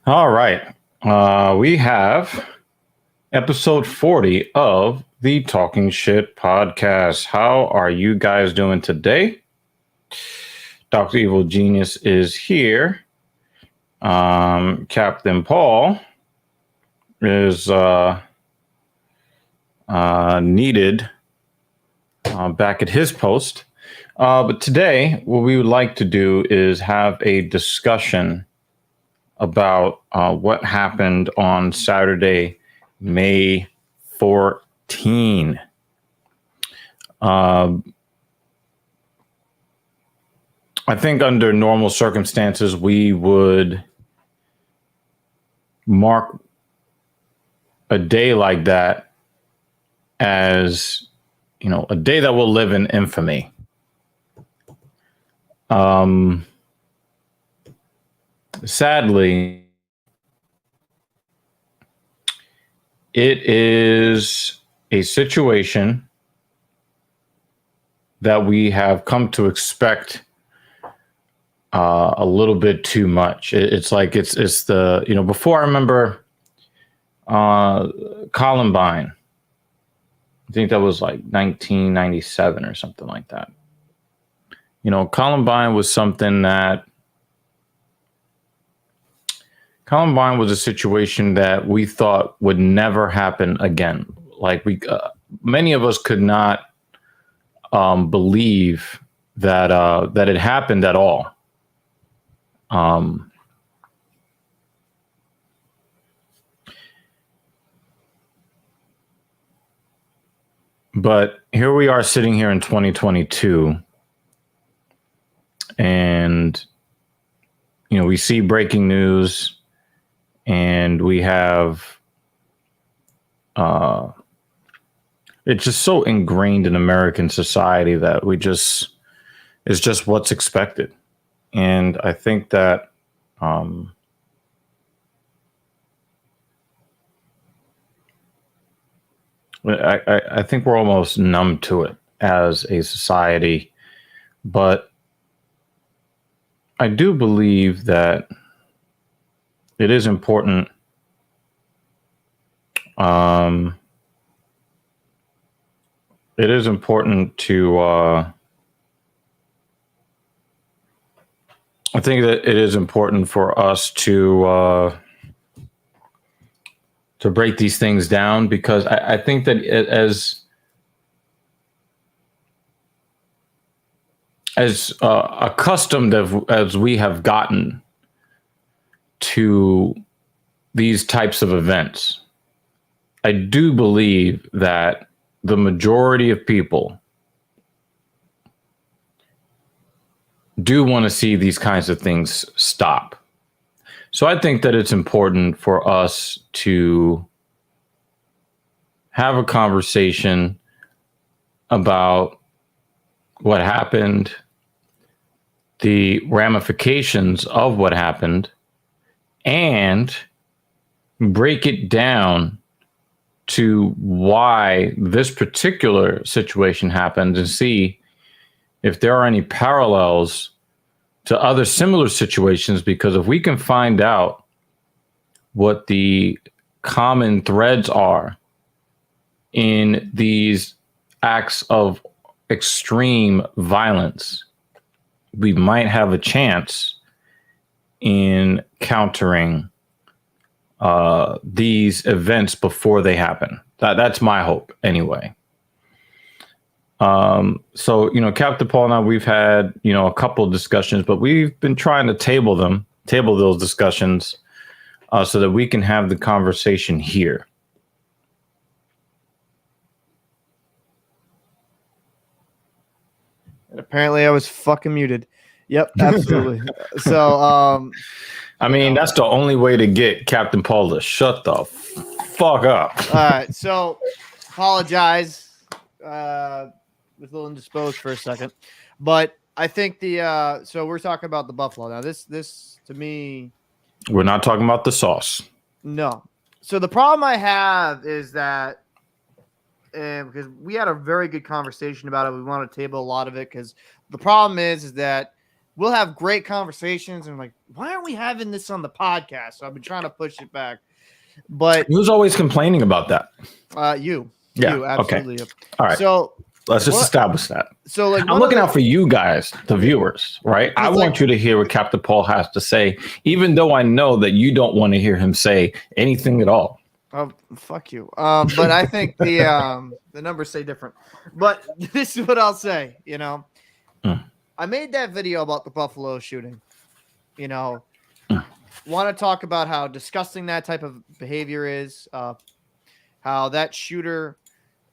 All right. We have episode 40 of the Talking Shit podcast. How are you guys doing today? Dr. Evil Genius is here. Captain Paul is needed back at his post. But today, what we would like to do is have a discussion about what happened on Saturday, May 14. I think under normal circumstances, we would mark a day like that as, a day that will live in infamy. Sadly, it is a situation that we have come to expect a little bit too much. It's like it's the before I remember Columbine. I think that was like 1997 or something like that. Columbine was a situation that we thought would never happen again. Like many of us could not believe that it happened at all. But here we are sitting here in 2022, and we see breaking news, and we have it's just so ingrained in American society that it's just what's expected. And I think that I think we're almost numb to it as a society, but I do believe that it is important to I think that it is important for us to break these things down, because I think that as accustomed as we have gotten to these types of events, I do believe that the majority of people do want to see these kinds of things stop. So I think that it's important for us to have a conversation about what happened, the ramifications of what happened, and break it down to why this particular situation happened, and see if there are any parallels to other similar situations. Because if we can find out what the common threads are in these acts of extreme violence, we might have a chance in countering these events before they happen. That's my hope, anyway. So, Captain Paul and I, we've had, a couple of discussions, but we've been trying to table those discussions so that we can have the conversation here. And apparently I was fucking muted. Yep, absolutely. So, I mean, that's the only way to get Captain Paul to shut the fuck up. All right. So, apologize. Was a little indisposed for a second, but I think so we're talking about the buffalo now. This to me, we're not talking about the sauce. No. So the problem I have is that, because we had a very good conversation about it, we want to table a lot of it, because the problem is that we'll have great conversations, and like, why aren't we having this on the podcast? So I've been trying to push it back, but Who's always complaining about that? you Yeah. absolutely. Okay. All right. So let's just establish that. So like, I'm looking out for you guys, the viewers, right? I want you to hear what Captain Paul has to say, even though I know that you don't want to hear him say anything at all. Oh, fuck you. But I think the numbers say different. But this is what I'll say. You know, I made that video about the Buffalo shooting. You know, want to talk about how disgusting that type of behavior is. How that shooter.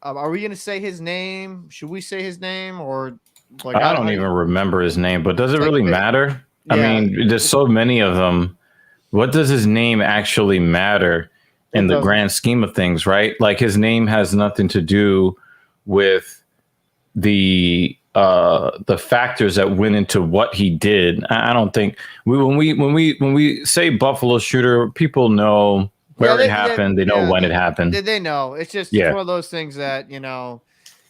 Are we going to say his name? Should we say his name, or like I don't even remember his name? But does it really matter? Yeah. I mean, there's so many of them. What does his name actually matter in the grand scheme of things, right? Like his name has nothing to do with the factors that went into what he did. I don't think when we say Buffalo shooter, people know where it happened. They know when it happened. They know. It's just it's one of those things that, you know,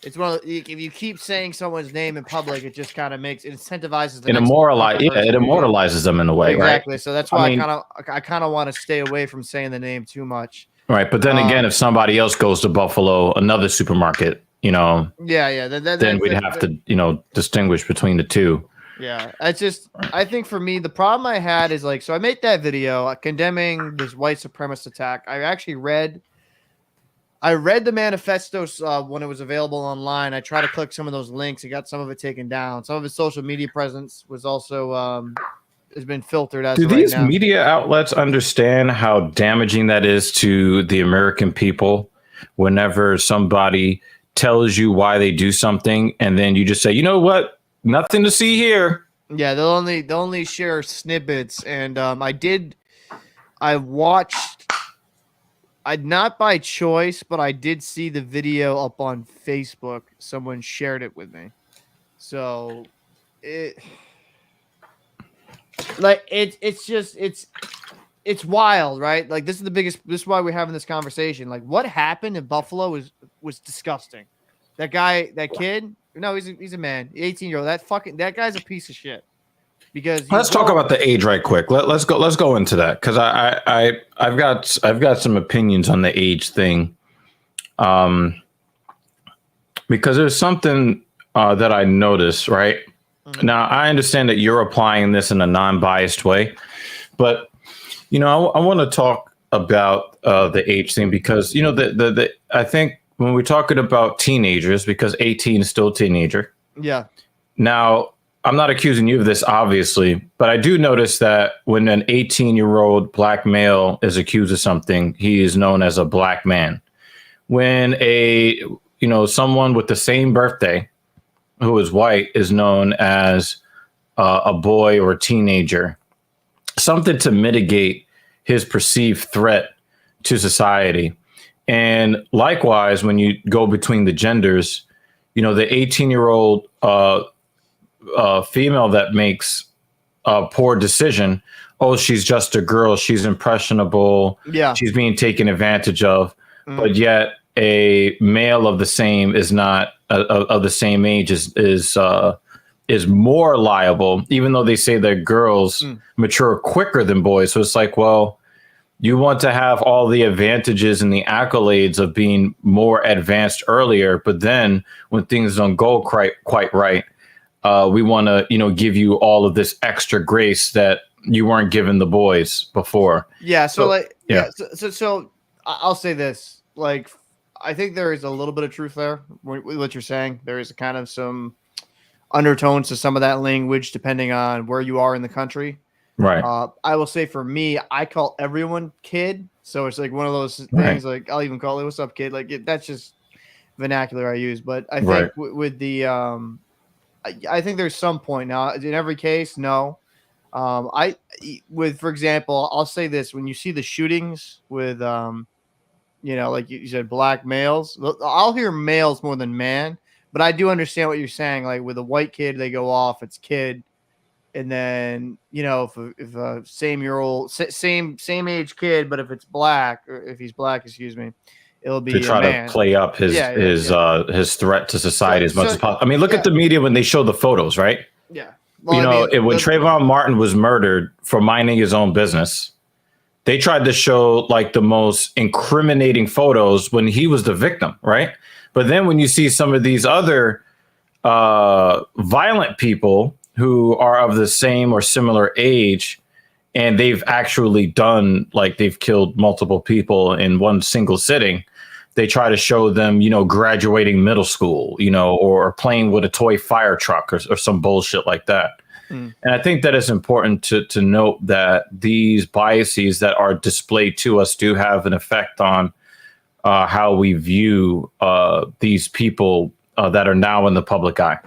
it's one of if you keep saying someone's name in public, it just kind of incentivizes it immortalizes them in a way, exactly. Right? So that's why I kind of want to stay away from saying the name too much. Right, but then again, if somebody else goes to Buffalo, another supermarket, you know, then we'd have to, you know, distinguish between the two. Yeah, I think for me, the problem I had is like, so I made that video condemning this white supremacist attack. I actually read the manifestos when it was available online. I tried to click some of those links. I got some of it taken down. Some of his social media presence was also has been filtered as. Do these media outlets understand how damaging that is to the American people? Whenever somebody tells you why they do something, and then you just say, you know what? Nothing to see here. Yeah, they'll only share snippets, and I watched. Not by choice, but I did see the video up on Facebook. Someone shared it with me, so it's wild, right? Like this is why we're having this conversation. Like what happened in Buffalo was disgusting. That guy, that kid. No, he's a man, 18-year-old. That guy's a piece of shit. Because let's talk about the age right quick. Let's go into that because I've got some opinions on the age thing. Because there's something that I noticed, right? Mm-hmm. Now I understand that you're applying this in a non-biased way, but you know I want to talk about the age thing because you know I think. When we're talking about teenagers, because 18 is still a teenager. Yeah. Now, I'm not accusing you of this, obviously, but I do notice that when an 18-year-old black male is accused of something, he is known as a black man. When someone with the same birthday who is white is known as a boy or a teenager, something to mitigate his perceived threat to society. And likewise, when you go between the genders, you know, the 18-year-old female that makes a poor decision, oh, she's just a girl, she's impressionable, she's being taken advantage of, but yet a male of the same is not of the same age is more liable, even though they say that girls mature quicker than boys. So it's like, well, you want to have all the advantages and the accolades of being more advanced earlier, but then when things don't go quite right, we want to, you know, give you all of this extra grace that you weren't given the boys before. Yeah. So I'll say this, like, I think there is a little bit of truth there with what you're saying. There is kind of some undertones to some of that language, depending on where you are in the country. Right. I will say for me, I call everyone kid. So it's like one of those things, like I'll even call it, what's up, kid? Like that's just vernacular I use. But I think with the, I think there's some point now in every case. No, for example, I'll say this, when you see the shootings with, you know, like you said, black males, I'll hear males more than man, but I do understand what you're saying. Like with a white kid, they go off, it's kid. And then, you know, if a same age kid, but if it's black, or if he's black, excuse me, it'll be to try to play up his threat to society as much as possible. I mean, look at the media when they show the photos, right? Yeah. Well, you I know, mean, when Trayvon Martin was murdered for minding his own business, they tried to show like the most incriminating photos when he was the victim, right? But then when you see some of these other violent people who are of the same or similar age, and they've actually done, like, they've killed multiple people in one single sitting, they try to show them, you know, graduating middle school, you know, or playing with a toy fire truck or some bullshit like that. And I think that it's important to note that these biases that are displayed to us do have an effect on how we view these people that are now in the public eye.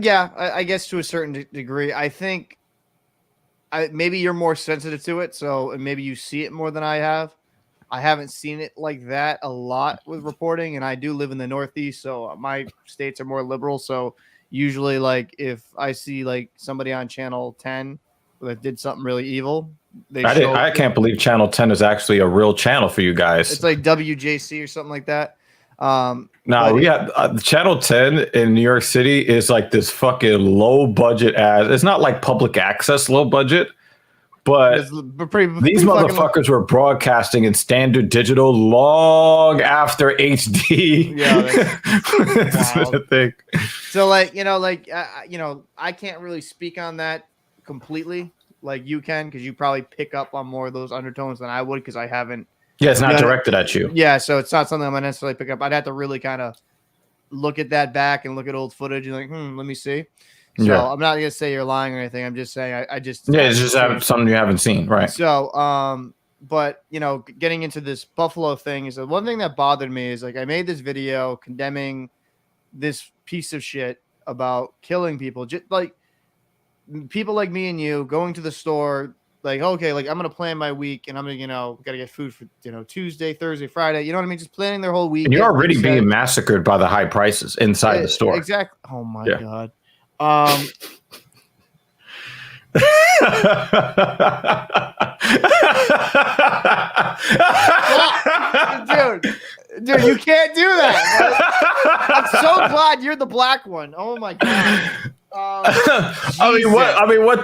Yeah, I guess to a certain degree. I think maybe you're more sensitive to it, so maybe you see it more than I have. I haven't seen it like that a lot with reporting, and I do live in the Northeast, so my states are more liberal. So usually, like, if I see like somebody on Channel 10 that did something really evil, I can't believe Channel 10 is actually a real channel for you guys. It's like WJC or something like that. No, we have Channel 10 in New York City is like this fucking low budget ass. It's not like public access low budget, but these motherfuckers were broadcasting in standard digital long after HD. Yeah, that's the thing. So, like, I can't really speak on that completely, like you can, because you probably pick up on more of those undertones than I would, because I haven't. Yeah, it's not directed at you. Yeah, so it's not something I'm gonna necessarily pick up. I'd have to really kind of look at that back and look at old footage and like, let me see. So I'm not gonna say you're lying or anything. I'm just saying I just it's just something you haven't seen, right? So but getting into this Buffalo thing is the one thing that bothered me is, like, I made this video condemning this piece of shit about killing people, just like people like me and you going to the store. Like, okay, like, I'm gonna plan my week, and I'm gonna, gotta get food for Tuesday, Thursday, Friday. You know what I mean? Just planning their whole week. And you're already being massacred by the high prices inside the store. Exactly. Oh my god. Dude, you can't do that. I'm so glad you're the black one. Oh my god. What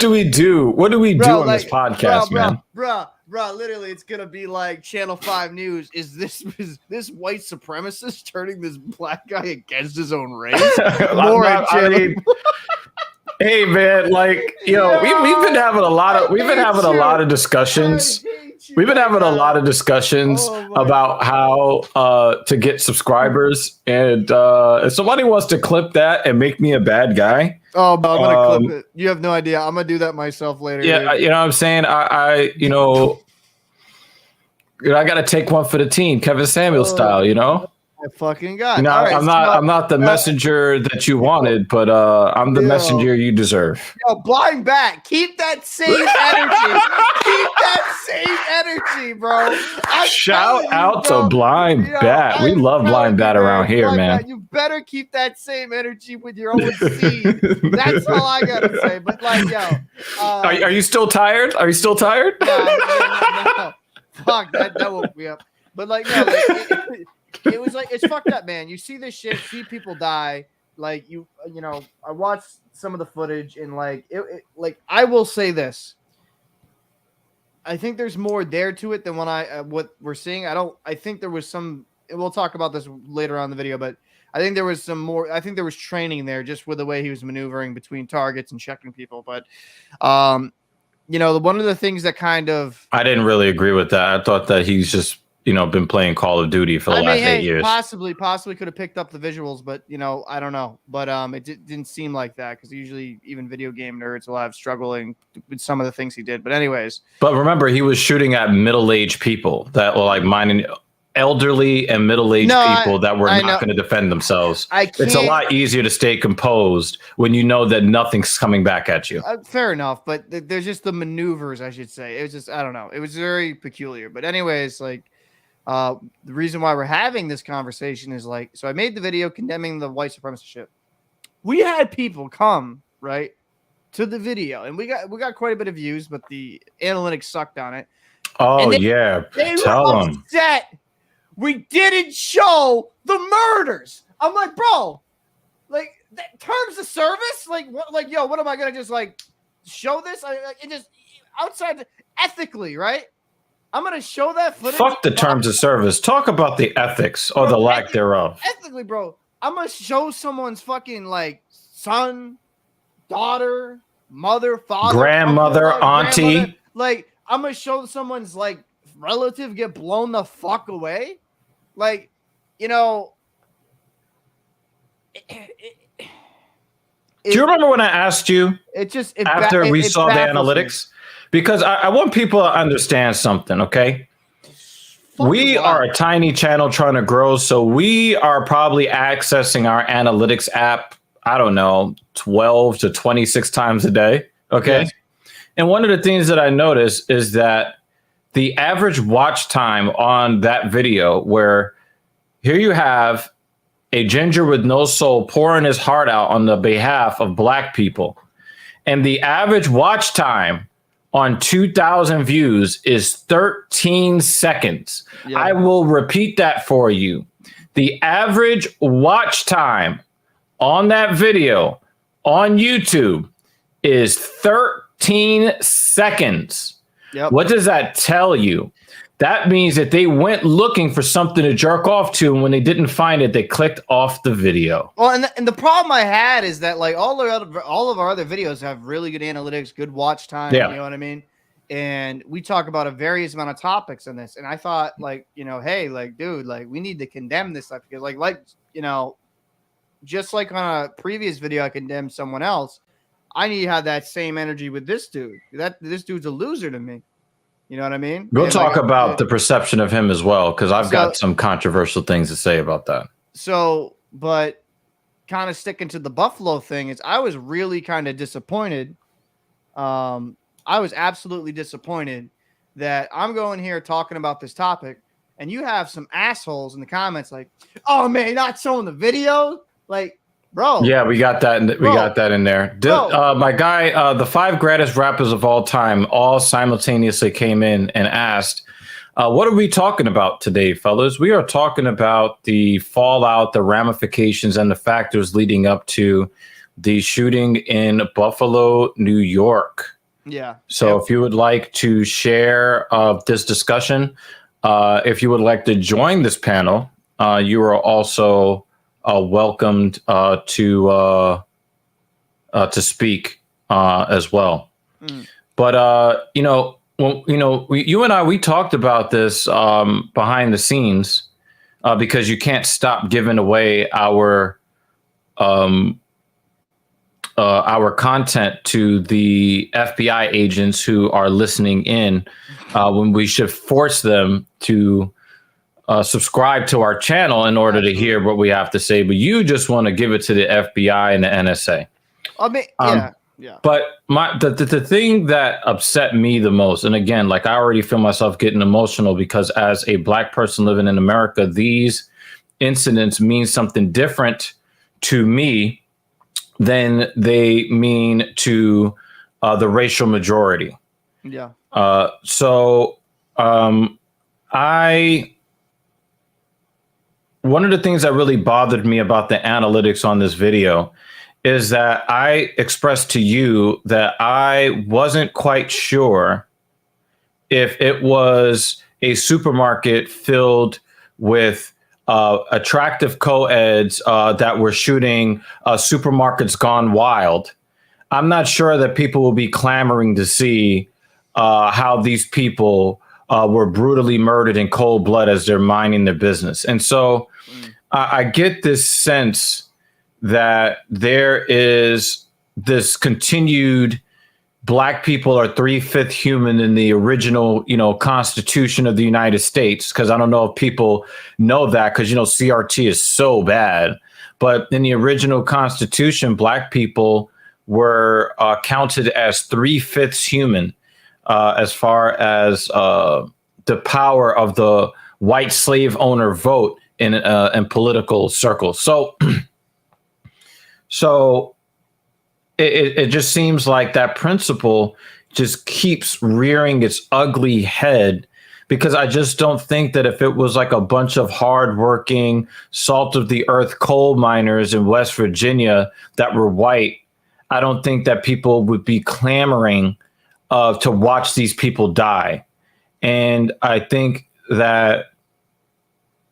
do we do? What do we do on this podcast, man? Bro, literally, it's gonna be like Channel 5 News. Is this white supremacist turning this black guy against his own race? Hey man, like, we've been having a lot of discussions. We've been having a lot of discussions about how to get subscribers, and if somebody wants to clip that and make me a bad guy. Oh, but I'm gonna clip it. You have no idea. I'm gonna do that myself later. Yeah, you know what I'm saying? I got to take one for the team, Kevin Samuel style. I fucking got. I'm not the messenger that you wanted, but I'm the messenger you deserve. Blind Bat, keep that same energy. Keep that same energy, bro. Shout out to Blind Bat. We love Blind Bat around here, man. You better keep that same energy with your own seed. That's all I gotta say. But like, are you still tired? Are you still tired? No. Fuck, that woke me up. But like, no, it was like, it's fucked up, man. You see this shit, see people die. Like, I watched some of the footage, and like, like, I will say this. I think there's more there to it than what we're seeing. I think there was some, we'll talk about this later on in the video, but I think there was some more, I think there was training there just with the way he was maneuvering between targets and checking people. But, one of the things that kind of, I didn't really agree with that. I thought that he's just, been playing Call of Duty for the last 8 years. Possibly could have picked up the visuals, but I don't know. But it didn't seem like that, because usually even video game nerds will have struggling with some of the things he did. But anyways. But remember, he was shooting at middle-aged people that were like minding elderly and middle-aged people that were not going to defend themselves. It's a lot easier to stay composed when you know that nothing's coming back at you. Fair enough, but there's just the maneuvers, I should say. It was just, I don't know. It was very peculiar. But anyways, like, the reason why we're having this conversation is like, so I made the video condemning the white supremacist shit. We had people come right to the video, and we got quite a bit of views, but the analytics sucked on it. Oh, yeah. Tell them. Upset. We didn't show the murders. I'm like, bro, like, terms of service, like what? Like, yo, what am I gonna just like show this? It just outside ethically, right? I'm gonna show that footage. Fuck the terms of service. Talk about the ethics or the lack thereof. Ethically, bro. I'm gonna show someone's fucking like son, daughter, mother, father, grandmother, auntie. grandmother. Like, I'm gonna show someone's like relative get blown the fuck away. Like, you know. Do you remember when I asked you after we saw the analytics? Because I want people to understand something, okay? We are a tiny channel trying to grow, so we are probably accessing our analytics app, I don't know, 12 to 26 times a day, okay? Yes. And one of the things that I noticed is that the average watch time on that video, where here you have a ginger with no soul pouring his heart out on the behalf of Black people, and the average watch time on 2,000 views is 13 seconds. Yeah. I will repeat that for you. The average watch time on that video on YouTube is 13 seconds. Yep. What does that tell you? That means that they went looking for something to jerk off to, and when they didn't find it, they clicked off the video. Well, and the problem I had is that like all of our other videos have really good analytics, good watch time. Yeah. You know what I mean? And we talk about a various amount of topics in this. And I thought, like, you know, hey, like, dude, like, we need to condemn this stuff because, like, you know, just like on a previous video, I condemned someone else. I need to have that same energy with this dude. This dude's a loser to me. You know what I mean? We'll talk about the perception of him as well, because I've got some controversial things to say about that. So, but kind of sticking to the Buffalo thing is I was really kind of disappointed. I was absolutely disappointed that I'm going here talking about this topic, and you have some assholes in the comments like, "Oh man, you're not showing the video." Like, bro. Yeah, we got that. We got that in there. My guy, the 5 greatest rappers of all time, all simultaneously came in and asked, "What are we talking about today, fellas?" We are talking about the fallout, the ramifications, and the factors leading up to the shooting in Buffalo, New York. Yeah. So if you would like to share this discussion, if you would like to join this panel, you are also welcomed to speak as well. But you know, you and I, we talked about this behind the scenes because you can't stop giving away our content to the FBI agents who are listening in, when we should force them to subscribe to our channel in order to hear what we have to say. But you just want to give it to the FBI and the NSA. I mean, yeah. But the thing that upset me the most, and again, like I already feel myself getting emotional because as a Black person living in America, these incidents mean something different to me than they mean to the racial majority. Yeah. One of the things that really bothered me about the analytics on this video is that I expressed to you that I wasn't quite sure if it was a supermarket filled with attractive co-eds that were shooting Supermarkets Gone Wild. I'm not sure that people will be clamoring to see how these people were brutally murdered in cold blood as they're minding their business. And so I get this sense that there is this continued Black people are 3/5 human in the original, Constitution of the United States. Because I don't know if people know that, because, CRT is so bad. But in the original Constitution, Black people were counted as 3/5 human as far as the power of the white slave owner vote in political circles. So it just seems like that principle just keeps rearing its ugly head because I just don't think that if it was like a bunch of hardworking, salt of the earth coal miners in West Virginia that were white, I don't think that people would be clamoring to watch these people die. And I think that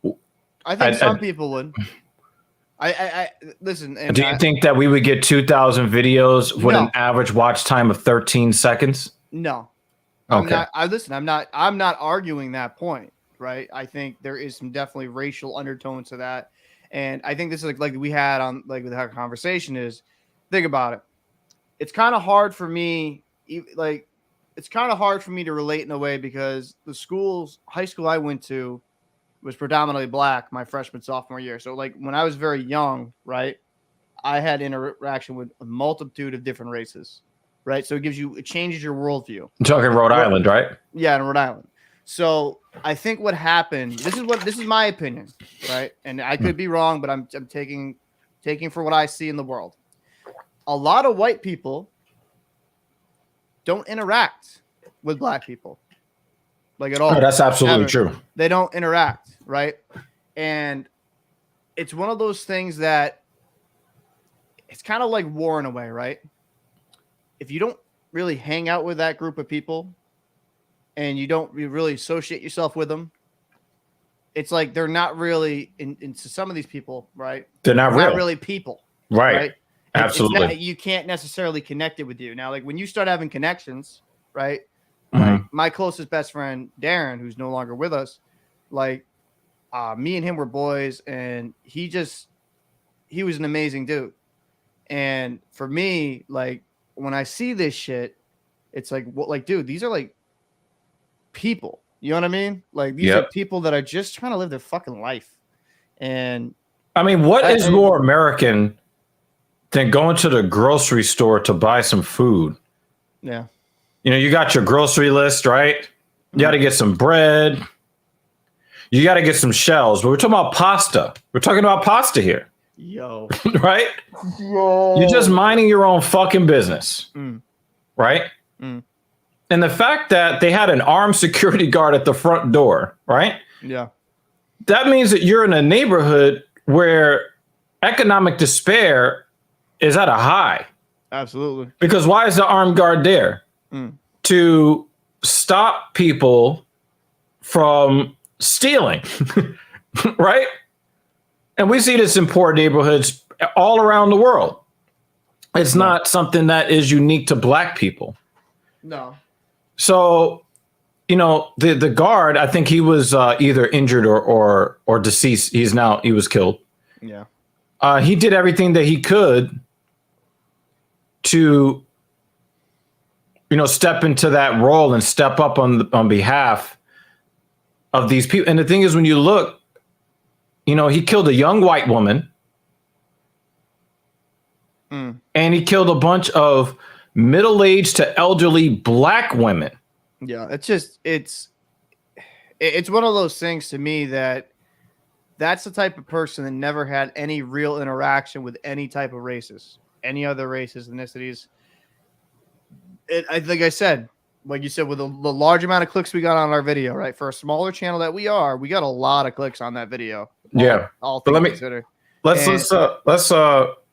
some people would. I listen. And do you think that we would get 2,000 videos with an average watch time of 13 seconds? No. Okay. I'm not arguing that point, right? I think there is some definitely racial undertones to that. And I think this is like we had on like with our conversation is, think about it. It's kind of hard for me, it's kind of hard for me to relate in a way because the high school I went to was predominantly black my freshman, sophomore year. So like when I was very young, right, I had interaction with a multitude of different races, right? So it changes your worldview. I'm talking Rhode Island, right? Yeah, in Rhode Island. So I think what happened, this is my opinion, right? And I could be wrong, but I'm taking for what I see in the world. A lot of white people don't interact with black people, like at all. Oh, that's absolutely true. They don't interact, right? And it's one of those things that it's kind of like war in a way, right? If you don't really hang out with that group of people and you don't really associate yourself with them, it's like they're not really into some of these people, right? They're not really people, right? Absolutely. You can't necessarily connect it with you. Now, like when you start having connections, right? Mm-hmm. My closest best friend, Darren, who's no longer with us, like me and him were boys, and he was an amazing dude. And for me, like when I see this shit, it's like, what, like, dude, these are like people. You know what I mean? Like these are people that are just trying to live their fucking life. And I mean, what is more American than going to the grocery store to buy some food? Yeah. You know, you got your grocery list, right? You got to get some bread. You got to get some shells. But we're talking about pasta. We're talking about pasta here. Yo. Right? Yo. You're just minding your own fucking business. Right? Mm. And the fact that they had an armed security guard at the front door, right? Yeah. That means that you're in a neighborhood where economic despair is at a high. Absolutely. Because why is the armed guard there? To stop people from stealing, right? And we see this in poor neighborhoods all around the world. It's not something that is unique to black people. No. So, you know, the guard, I think he was either injured or deceased. He was killed. Yeah. He did everything that he could to, you know, step into that role and step up on behalf of these people. And the thing is, when you look, you know, he killed a young white woman and he killed a bunch of middle-aged to elderly black women. Yeah, it's one of those things to me that's the type of person that never had any real interaction with any type of races, any other races, ethnicities. I think I said, like you said, with the large amount of clicks we got on our video, right? For a smaller channel that we got a lot of clicks on that video. Yeah. All things considered. Let's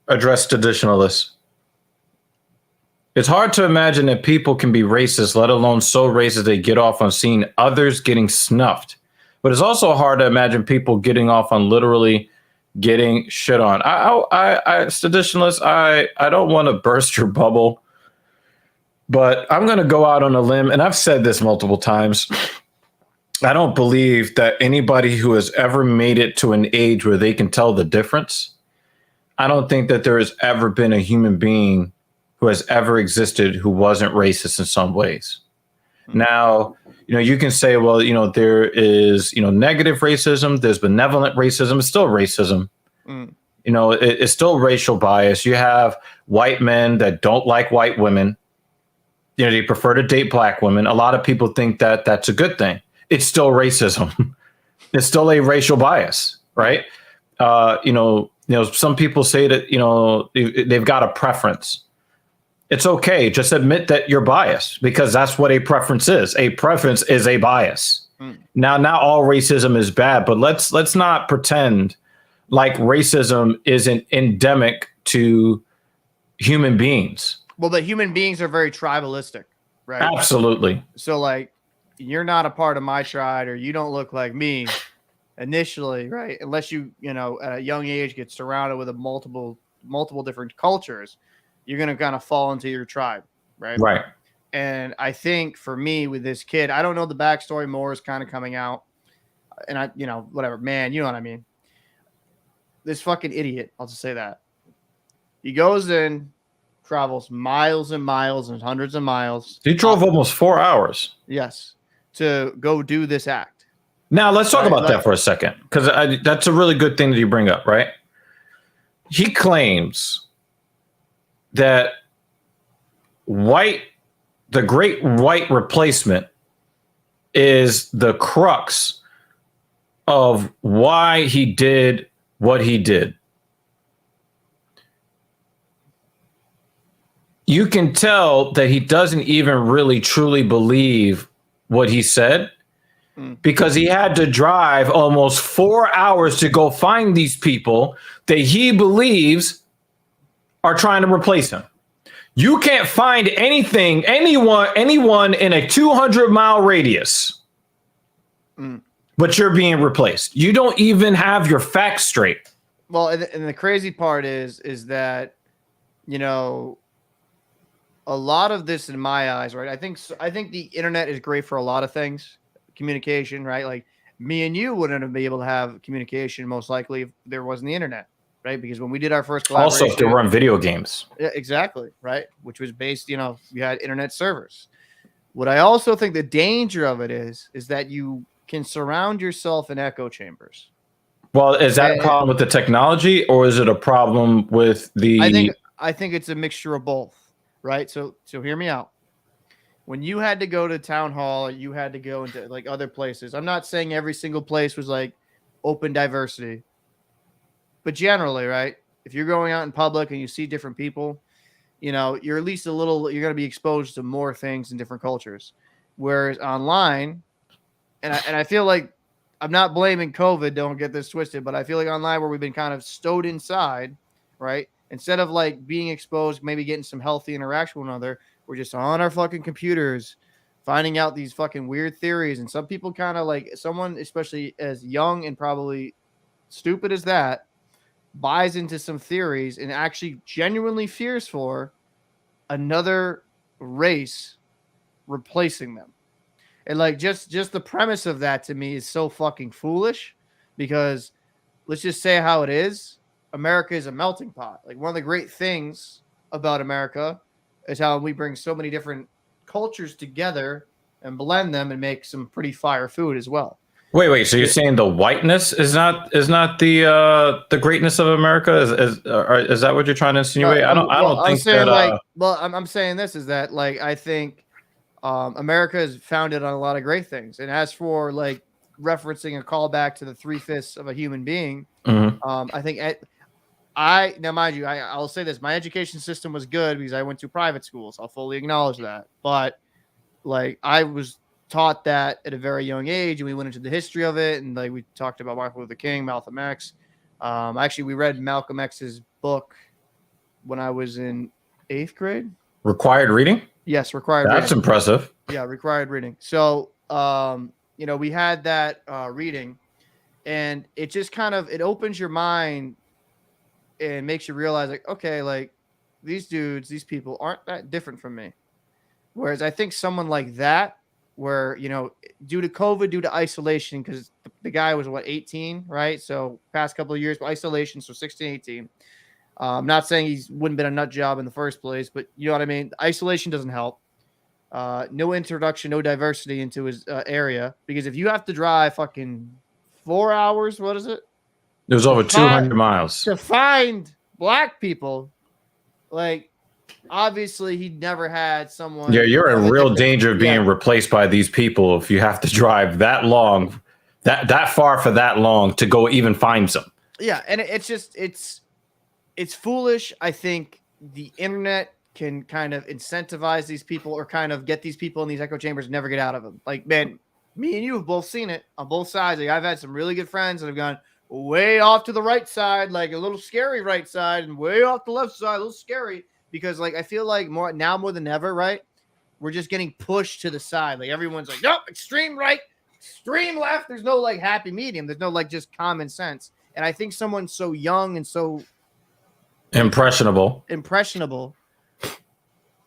address traditionalists. It's hard to imagine that people can be racist, let alone so racist they get off on seeing others getting snuffed. But it's also hard to imagine people getting off on literally getting shit on. Traditionalists, I don't want to burst your bubble, but I'm going to go out on a limb, and I've said this multiple times. I don't believe that anybody who has ever made it to an age where they can tell the difference, I don't think that there has ever been a human being who has ever existed who wasn't racist in some ways. Now, you know, you can say, well, you know, there is, you know, negative racism, there's benevolent racism, it's still racism. You know, it's still racial bias. You have white men that don't like white women. You know, they prefer to date black women. A lot of people think that that's a good thing. It's still racism. It's still a racial bias, right? You know, some people say that, you know, they've got a preference. It's okay. Just admit that you're biased, because that's what a preference is. A preference is a bias. Now, not all racism is bad, but let's not pretend like racism isn't endemic to human beings. Well, but human beings are very tribalistic, right? Absolutely. So like, you're not a part of my tribe, or you don't look like me initially, right? Unless you know, at a young age get surrounded with a multiple different cultures, you're gonna kind of fall into your tribe, right? Right. And I think for me with this kid, I don't know the backstory. More is kind of coming out, and I, whatever, man, you know what I mean. This fucking idiot, I'll just say that. He goes in, travels miles and miles and hundreds of miles. He drove almost 4 hours. Yes, to go do this act. Now, let's talk about that for a second, because that's a really good thing that you bring up, right? He claims that the great white replacement is the crux of why he did what he did. You can tell that he doesn't even really truly believe what he said, because he had to drive almost 4 hours to go find these people that he believes are trying to replace him. You can't find anyone in a 200-mile radius, but you're being replaced. You don't even have your facts straight. Well, and the crazy part is that, a lot of this, in my eyes, right? I think the internet is great for a lot of things, communication, right? Like me and you wouldn't be able to have communication most likely if there wasn't the internet, right? Because when we did our first collaboration, also if they were on video games, yeah, exactly, right? Which was based, we had internet servers. What I also think the danger of it is that you can surround yourself in echo chambers. Well, is that a problem with the technology, or is it a problem with the? I think it's a mixture of both, right? So hear me out. When you had to go to town hall, you had to go into like other places. I'm not saying every single place was like open diversity, but generally, right? If you're going out in public and you see different people, you're at least you're going to be exposed to more things in different cultures. Whereas online, and I feel like I'm not blaming COVID, don't get this twisted, but I feel like online where we've been kind of stowed inside, right? Instead of like being exposed, maybe getting some healthy interaction with one another, we're just on our fucking computers, finding out these fucking weird theories. And some people kind of like, someone, especially as young and probably stupid as that, buys into some theories and actually genuinely fears for another race replacing them. And like just the premise of that to me is so fucking foolish, because let's just say how it is. America is a melting pot. Like, one of the great things about America is how we bring so many different cultures together and blend them and make some pretty fire food as well. Wait. So you're saying the whiteness is not the greatness of America? Is that what you're trying to insinuate? I don't think saying that. I'm saying this is that, like, I think America is founded on a lot of great things. And as for like referencing a callback to the 3/5 of a human being, I think now, mind you, I'll say this: my education system was good because I went to private schools. I'll fully acknowledge that. But like, I was taught that at a very young age, and we went into the history of it, and like we talked about Martin Luther King, Malcolm X. Actually, we read Malcolm X's book when I was in 8th grade. Required reading? Yes, required. That's reading. impressive. Yeah, required reading. So, we had that reading, and it just kind of it opens your mind and makes you realize, like, okay, like these people aren't that different from me. Whereas I think someone like that, where, due to COVID, due to isolation, because the guy was 18, right? So past couple of years, but isolation, so 16, 18. I'm not saying he wouldn't been a nut job in the first place, but you know what I mean? Isolation doesn't help. No introduction, no diversity into his area, because if you have to drive fucking 4 hours, what is it? It was over 200 miles to find black people. Like, obviously, he never had someone. Yeah, you're in real danger of being replaced by these people if you have to drive that long, that far for that long to go even find some. Yeah, and it's just it's foolish. I think the internet can kind of incentivize these people, or kind of get these people in these echo chambers and never get out of them. Like, man, Me and you have both seen it on both sides. Like I've had some really good friends that have gone way off to the right side, like a little scary right side, and way off the left side, a little scary. Because like I feel like more than ever, right? We're just getting pushed to the side. Like everyone's like, nope, extreme right, extreme left. There's no like happy medium. There's no like just common sense. And I think someone so young and so impressionable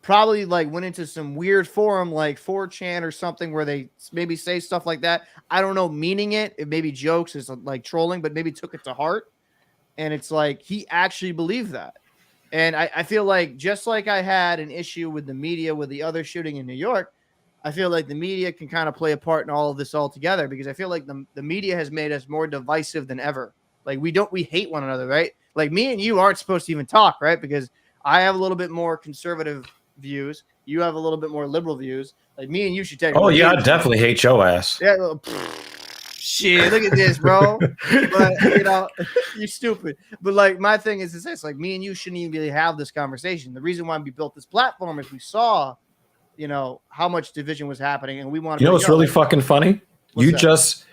probably like went into some weird forum like 4chan or something where they maybe say stuff like that. I don't know, meaning it. It maybe jokes is like trolling, but maybe took it to heart. And it's like he actually believed that. And I feel like just like I had an issue with the media with the other shooting in New York, I feel like the media can kind of play a part in all of this altogether because I feel like the media has made us more divisive than ever. Like we hate one another, right? Like me and you aren't supposed to even talk, right? Because I have a little bit more conservative views. You have a little bit more liberal views. Like me and you should take. Oh yeah, I definitely hate your ass. Yeah, shit. Look at this, bro. But you know, you're stupid. But like my thing is this: like me and you shouldn't even really have this conversation. The reason why we built this platform is we saw, you know, how much division was happening, and we want to. You know what's really fucking funny? You just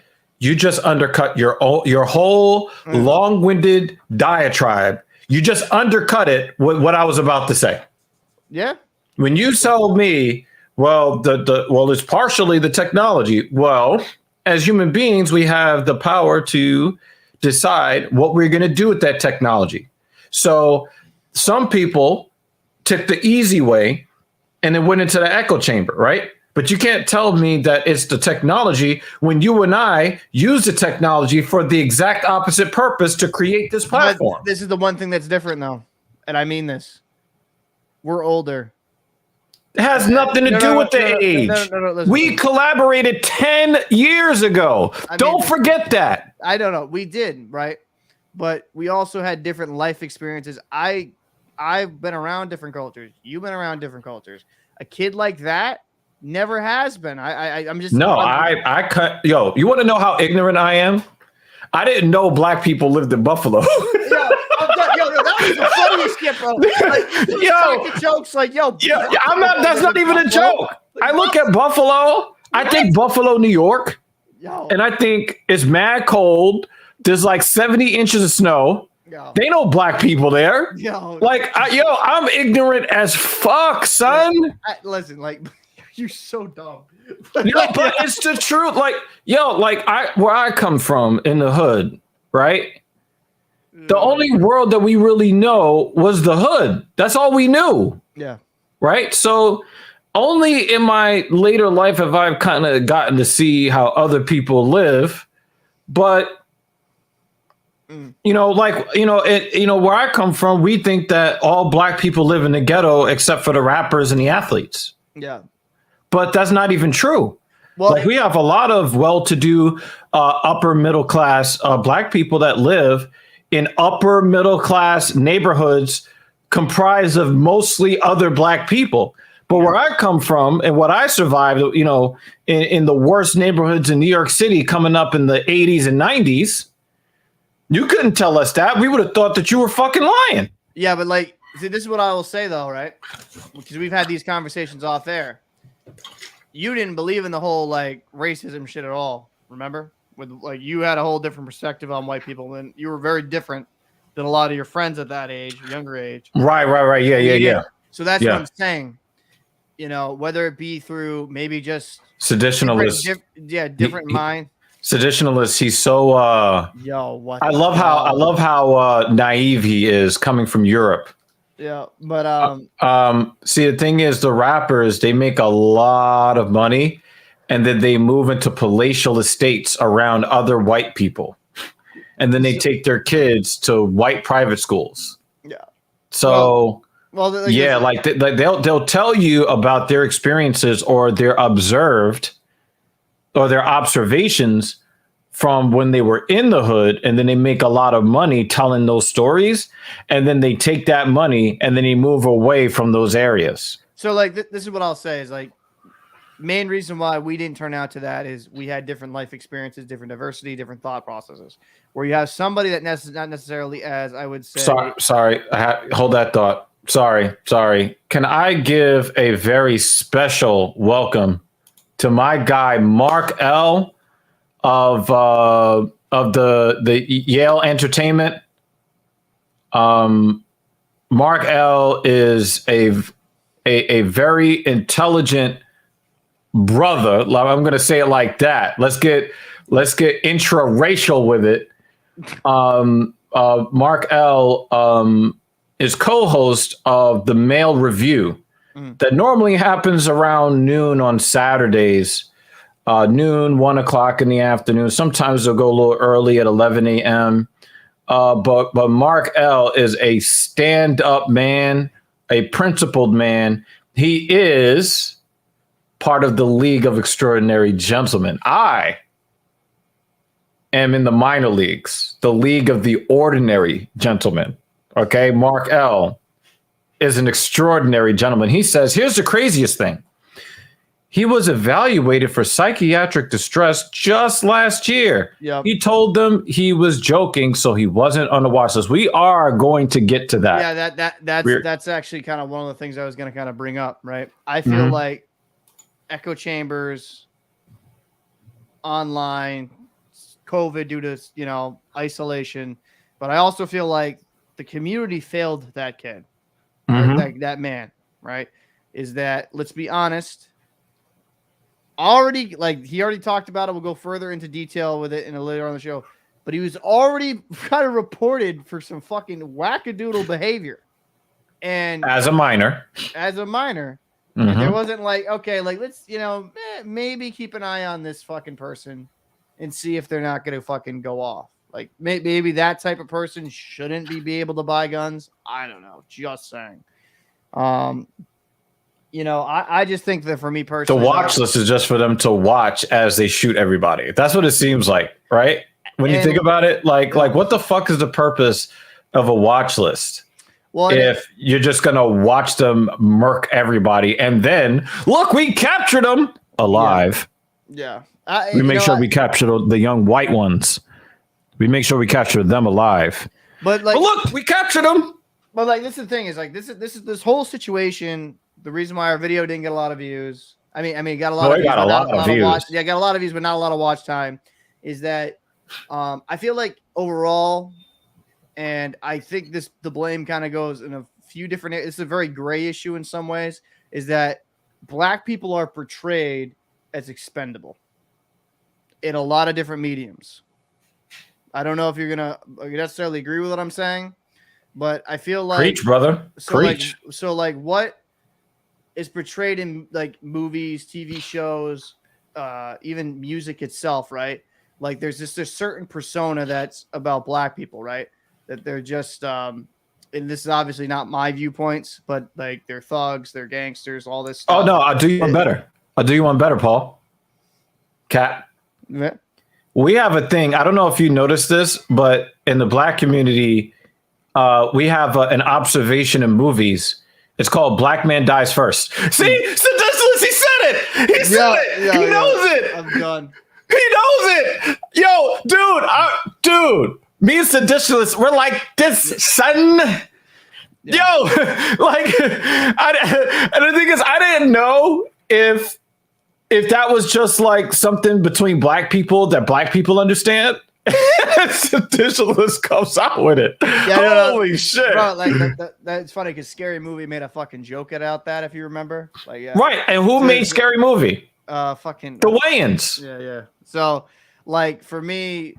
undercut your whole long-winded diatribe. You just undercut it with what I was about to say. Yeah. When you told me, well, it's partially the technology. Well, as human beings, we have the power to decide what we're going to do with that technology. So some people took the easy way and then went into the echo chamber, right? But you can't tell me that it's the technology when you and I use the technology for the exact opposite purpose to create this platform. But this is the one thing that's different, though. And I mean this. We're older. It has nothing to do with the age. We collaborated 10 years ago. Don't forget that. I don't know. We did, right? But we also had different life experiences. I've been around different cultures. You've been around different cultures. A kid like that never has been. I'm just no. I cut. Yo, you want to know how ignorant I am? I didn't know black people lived in Buffalo. That was the funniest skit, bro. Like, jokes like, I'm not. That's not even a joke. I look at Buffalo. I think Buffalo, New York, and I think it's mad cold. There's like 70 inches of snow. They know black people there. I'm ignorant as fuck, son. Listen, like, you're so dumb. But it's the truth. Like, where I come from in the hood, right? The only world that we really know was the hood. That's all we knew. Yeah. Right. So only in my later life have I kind of gotten to see how other people live. But, where I come from, we think that all black people live in the ghetto except for the rappers and the athletes. Yeah. But that's not even true. Well, we have a lot of well-to-do, upper middle class black people that live in upper middle class neighborhoods comprised of mostly other black people. But where I come from and what I survived, in the worst neighborhoods in New York City coming up in the 80s and 90s, you couldn't tell us that. We would have thought that you were fucking lying. Yeah, but see, this is what I will say though, right? Because we've had these conversations off air. You didn't believe in the whole racism shit at all, remember? With you had a whole different perspective on white people, and you were very different than a lot of your friends at that age, younger age. Right. Yeah. So that's what I'm saying. Whether it be through maybe just seditionalists, different mind. Seditionalist. He's so. What? I love how naive he is coming from Europe. Yeah, but see, the thing is, the rappers, they make a lot of money. And then they move into palatial estates around other white people. And then they take their kids to white private schools. Yeah. So, they'll tell you about their experiences or their observations from when they were in the hood. And then they make a lot of money telling those stories. And then they take that money and then they move away from those areas. So this is what I'll say is main reason why we didn't turn out to that is we had different life experiences, different diversity, different thought processes. Where you have somebody that not necessarily, as I would say. Sorry. Hold that thought. Sorry. Can I give a very special welcome to my guy Mark L of the Yale Entertainment. Mark L is a very intelligent brother. I'm going to say it like that. Let's get intraracial with it. Mark L is co-host of the Mail Review that normally happens around noon on Saturdays, noon, 1 o'clock in the afternoon. Sometimes they'll go a little early at 11 a.m. But Mark L is a stand-up man, a principled man. He is part of the League of Extraordinary Gentlemen. I am in the minor leagues, the League of the Ordinary Gentlemen. Okay, Mark L is an extraordinary gentleman. He says, here's the craziest thing. He was evaluated for psychiatric distress just last year. Yep. He told them he was joking, so he wasn't on the watch list. We are going to get to that. Yeah, that's actually kind of one of the things I was going to kind of bring up, right? I feel like echo chambers, online, COVID due to, isolation, but I also feel like the community failed that kid, that man, right? Is that, let's be honest, he already talked about it. We'll go further into detail with it later on the show, but he was already kind of reported for some fucking wackadoodle behavior. And as a minor, and there wasn't okay, let's, maybe keep an eye on this fucking person and see if they're not going to fucking go off. Like maybe that type of person shouldn't be able to buy guns. I don't know. Just saying. I just think that for me personally, the watch list is just for them to watch as they shoot everybody. That's what it seems like, right? When you think about it, like what the fuck is the purpose of a watch list? Well, if you're just gonna watch them murk everybody, and then look, we captured them alive. Yeah, we make sure we capture the young white ones. We make sure we capture them alive. But look, we captured them. But this is the thing: is this whole situation. The reason why our video didn't get a lot of views. I mean, got a lot of views. Got a lot of views. Yeah, got a lot of views, but not a lot of watch time. Is that I feel like overall, and I think the blame kind of goes in a few different. It's a very gray issue in some ways. Is that Black people are portrayed as expendable in a lot of different mediums. I don't know if you're gonna necessarily agree with what I'm saying, but I feel like preach, brother. Preach. So what is portrayed in movies, TV shows, even music itself, right? Like there's certain persona that's about Black people, right? That they're just and this is obviously not my viewpoints, but they're thugs, they're gangsters, all this stuff. Oh no, I'll do you one better, Paul. Cat. Yeah. We have a thing. I don't know if you noticed this, but in the Black community, we have an observation in movies. It's called Black Man Dies First. See, Seditious, he said it. He said it. He knows it. I'm done. He knows it. Yo, dude, me and Seditious, we're like this, son. Yeah. Yo, and the thing is, I didn't know if that was just like something between Black people that Black people understand. Seditious comes out with it. Yeah, holy shit. Bro, that's funny because Scary Movie made a fucking joke about that, if you remember. Right. And who made Scary Movie? Fucking the Wayans. Yeah. So for me,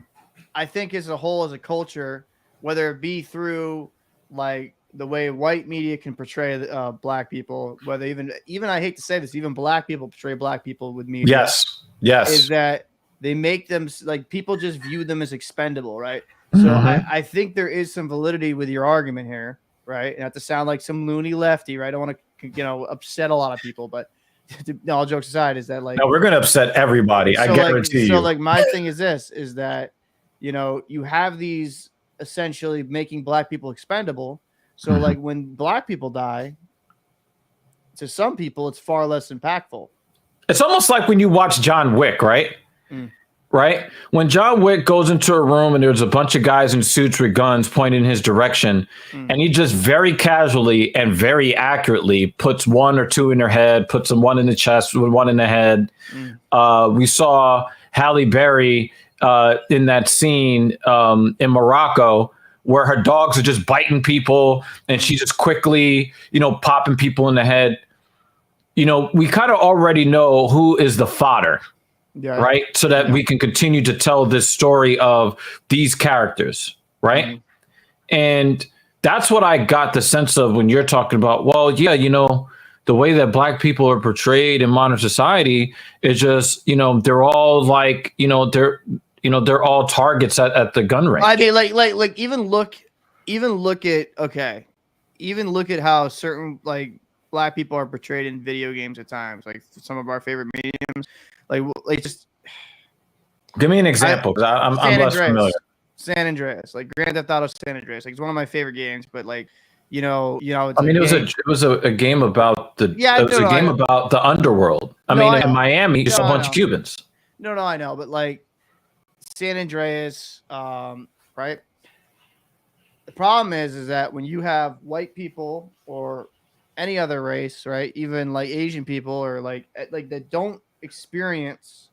I think as a whole, as a culture, whether it be through the way white media can portray Black people, whether even I hate to say this, even Black people portray Black people with media. Yes. Is that they make them people just view them as expendable, right? So I think there is some validity with your argument here, right? Not to sound like some loony lefty, right? I don't want to upset a lot of people, but no, all jokes aside, is that no, we're gonna upset everybody. I guarantee you. So my thing is this: is that you have these essentially making Black people expendable. So when Black people die, to some people it's far less impactful. It's almost like when you watch John Wick, right? right? When John Wick goes into a room and there's a bunch of guys in suits with guns pointing in his direction, and he just very casually and very accurately puts one or two in their head, puts them one in the chest, one in the head. We saw Halle Berry in that scene in Morocco where her dogs are just biting people and she's just quickly, popping people in the head. We kind of already know who is the fodder. Yeah. Right. So that we can continue to tell this story of these characters. Right. And that's what I got the sense of when you're talking about, well, yeah, the way that Black people are portrayed in modern society is just, they're all like, they're all targets at the gun range. I mean, like even look at how certain like Black people are portrayed in video games at times, like some of our favorite mediums. Like just give me an example, because I'm less familiar. San Andreas, like Grand Theft Auto San Andreas, like it's one of my favorite games. But like, it's it was a game about about the underworld. In Miami, you saw a bunch of Cubans. No, I know, but like San Andreas, right? The problem is that when you have white people or any other race, right, even like Asian people or like that don't experience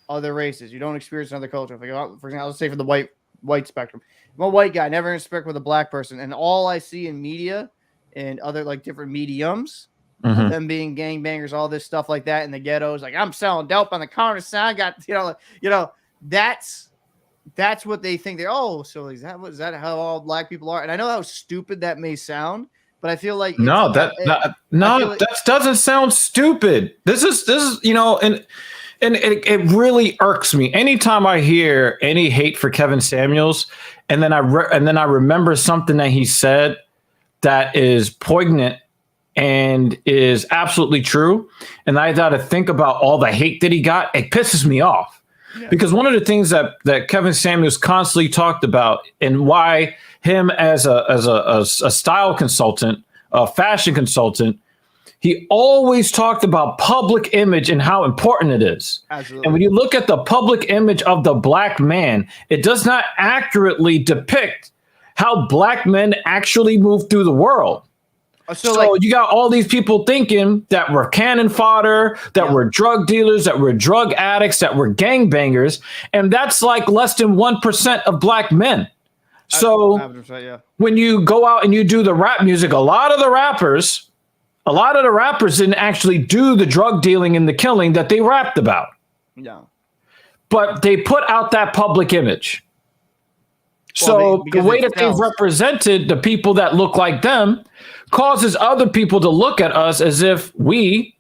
other races. You don't experience another culture. Like, for example, let's say for the white spectrum, I'm a white guy, never interact with a Black person, and all I see in media and other like different mediums, them being gangbangers, all this stuff like that in the ghettos. Like I'm selling dope on the corner side. I got that's what they think. So is that how all Black people are? And I know how stupid that may sound. But I feel like that doesn't sound stupid. This is and it really irks me anytime I hear any hate for Kevin Samuels, and then I remember something that he said that is poignant and is absolutely true, and I got to think about all the hate that he got. It pisses me off because one of the things that Kevin Samuels constantly talked about, and why him as a style consultant, a fashion consultant, he always talked about public image and how important it is. Absolutely. And when you look at the public image of the Black man, it does not accurately depict how Black men actually move through the world. So you got all these people thinking that we're cannon fodder, that we're drug dealers, that we're drug addicts, that we're gangbangers, and that's like less than 1% of Black men. So when you go out and you do the rap music, a lot of the rappers didn't actually do the drug dealing and the killing that they rapped about. Yeah. But they put out that public image. So the way that they've represented the people that look like them causes other people to look at us as if we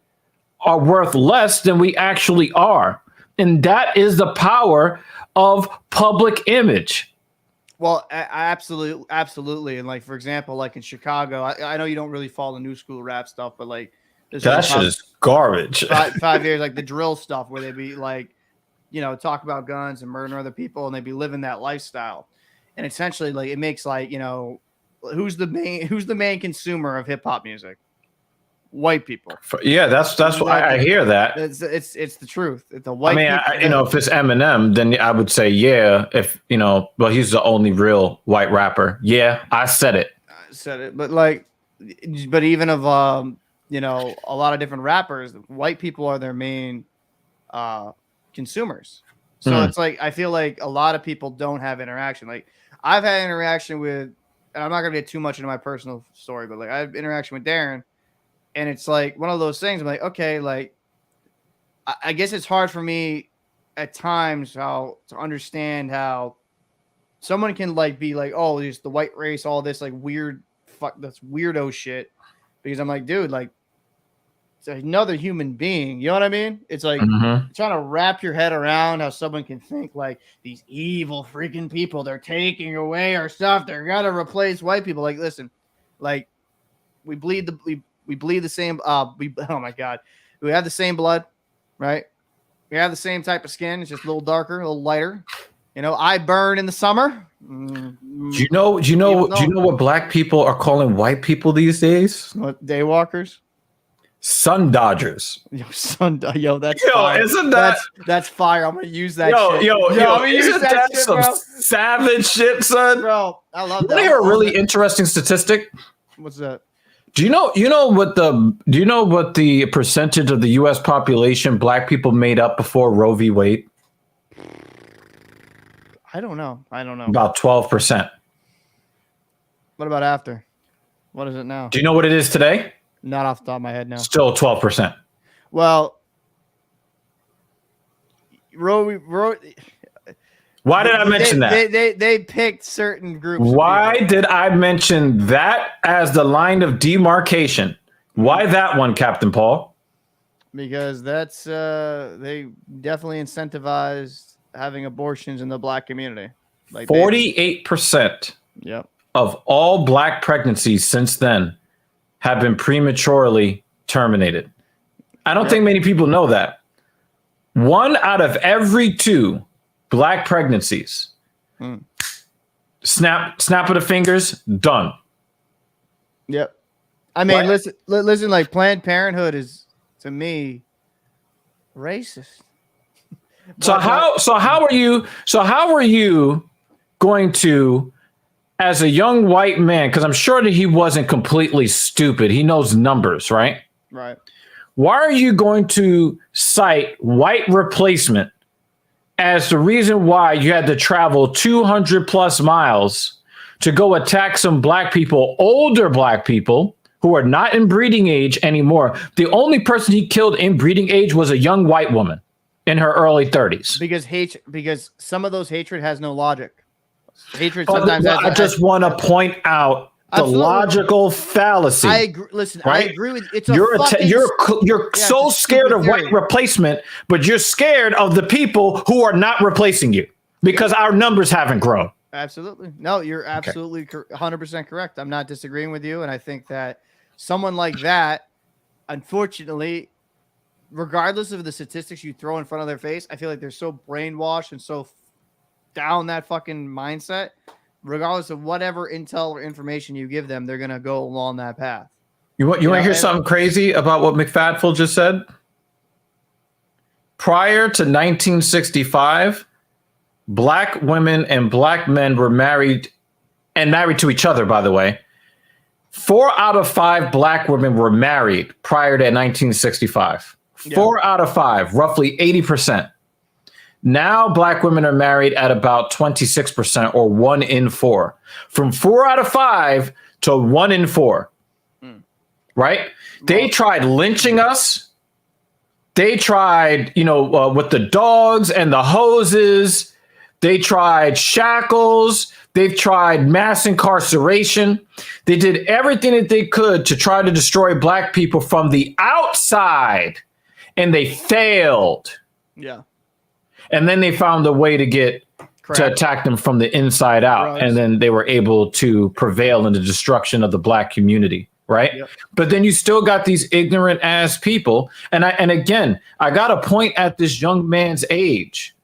are worth less than we actually are. And that is the power of public image. Well, absolutely. And like, for example, like in Chicago, I know you don't really follow the new school rap stuff, but like that shit is garbage. 5 years, like the drill stuff where they be like, talk about guns and murdering other people, and they be living that lifestyle. And essentially, like it makes like, who's the main consumer of hip hop music? White people. Yeah, that's why I hear that. It's the truth. The white. If it's Eminem, then I would say yeah. If he's the only real white rapper. Yeah, I said it. But even of a lot of different rappers, white people are their main consumers. So it's like I feel like a lot of people don't have interaction. Like I've had interaction with, and I'm not gonna get too much into my personal story, but like I have interaction with Darren. And it's like one of those things. I'm like, okay, like, I guess it's hard for me at times to understand how someone can like be like, oh, there's the white race, all this like that's weirdo shit. Because I'm like, dude, like, it's another human being. You know what I mean? It's like trying to wrap your head around how someone can think like these evil freaking people, they're taking away our stuff. They're gonna replace white people. Like, listen, like we bleed the same. Oh my God, we have the same blood, right? We have the same type of skin. It's just a little darker, a little lighter. I burn in the summer. Do you know what Black people are calling white people these days? What, daywalkers? Sun Dodgers. Yo, that's Yo, fire. isn't that that's fire? I'm gonna use that shit. yo, I'm gonna use isn't that that shit, some bro. savage shit, son? Bro, I love You that. want to hear a really interesting statistic? What's that? Do you know what the percentage of the US population black people made up before Roe v. Wade? I don't know. About 12%. What about after? What is it now? Do you know what it is today? Not off the top of my head now. Still 12%. Well, Roe. Why did I mention that? They picked certain groups. Why did I mention that as the line of demarcation? Why that one, Captain Paul? Because that's they definitely incentivized having abortions in the black community. Like 48%. Yep. Of all black pregnancies since then have been prematurely terminated. I don't think many people know that. 1 out of every 2 black pregnancies, snap of the fingers, done. Yep. I mean, listen. Like Planned Parenthood is, to me, racist. So how are you going to, as a young white man, because I'm sure that he wasn't completely stupid. He knows numbers, right? Right. Why are you going to cite white replacement as the reason why you had to travel 200 plus miles to go attack some black people, older black people who are not in breeding age anymore? The only person he killed in breeding age was a young white woman in her early 30s. Because some of those hatred has no logic. Hatred But sometimes has. I just want to point out the logical fallacy. I agree. Listen, right? I agree with you're so scared of white replacement, but you're scared of the people who are not replacing you because our numbers haven't grown. Absolutely. No, you're absolutely 100% correct. I'm not disagreeing with you, and I think that someone like that, unfortunately, regardless of the statistics you throw in front of their face, I feel like they're so brainwashed and so down that fucking mindset. Regardless of whatever intel or information you give them, they're gonna go along that path. You want to hear something crazy about what McFadful just said? Prior to 1965, black women and black men were married to each other, by the way. 4 out of 5 black women were married prior to 1965. 4 out of 5, roughly 80%. Now, black women are married at about 26%, or 1 in 4. From 4 out of 5 to 1 in 4. Right? They tried lynching us. They tried, with the dogs and the hoses. They tried shackles. They've tried mass incarceration. They did everything that they could to try to destroy black people from the outside, and they failed. Yeah. And then they found a way to attack them from the inside out. And then they were able to prevail in the destruction of the black community. Right. Yep. But then you still got these ignorant ass people. And again, I got to point at this young man's age,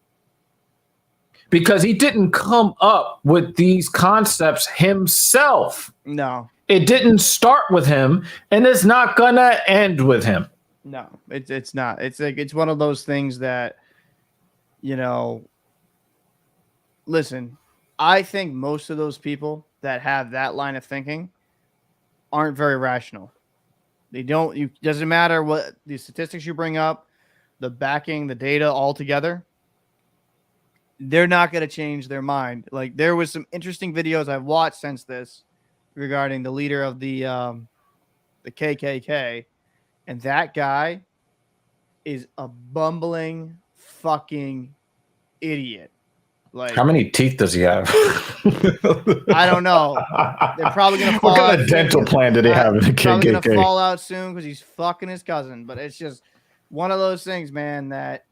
because he didn't come up with these concepts himself. No, it didn't start with him, and it's not going to end with him. No, it's not. It's like, it's one of those things that, listen, I think most of those people that have that line of thinking aren't very rational. It doesn't matter what the statistics you bring up, the backing, the data all together, they're not going to change their mind. Like, there was some interesting videos I've watched since this regarding the leader of the KKK, and that guy is a bumbling fucking idiot. Like, how many teeth does he have? I don't know. They're probably gonna fall. What kind of dental plan did he have in the KKK? Probably gonna fall out soon because he's fucking his cousin. But it's just one of those things, man, that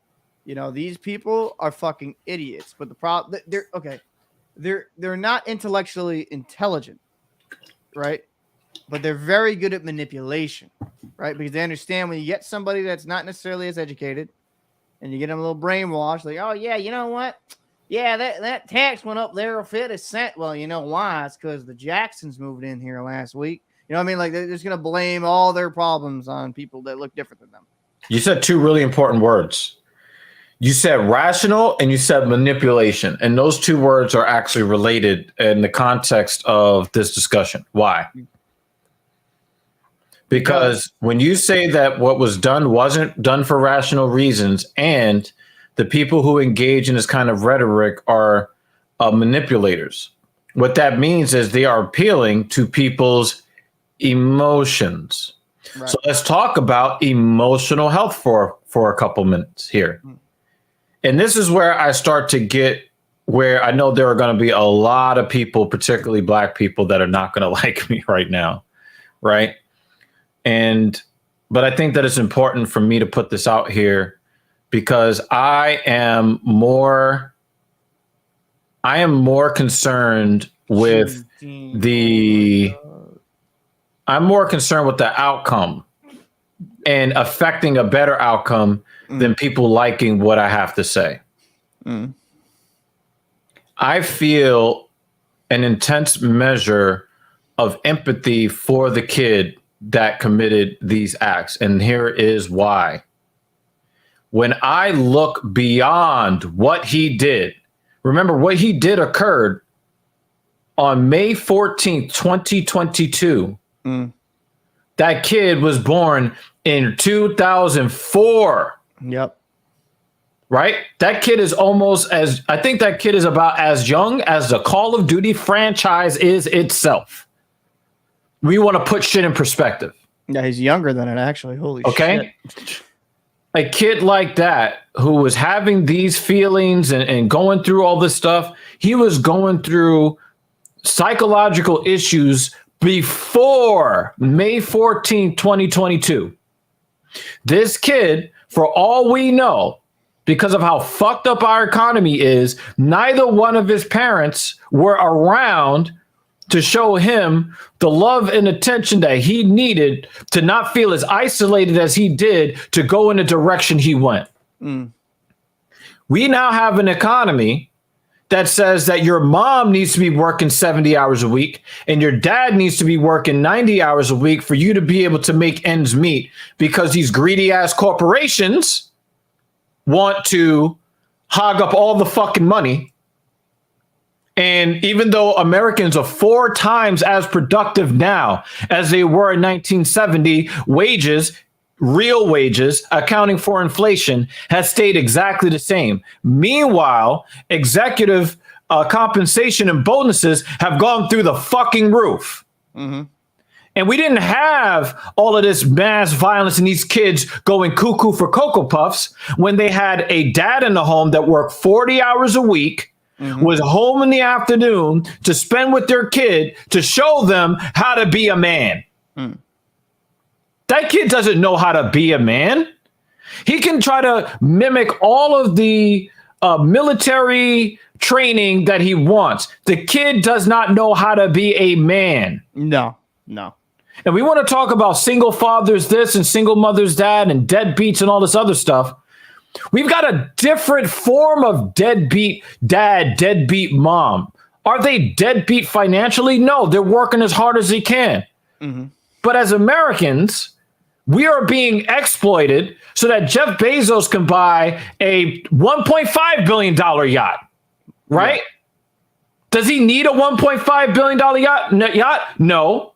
these people are fucking idiots. But the problem, they're not intellectually intelligent, right? But they're very good at manipulation, right? Because they understand when you get somebody that's not necessarily as educated, and you get them a little brainwashed, like, oh yeah, you know what? Yeah, that tax went up there a 50 cents. Well, you know why? It's because the Jacksons moved in here last week, You know what I mean? Like they're just gonna blame all their problems on people that look different than them. You said two really important words. You said rational and you said manipulation. And those two words are actually related in the context of this discussion. Why? Because when you say that what was done wasn't done for rational reasons, and the people who engage in this kind of rhetoric are manipulators, what that means is they are appealing to people's emotions. Right. So let's talk about emotional health for a couple minutes here. And this is where I start to get where I know there are going to be a lot of people, particularly Black people, that are not going to like me right now. Right. But I think that it's important for me to put this out here because I am more concerned with I'm more concerned with the outcome and affecting a better outcome than people liking what I have to say. I feel an intense measure of empathy for the kid that committed these acts. And here is why. When I look beyond what he did, remember what he did occurred on May 14th, 2022. That kid was born in 2004. Yep. Right? That kid is I think that kid is about as young as the Call of Duty franchise is itself. We want to put shit in perspective. Yeah, he's younger than it, actually. Holy shit. A kid like that who was having these feelings and going through all this stuff, he was going through psychological issues before May 14, 2022. This kid, for all we know, because of how fucked up our economy is, neither one of his parents were around to show him the love and attention that he needed to not feel as isolated as he did to go in the direction he went. We now have an economy that says that your mom needs to be working 70 hours a week and your dad needs to be working 90 hours a week for you to be able to make ends meet, because these greedy ass corporations want to hog up all the fucking money. And even though Americans are 4 times as productive now as they were in 1970, real wages, accounting for inflation, has stayed exactly the same. Meanwhile, executive compensation and bonuses have gone through the fucking roof. And we didn't have all of this mass violence and these kids going cuckoo for Cocoa Puffs when they had a dad in the home that worked 40 hours a week, was home in the afternoon to spend with their kid to show them how to be a man. That kid doesn't know how to be a man. He can try to mimic all of the military training that he wants. The kid does not know how to be a man. No. And we want to talk about single fathers this and single mothers that and deadbeats and all this other stuff. We've got a different form of deadbeat dad, deadbeat mom. Are they deadbeat financially? No, they're working as hard as they can. But as Americans, we are being exploited so that Jeff Bezos can buy a $1.5 billion yacht, right? Yeah. Does he need a $1.5 billion yacht? No.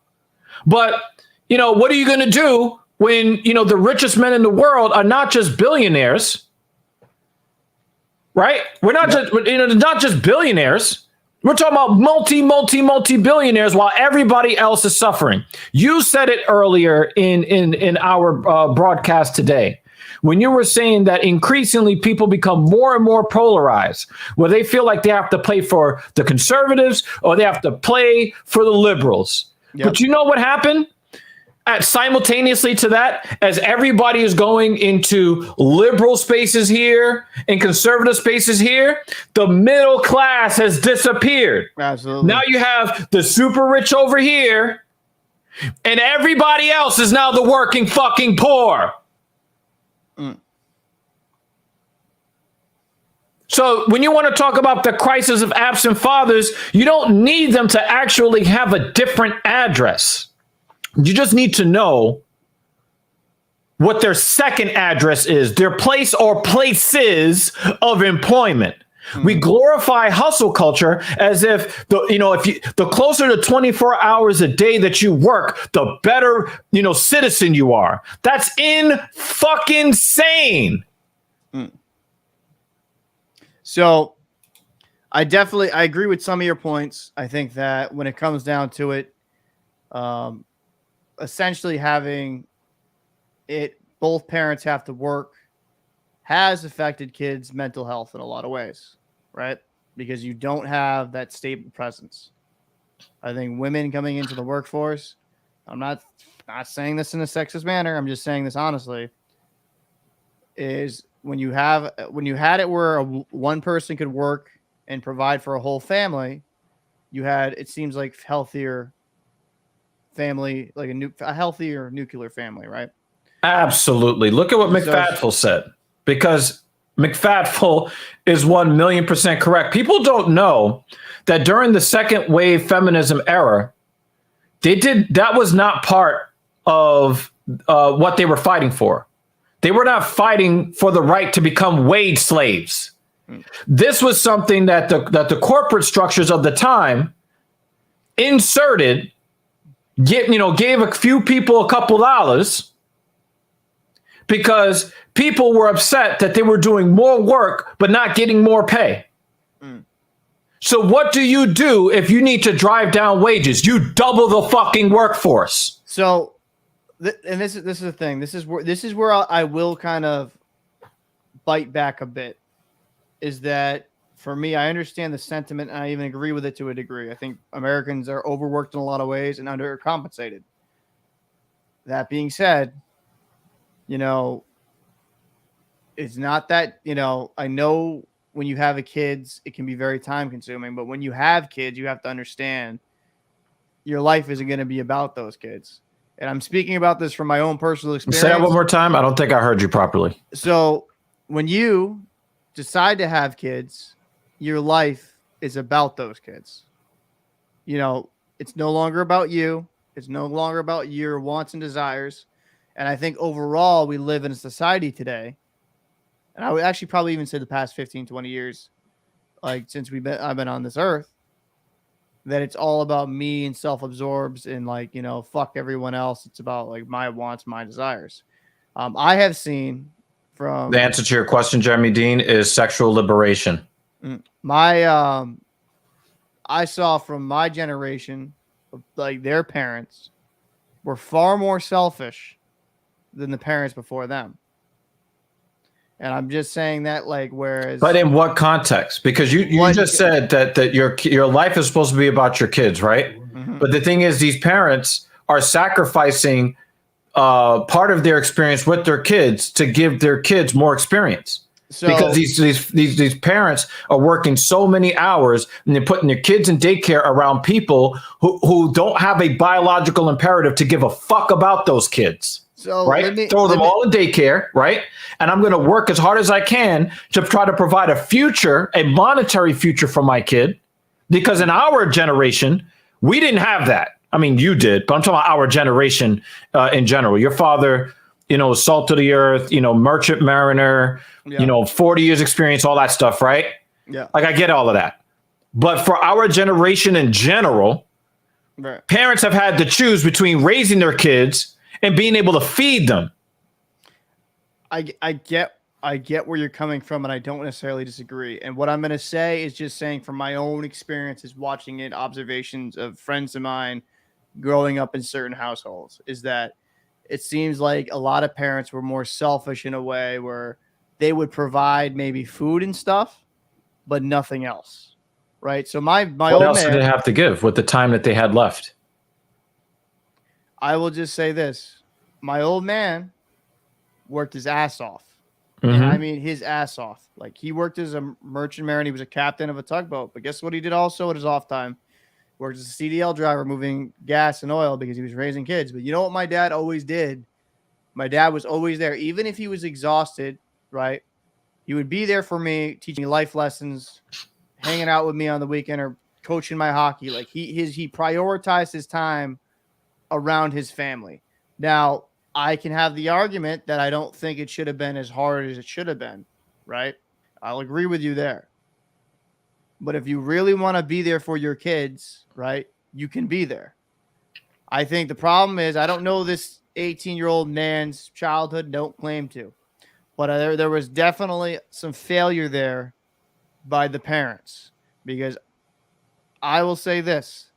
But, what are you going to do when, the richest men in the world are not just billionaires, right? We're not not just billionaires. We're talking about multi-billionaires while everybody else is suffering. You said it earlier in our broadcast today when you were saying that increasingly people become more and more polarized, where they feel like they have to play for the conservatives or they have to play for the liberals. Yep. But you know what happened? Simultaneously to that, as everybody is going into liberal spaces here and conservative spaces here, the middle class has disappeared. Absolutely. Now you have the super rich over here, and everybody else is now the working fucking poor. So when you want to talk about the crisis of absent fathers, you don't need them to actually have a different address. You just need to know what their second address is, their place or places of employment. We glorify hustle culture as if the closer to 24 hours a day that you work, the better, citizen you are. That's fucking sane. So I agree with some of your points. I think that when it comes down to it, essentially having both parents have to work has affected kids' mental health in a lot of ways, right? Because you don't have that stable presence. I think women coming into the workforce, I'm not saying this in a sexist manner, I'm just saying this honestly, is when you had it where one person could work and provide for a whole family, you had, it seems like, healthier family, like a healthier nuclear family, right? Absolutely. Look at what McFadful said, because McFadful is 1,000,000% correct. People don't know that during the second wave feminism era, that was not part of what they were fighting for. They were not fighting for the right to become wage slaves. This was something that the corporate structures of the time inserted, gave a few people a couple dollars, because people were upset that they were doing more work but not getting more pay. So what do you do if you need to drive down wages? You double the fucking workforce. So, and this is the thing. This is where I will kind of bite back a bit. Is that, for me, I understand the sentiment, and I even agree with it to a degree. I think Americans are overworked in a lot of ways and undercompensated. That being said, it's not that, I know when you have kids, it can be very time consuming, but when you have kids, you have to understand your life isn't going to be about those kids. And I'm speaking about this from my own personal experience. Say that one more time. I don't think I heard you properly. So when you decide to have kids, your life is about those kids. It's no longer about you. It's no longer about your wants and desires. And I think overall, we live in a society today, and I would actually probably even say the past 15, 20 years, like since I've been on this earth, that it's all about me and self-absorbed and fuck everyone else. It's about like my wants, my desires. I have seen from the answer to your question, Jeremy Dean, is sexual liberation. I saw from my generation, like their parents were far more selfish than the parents before them. And I'm just saying that, whereas. But in what context? Because you just said that your life is supposed to be about your kids, right? Mm-hmm. But the thing is, these parents are sacrificing part of their experience with their kids to give their kids more experience. Because these parents are working so many hours, and they're putting their kids in daycare around people who don't have a biological imperative to give a fuck about those kids. So right, throw them all in daycare, right? And I'm going to work as hard as I can to try to provide a monetary future for my kid, because in our generation we didn't have that. I mean, you did, but I'm talking about our generation in general. Your father, salt of the earth, merchant mariner, 40 years experience, all that stuff, right? Yeah. Like, I get all of that. But for our generation in general, right, parents have had to choose between raising their kids and being able to feed them. I get where you're coming from, and I don't necessarily disagree. And what I'm going to say is just saying from my own experiences, watching it, observations of friends of mine growing up in certain households, is that it seems like a lot of parents were more selfish in a way where they would provide maybe food and stuff, but nothing else. Right. So my what old else man, did they have to give with the time that they had left? I will just say this. My old man worked his ass off. Mm-hmm. And I mean his ass off. Like, he worked as a merchant mariner. He was a captain of a tugboat. But guess what he did also at his off time? Worked as a CDL driver moving gas and oil because he was raising kids. But you know what my dad always did? My dad was always there. Even if he was exhausted, right? He would be there for me, teaching me life lessons, hanging out with me on the weekend, or coaching my hockey. Like, he prioritized his time around his family. Now, I can have the argument that I don't think it should have been as hard as it should have been, right? I'll agree with you there. But if you really want to be there for your kids, right, you can be there. I think the problem is I don't know this 18-year-old man's childhood, don't claim to. But there was definitely some failure there by the parents, because I will say this.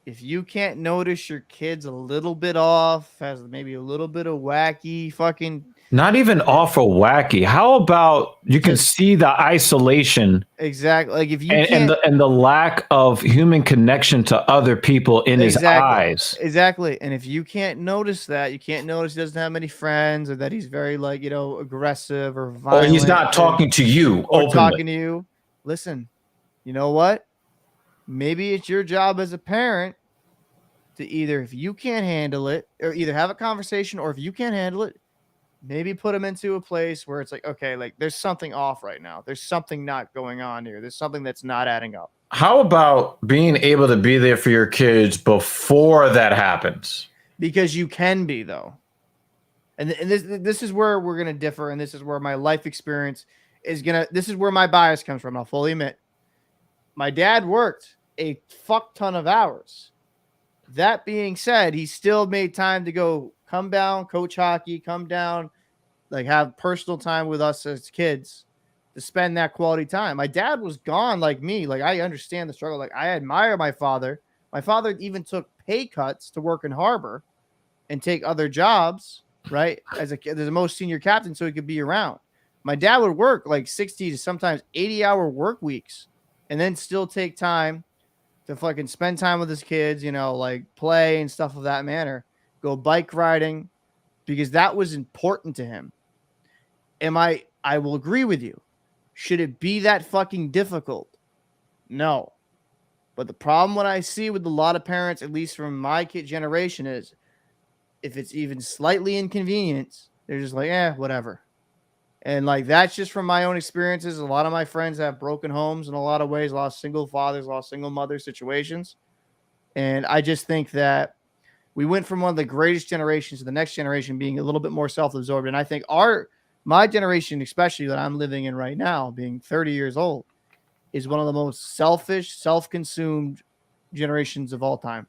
If you can't notice your kid's a little bit off, has maybe a little bit of wacky fucking Not even awful wacky. How about you can see the isolation exactly like if you and, can't and the lack of human connection to other people in his eyes. Exactly. And if you can't notice that, you can't notice he doesn't have many friends, or that he's very like, aggressive or violent. Or he's not talking to you or openly. talking to you. Listen, you know what? Maybe it's your job as a parent to either, if you can't handle it, or either have a conversation, or if you can't handle it, maybe put them into a place where it's like, okay, like there's something off right now. There's something not going on here. There's something that's not adding up. How about being able to be there for your kids before that happens? Because you can be, though. And this is where we're going to differ. And this is where my life experience this is where my bias comes from. I'll fully admit. My dad worked a fuck ton of hours. That being said, he still made time to come down, coach hockey, come down, like have personal time with us as kids to spend that quality time. My dad was gone like me. Like, I understand the struggle. Like, I admire my father. My father even took pay cuts to work in Harbor and take other jobs, right? As the most senior captain, so he could be around. My dad would work like 60 to sometimes 80-hour work weeks and then still take time to fucking spend time with his kids, like play and stuff of that manner, go bike riding, because that was important to him. I will agree with you. Should it be that fucking difficult? No. But the problem what I see with a lot of parents, at least from my kid generation, is if it's even slightly inconvenient, they're just like, whatever. And like, that's just from my own experiences. A lot of my friends have broken homes in a lot of ways, a lot of single fathers, a lot of single mother situations. And I just think that we went from one of the greatest generations to the next generation being a little bit more self-absorbed. And I think my generation, especially that I'm living in right now, being 30 years old, is one of the most selfish, self-consumed generations of all time.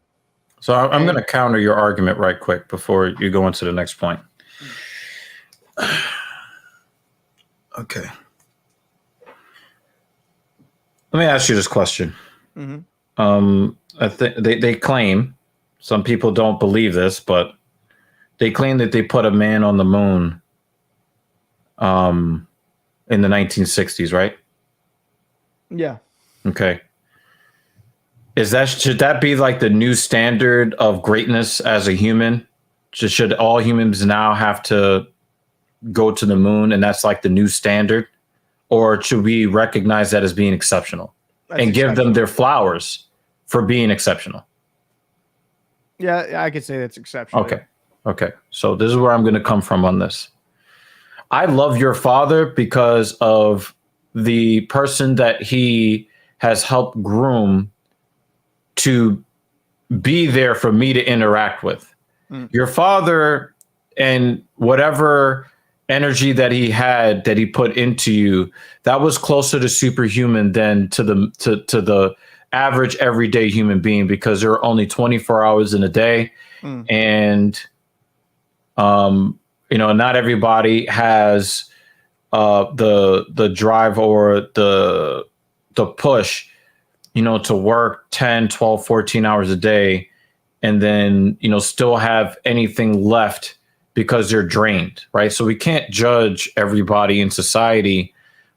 So I'm going to counter your argument right quick before you go into the next point. Okay. Let me ask you this question. Mm-hmm. I think they claim, some people don't believe this, but they claim that they put a man on the moon in the 1960s, right? Yeah. Okay. Should that be like the new standard of greatness as a human? Should all humans now have to go to the moon, and that's like the new standard? Or should we recognize that as being exceptional and give them their flowers for being exceptional? Yeah, I could say that's exceptional. Okay. So this is where I'm going to come from on this. I love your father because of the person that he has helped groom to be there for me to interact with. Your father, and whatever energy that he had, that he put into you, that was closer to superhuman than to the average everyday human being, because there are only 24 hours in a day. And not everybody has the drive or the push, to work 10, 12, 14 hours a day and then, still have anything left because they're drained, right? So we can't judge everybody in society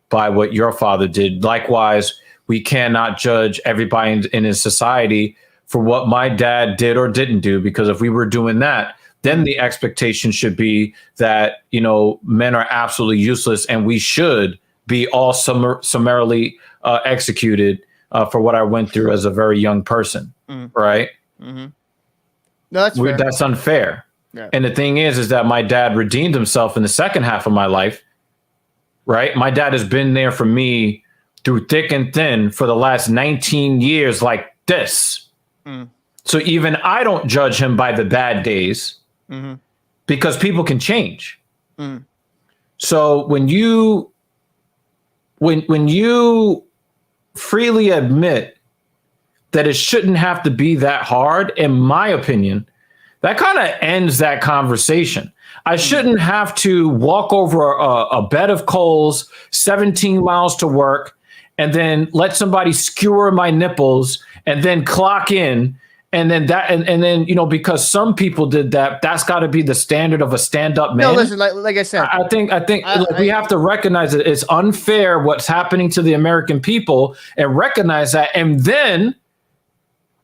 by what your father did. Likewise, we cannot judge everybody in his society for what my dad did or didn't do, because if we were doing that, then the expectation should be that, men are absolutely useless and we should be all summarily executed for what I went through as a very young person, right? Mm-hmm. No, that's fair. That's unfair. Yeah. And the thing is that my dad redeemed himself in the second half of my life, right? My dad has been there for me through thick and thin for the last 19 years like this. So even I don't judge him by the bad days because people can change. So when you freely admit that it shouldn't have to be that hard, in my opinion, that kind of ends that conversation. I shouldn't have to walk over a bed of coals, 17 miles to work, and then let somebody skewer my nipples and then clock in. And then because some people did that, that's got to be the standard of a stand-up man. No, listen, like I said, I think we have to recognize that it's unfair what's happening to the American people and recognize that. And then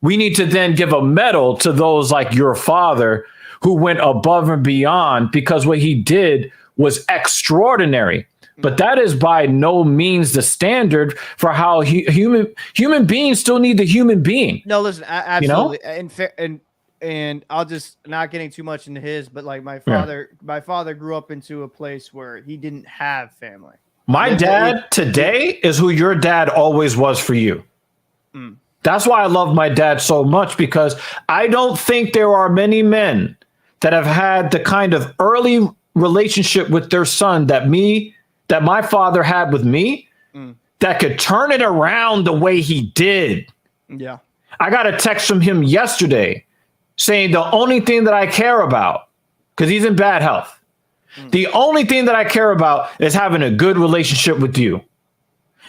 we need to then give a medal to those like your father who went above and beyond, because what he did was extraordinary. But that is by no means the standard for how human beings still need the human being. No, listen, absolutely. And I'll just, not getting too much into his, but like my father grew up into a place where he didn't have family. My dad today is who your dad always was for you. That's why I love my dad so much, because I don't think there are many men that have had the kind of early relationship with their son that my father had with me, that could turn it around the way he did. Yeah. I got a text from him yesterday saying the only thing that I care about, because he's in bad health, the only thing that I care about is having a good relationship with you.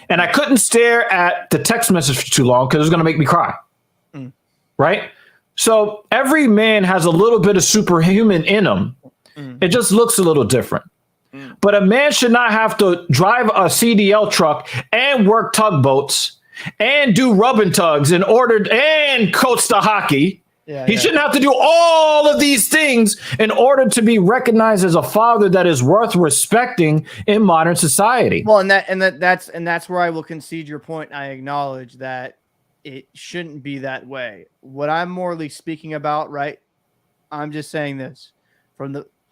And I couldn't stare at the text message for too long because it was going to make me cry. Right? So every man has a little bit of superhuman in him. It just looks a little different. But a man should not have to drive a CDL truck and work tugboats and do rub and tugs and coach the hockey. He shouldn't have to do all of these things in order to be recognized as a father that is worth respecting in modern society. Well, that's where I will concede your point. I acknowledge that it shouldn't be that way. What I'm morally speaking about, right? I'm just saying this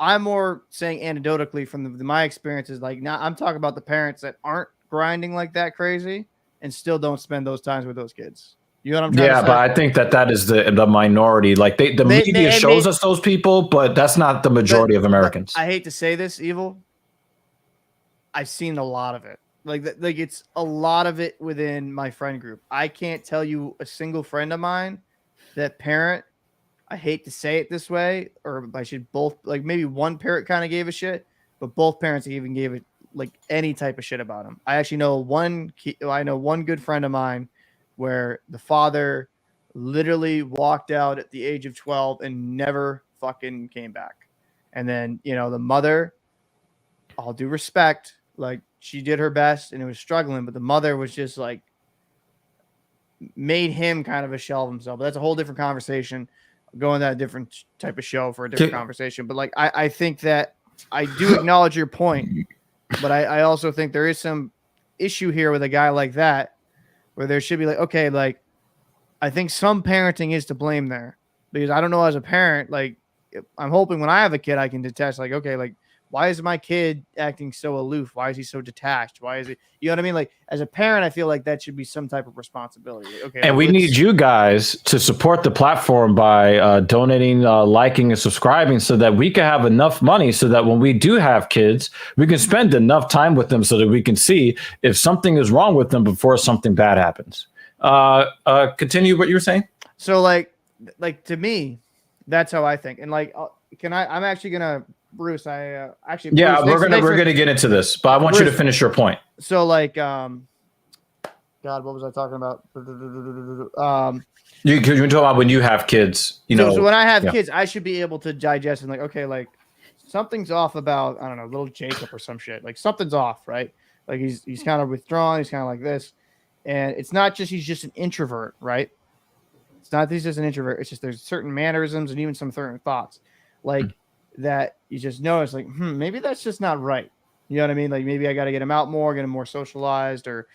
I'm more saying anecdotally from my experiences. Like, now I'm talking about the parents that aren't grinding like that crazy and still don't spend those times with those kids. You know what I'm trying to say? Yeah, but I think that is the minority. Like the media shows us those people, but that's not the majority of Americans. I hate to say this, Evil. I've seen a lot of it. Like it's a lot of it within my friend group. I can't tell you a single friend of mine that parent. I hate to say it this way, or I should both, like maybe one parent kind of gave a shit, but both parents even gave it like any type of shit about him. I actually know one good friend of mine where the father literally walked out at the age of 12 and never fucking came back. And then, the mother, all due respect, like she did her best and it was struggling, but the mother was just like made him kind of a shell of himself. But that's a whole different conversation. Going that different type of show for a different conversation. But like, I think that I do acknowledge your point, but I also think there is some issue here with a guy like that, where there should be like, okay, like I think some parenting is to blame there, because I don't know, as a parent, like I'm hoping when I have a kid, I can detect like, okay, like why is my kid acting so aloof? Why is he so detached? Why is he, you know what I mean? Like as a parent, I feel like that should be some type of responsibility. Okay. And we need you guys to support the platform by donating, liking, and subscribing, so that we can have enough money so that when we do have kids, we can spend enough time with them so that we can see if something is wrong with them before something bad happens. Continue what you were saying. So like to me, that's how I think. And like, I'm actually going to, Bruce, Bruce, we're gonna get into this, but I want you to finish your point. So like, God, what was I talking about? You talk about when you have kids, So when I have kids, I should be able to digest and like, okay, like something's off about, I don't know, little Jacob or some shit. Like something's off, right? Like he's kind of withdrawn. He's kind of like this, and it's not just he's just an introvert, right? It's not that he's just an introvert. It's just there's certain mannerisms and even some certain thoughts, like. That you just notice, like, maybe that's just not right. You know what I mean? Like maybe I got to get him out more, get him more socialized, or,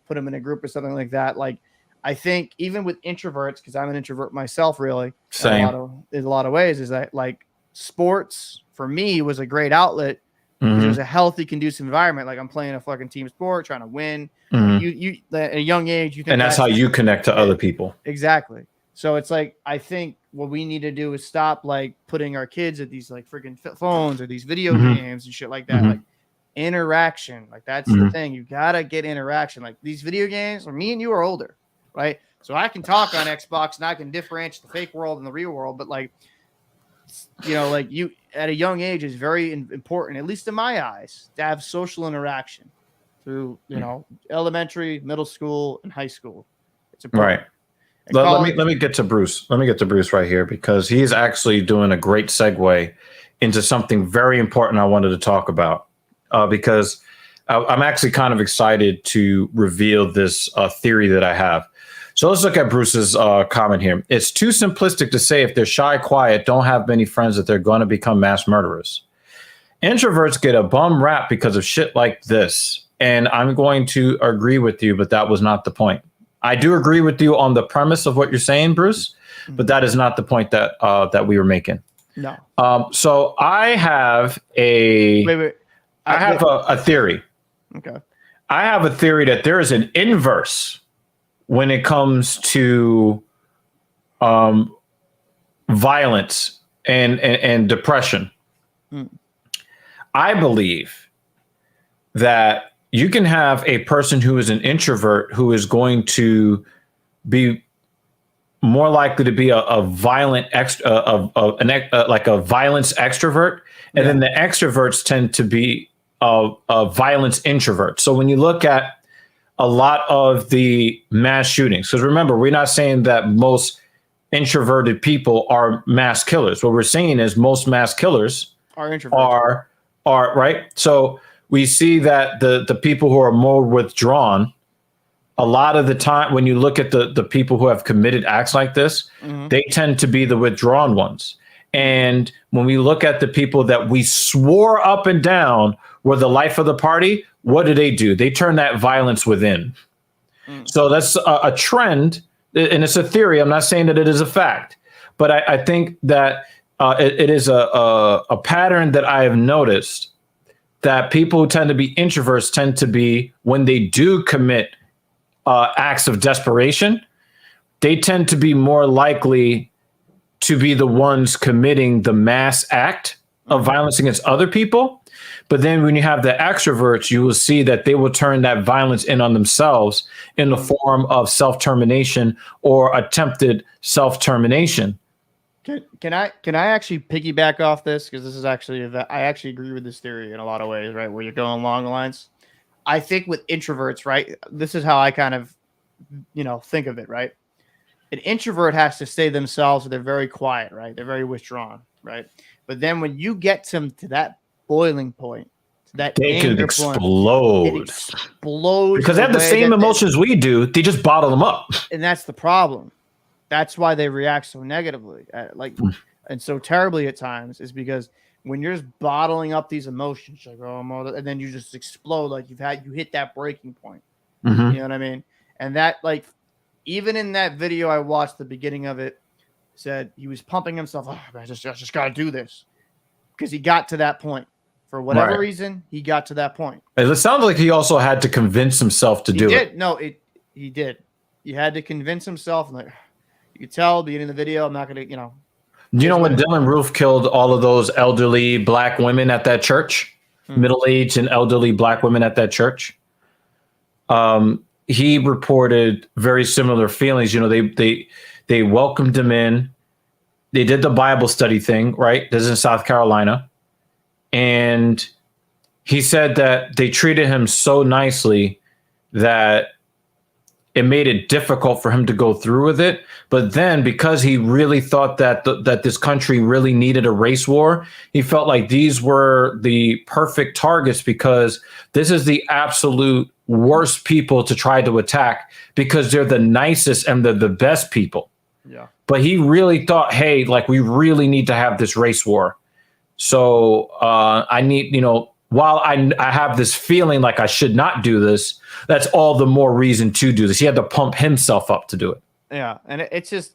put him in a group or something like that. Like, I think even with introverts, because I'm an introvert myself, really, same. In a lot of ways, is that like sports for me was a great outlet. It was a healthy, conducive environment. Like I'm playing a fucking team sport, trying to win. You at a young age, you think, and that's how you connect to other people. Exactly. So it's like, I think what we need to do is stop like putting our kids at these like freaking phones or these video games and shit like that. Like interaction, like that's the thing. You gotta get interaction. Like these video games, or me and you are older, right? So I can talk on Xbox and I can differentiate the fake world and the real world, but like, you know, like you at a young age is very important, at least in my eyes, to have social interaction through, you know, elementary, middle school, and high school. It's important. Right. Let me get to Bruce. Let me get to Bruce right here, because he's actually doing a great segue into something very important I wanted to talk about. Because I'm actually kind of excited to reveal this theory that I have. So let's look at Bruce's comment here. It's too simplistic to say if they're shy, quiet, don't have many friends, that they're going to become mass murderers. Introverts get a bum rap because of shit like this. And I'm going to agree with you, but that was not the point. I do agree with you on the premise of what you're saying, Bruce, but that is not the point that that we were making. No. So I have a theory. Okay. I have a theory that there is an inverse when it comes to violence and depression. I believe that you can have a person who is an introvert who is going to be more likely to be a violent like a violence extrovert, and then the extroverts tend to be a violence introvert. So when you look at a lot of the mass shootings, because remember, we're not saying that most introverted people are mass killers. What we're saying is most mass killers are introverts. Are right. So we see that the people who are more withdrawn, a lot of the time when you look at the people who have committed acts like this, they tend to be the withdrawn ones. And when we look at the people that we swore up and down were the life of the party, what do? They turn that violence within. So that's a trend, and it's a theory. I'm not saying that it is a fact, but I think that it is a pattern that I have noticed, that people who tend to be introverts tend to be, when they do commit acts of desperation, they tend to be more likely to be the ones committing the mass act of violence against other people. But then when you have the extroverts, you will see that they will turn that violence in on themselves in the form of self-termination or attempted self-termination. Can I actually piggyback off this? Because this is actually, I actually agree with this theory in a lot of ways, right? Where you're going along the lines. I think with introverts, right? This is how I kind of, you know, think of it, right? An introvert has to stay themselves, so they're very quiet, right? They're very withdrawn, right? But then when you get them to that boiling point, to that they can explode. It explodes because they have the same emotions we do. They just bottle them up, and that's the problem. That's why they react so negatively, and so terribly at times, is because when you're just bottling up these emotions, like and then you just explode, like you hit that breaking point. You know what I mean? And that, like, even in that video I watched, the beginning of it said he was pumping himself. Oh, man, I just got to do this, because he got to that point for whatever reason. He got to that point. It sounds like he also had to convince himself to do it. No, he did. He had to convince himself, and like you could tell at the beginning of the video, I'm not gonna, you know. Do you know when Dylan Roof killed all of those elderly black women at that church, middle-aged and elderly black women at that church? He reported very similar feelings. You know, they welcomed him in. They did the Bible study thing, right? This is in South Carolina. And he said that they treated him so nicely that it made it difficult for him to go through with it. But then, because he really thought that that this country really needed a race war, he felt like these were the perfect targets, because this is the absolute worst people to try to attack, because they're the nicest and they're the best people. Yeah. But he really thought, hey, like, we really need to have this race war. So I need, you know, while I have this feeling like I should not do this, that's all the more reason to do this. He had to pump himself up to do it. Yeah, and it's just,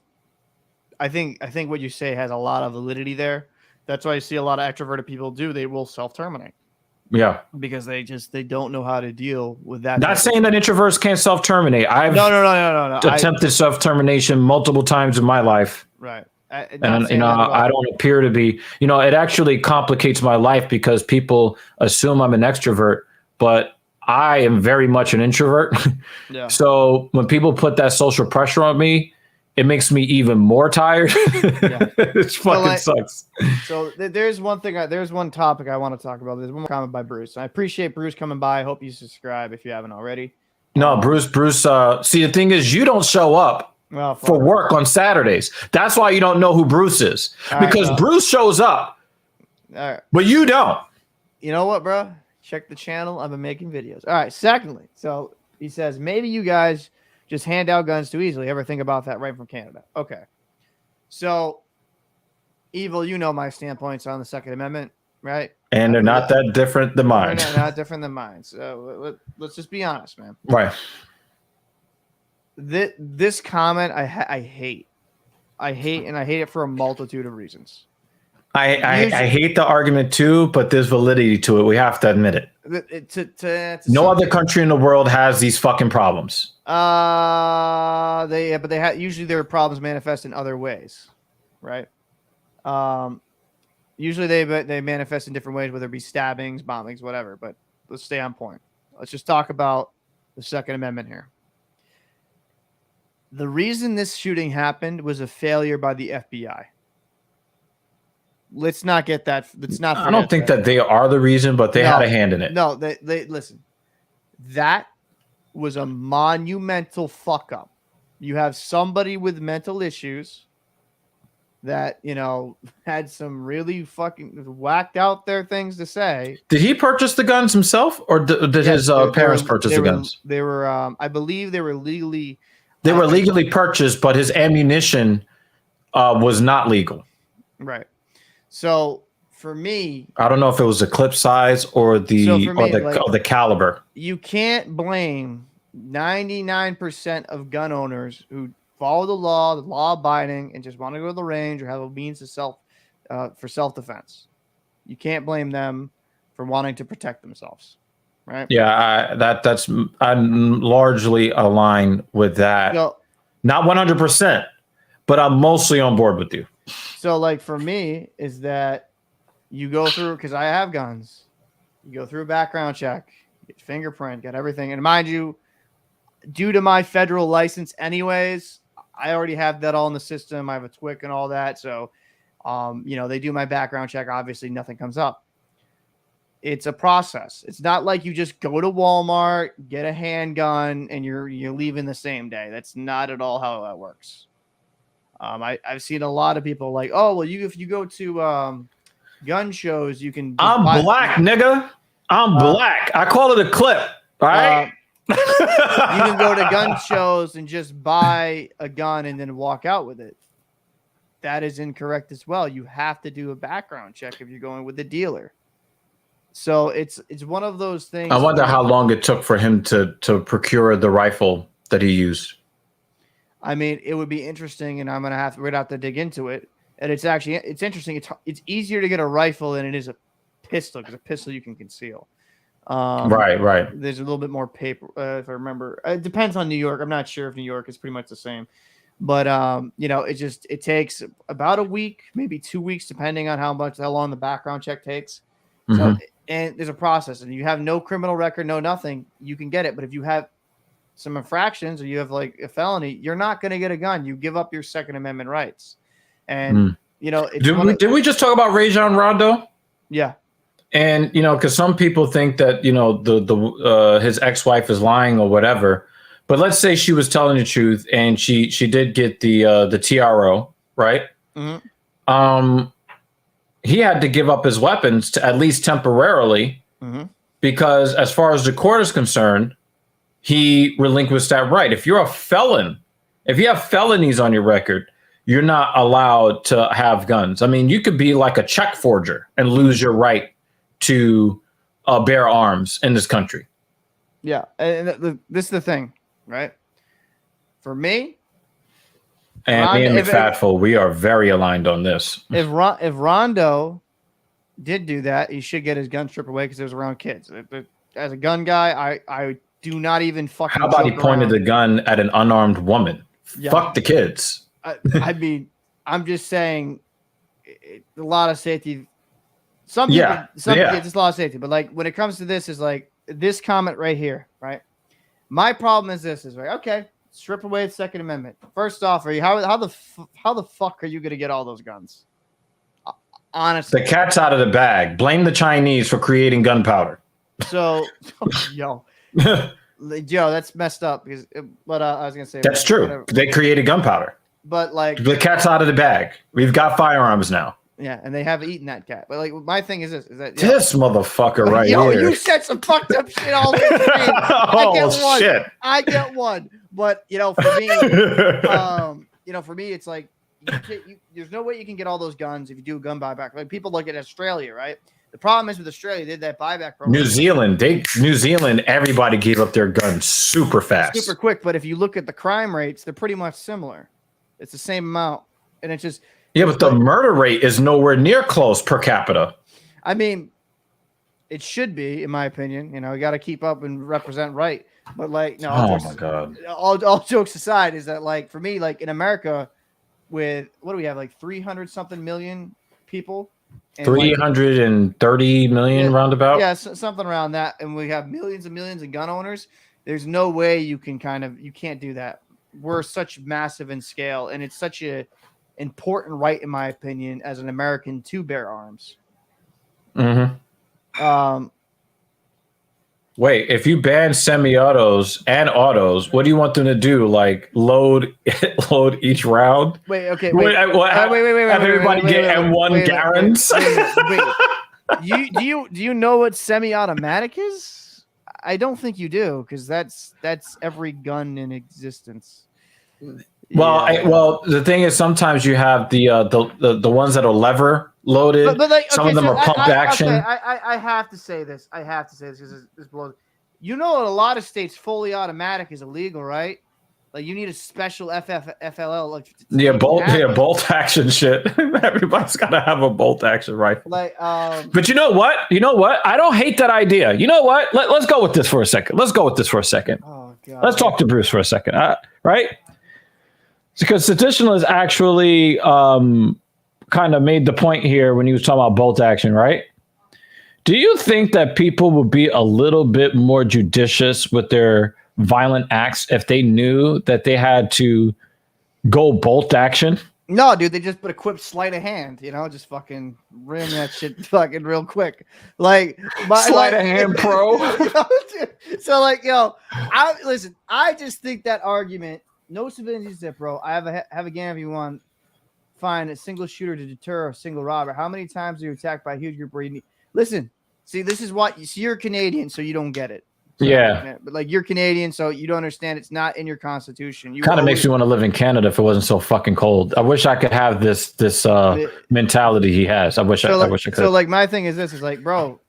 I think what you say has a lot of validity there. That's why I see a lot of extroverted people do. They will self-terminate. Yeah. because they don't know how to deal with that. Not saying that introverts can't self-terminate. I've no. attempted self-termination multiple times in my life. Right. And I don't appear to be, it actually complicates my life because people assume I'm an extrovert, but I am very much an introvert. Yeah. So when people put that social pressure on me, it makes me even more tired. Yeah. It fucking sucks. So there's one topic I want to talk about. There's one more comment by Bruce. I appreciate Bruce coming by. I hope you subscribe if you haven't already. No, Bruce. See, the thing is, you don't show up for work on Saturdays. That's why you don't know who Bruce is, because Bruce shows up, but you don't. You know what, bro? Check the channel. I've been making videos. All right. Secondly, so he says, maybe you guys just hand out guns too easily. Ever think about that right from Canada? Okay. So, Evil, you know my standpoints on the Second Amendment, right? And they're not that different than mine. They're not different than mine. So let's just be honest, man. Right. This comment I hate. I hate it for a multitude of reasons. I hate the argument too, but there's validity to it. We have to admit it. No other country in the world has these fucking problems. Usually their problems manifest in other ways, right? Usually they manifest in different ways, whether it be stabbings, bombings, whatever. But let's stay on point. Let's just talk about the Second Amendment here. The reason this shooting happened was a failure by the FBI. Let's not get that. Let's not. I don't think that they are the reason, but they had a hand in it. No, they listen. That was a monumental fuck up. You have somebody with mental issues that, had some really fucking whacked out there things to say. Did he purchase the guns himself, or did his parents purchase the guns? They were, I believe they were legally. They were legally purchased, but his ammunition was not legal. Right. So for me, I don't know if it was the clip size or the caliber. You can't blame 99% of gun owners who follow the law abiding, and just want to go to the range or have a means of self-defense. You can't blame them for wanting to protect themselves, right? Yeah, I'm largely aligned with that. So, not 100%, but I'm mostly on board with you. So, like, for me, is that you go through, because I have guns, you go through a background check, get fingerprint, get everything. And mind you, due to my federal license anyways, I already have that all in the system. I have a TWIC and all that. So, they do my background check. Obviously, nothing comes up. It's a process. It's not like you just go to Walmart, get a handgun, and you're leaving the same day. That's not at all how that works. I've seen a lot of people like, oh, well, if you go to gun shows, you can. I'm black, nigga. I'm black. I call it a clip. All right. You can go to gun shows and just buy a gun and then walk out with it. That is incorrect as well. You have to do a background check if you're going with the dealer. So it's one of those things. I wonder how long it took for him to procure the rifle that he used. I mean, it would be interesting, and we'd have to dig into it. And it's interesting. It's easier to get a rifle than it is a pistol, because a pistol you can conceal. Right. There's a little bit more paper, if I remember. It depends on New York. I'm not sure if New York is pretty much the same. But it takes about a week, maybe 2 weeks, depending on how long the background check takes. Mm-hmm. So, and there's a process, and you have no criminal record, no nothing, you can get it. But if you have some infractions or you have like a felony, you're not going to get a gun. You give up your Second Amendment rights. And did we just talk about Rajon Rondo? Yeah. And because some people think that his ex-wife is lying or whatever, but let's say she was telling the truth and she did get the TRO, right? Mm-hmm. He had to give up his weapons to at least temporarily, because as far as the court is concerned, he relinquished that right. If you're a felon, if you have felonies on your record, you're not allowed to have guns. I mean, you could be like a check forger and lose your right to bear arms in this country. Yeah, and this is the thing, right? For me, and me and McFatful, we are very aligned on this. If Rondo did do that, he should get his gun stripped away because it was around kids. As a gun guy, I do not even fucking. How about he pointed the gun at an unarmed woman? Yeah. Fuck the kids. I mean, I'm just saying, a lot of safety. Some people, it's a lot of safety, but like when it comes to this, is like this comment right here, right? My problem is this: is right, okay, strip away the Second Amendment. First off, how the fuck are you gonna get all those guns? Honestly, the cat's out of the bag. Blame the Chinese for creating gunpowder. So, Joe, that's messed up. Because, but I was gonna say that's true. Whatever. They created gunpowder. But like the cat's out of the bag. We've got firearms now. Yeah, and they have eaten that cat. But like, my thing is this: is that this motherfucker right here? You said some fucked up shit all the time. I get one. Shit. I get one. But for me, it's like there's no way you can get all those guns if you do a gun buyback. Like people look at Australia, right? The problem is with Australia, they did that buyback program. New Zealand, everybody gave up their guns super fast, super quick. But if you look at the crime rates, they're pretty much similar. It's the same amount, and it's just. Yeah, but the murder rate is nowhere near close per capita. I mean, it should be, in my opinion. You got to keep up and represent right. But like, no. Oh my god. All jokes aside, is that like for me, like in America, with what do we have, like 300 something million people? 330 million roundabout. Yeah, something around that, and we have millions and millions of gun owners. There's no way you can't do that. We're such massive in scale, and it's such a important right, in my opinion, as an American to bear arms. Mm-hmm. Wait, if you ban semi-autos and autos, what do you want them to do? Like load each round? Wait. Have everybody get M1 Garens? Wait. Do you know what semi-automatic is? I don't think you do, because that's every gun in existence. Well, the thing is, sometimes you have the ones that are lever loaded. But like, some of them are pump action. I have to say this. Because this blows. In a lot of states, fully automatic is illegal, right? Like you need a special FLL. Like bolt action shit. Everybody's got to have a bolt action rifle. Like, but you know what? I don't hate that idea. You know what? Let's go with this for a second. Oh God. Let's talk to Bruce for a second. Right? Because Seditionalist actually kind of made the point here when he was talking about bolt action, right? Do you think that people would be a little bit more judicious with their violent acts if they knew that they had to go bolt action? No, dude, they just put a quick sleight of hand, just fucking rim that shit fucking real quick. Like sleight of hand pro. So like, I just think that argument. No civilians use that, bro. I have a game if you want. Find a single shooter to deter a single robber. How many times are you attacked by a huge group where you need? Listen, see, this is what you're Canadian, so you don't get it. So, yeah, but like you're Canadian, so you don't understand. It's not in your constitution. You kind of makes me want to live in Canada if it wasn't so fucking cold. I wish I could have this mentality he has. I wish I could. So like my thing is this: is like, bro,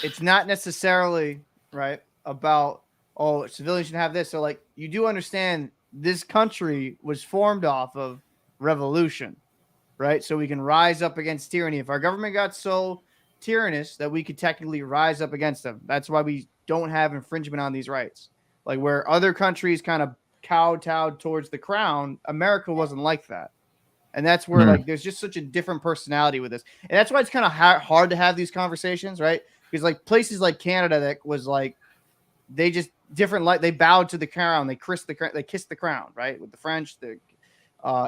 it's not necessarily right about civilians should have this. So like you do understand. This country was formed off of revolution, right? So we can rise up against tyranny. If our government got so tyrannous that we could technically rise up against them, that's why we don't have infringement on these rights. Like where other countries kind of kowtowed towards the crown, America wasn't like that. And that's where like there's just such a different personality with this. And that's why it's kind of hard to have these conversations, right? Because like places like Canada that was like, they just different, like they bowed to the crown, they kissed the crown, right? With the French, the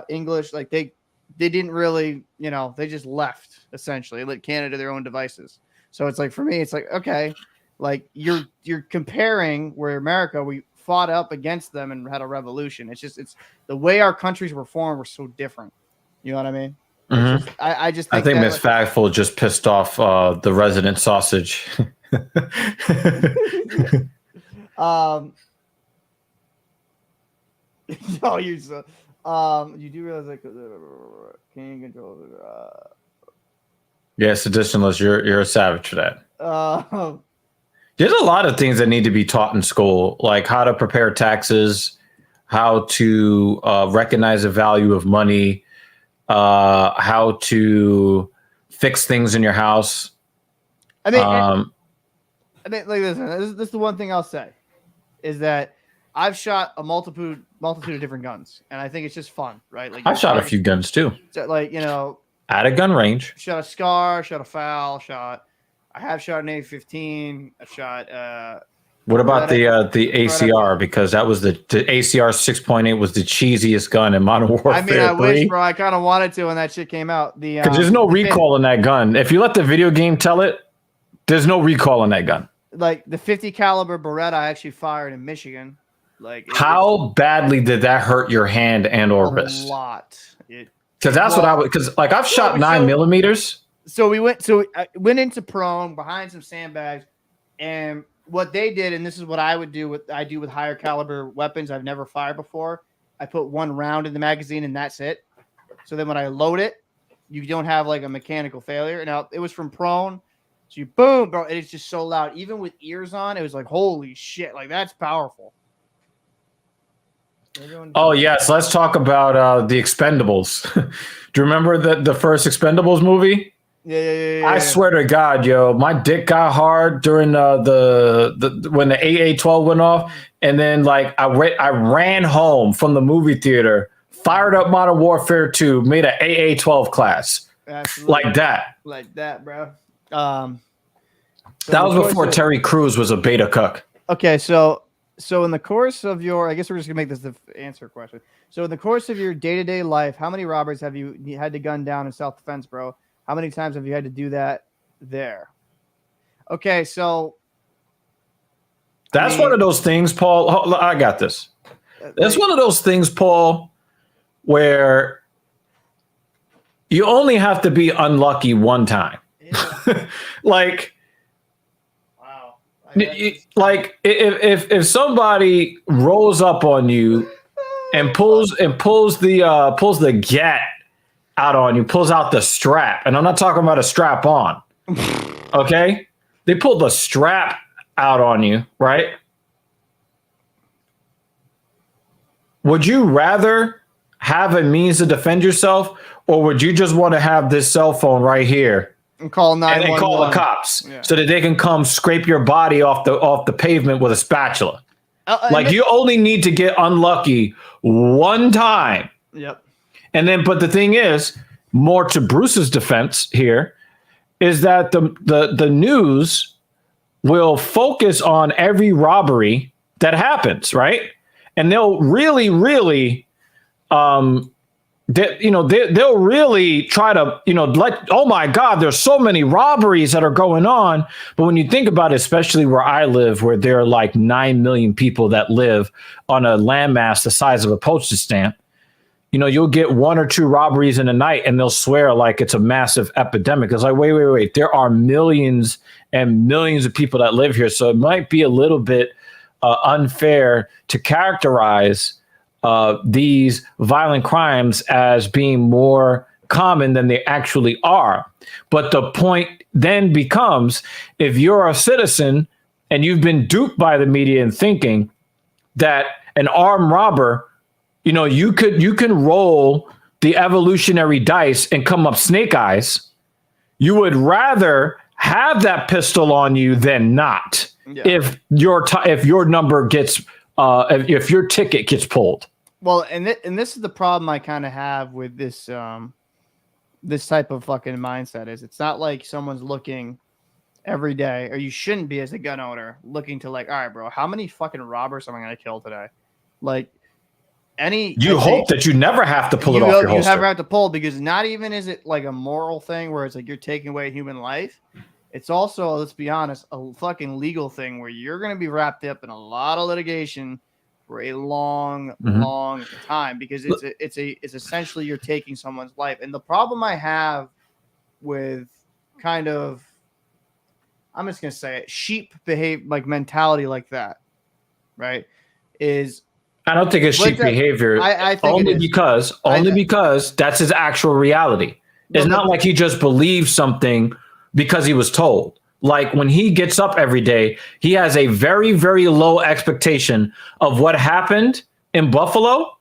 English, like they didn't really, they just left essentially, let Canada their own devices. So it's like for me, it's like, okay, like you're comparing where America, we fought up against them and had a revolution. It's the way our countries were formed were so different. You know what I mean? Mm-hmm. I think Miss Factful just pissed off the resident sausage. No, you do realize that can control. Yes, additionalist, you're a savage for that. There's a lot of things that need to be taught in school, like how to prepare taxes, how to recognize the value of money, how to fix things in your house. I mean, like listen, this is the one thing I'll say is that I've shot a multitude of different guns, and I think it's just fun, right? Like I've shot a few guns too. So, like at a gun range. Shot a Scar, shot a Foul, I have shot an A15. I shot. What about the ACR? Because that was the ACR 6.8 was the cheesiest gun in Modern Warfare. I mean, I wish, bro. I kind of wanted to when that shit came out. Because there's no recall in that gun. If you let the video game tell it, there's no recall in that gun. Like the 50 caliber Beretta, I actually fired in Michigan. Like, how badly did that hurt your hand and or wrist? A lot. Because that's what I would. Because like I've shot 9mm. So I went into prone behind some sandbags, and what they did, and this is what I would do with higher caliber weapons I've never fired before. I put one round in the magazine and that's it. So then when I load it, you don't have like a mechanical failure. Now it was from prone, so you boom, bro. It's just so loud. Even with ears on, it was like holy shit, like that's powerful. Oh yes, let's talk about the Expendables. Do you remember the first Expendables movie? Yeah. I swear to God, yo, my dick got hard during the when the AA-12 went off, and then like I ran home from the movie theater, fired up Modern Warfare 2, made an AA-12 class. Absolutely. Like that, bro. That was before Terry Crews was a beta cuck. Okay, so in the course of your, I guess we're just gonna make this the answer question. So in the course of your day-to-day life, how many robberies have you had to gun down in self-defense, bro? How many times have you had to do that there? Okay, so that's one of those things, Paul. I got this. That's one of those things, Paul, where you only have to be unlucky one time. Yeah. Like, wow. Like if somebody rolls up on you and pulls the gat out on you, pulls out the strap, and I'm not talking about a strap on. Okay, they pull the strap out on you, right? Would you rather have a means to defend yourself, or would you just want to have this cell phone right here and call 911 and call the cops so that they can come scrape your body off the pavement with a spatula? Like you only need to get unlucky one time. Yep. And then, but the thing is, more to Bruce's defense here, is that the news will focus on every robbery that happens, right? And they'll really, they'll really try to, oh my God, there's so many robberies that are going on. But when you think about it, especially where I live, where there are like 9 million people that live on a landmass the size of a postage stamp, you'll get 1 or 2 robberies in a night and they'll swear like it's a massive epidemic. It's like, wait. There are millions and millions of people that live here. So it might be a little bit unfair to characterize these violent crimes as being more common than they actually are. But the point then becomes, if you're a citizen and you've been duped by the media and thinking that an armed robber, you can roll the evolutionary dice and come up snake eyes. You would rather have that pistol on you than not. Yeah. If your number gets if your ticket gets pulled. Well, and this is the problem I kind of have with this this type of fucking mindset is it's not like someone's looking every day, or you shouldn't be as a gun owner looking to like, all right, bro, how many fucking robbers am I going to kill today? Like you hope that you never have to pull it off your holster. You never have to pull, because not even is it like a moral thing where it's like you're taking away human life. It's also, let's be honest, a fucking legal thing where you're going to be wrapped up in a lot of litigation for a long time, because it's essentially you're taking someone's life. And the problem I have with kind of, I'm just going to say it, sheep mentality like that, right, is I don't think it's sheep behavior. I think only because that's his actual reality. It's not like he just believes something because he was told. Like when he gets up every day, he has a very, very low expectation of what happened in Buffalo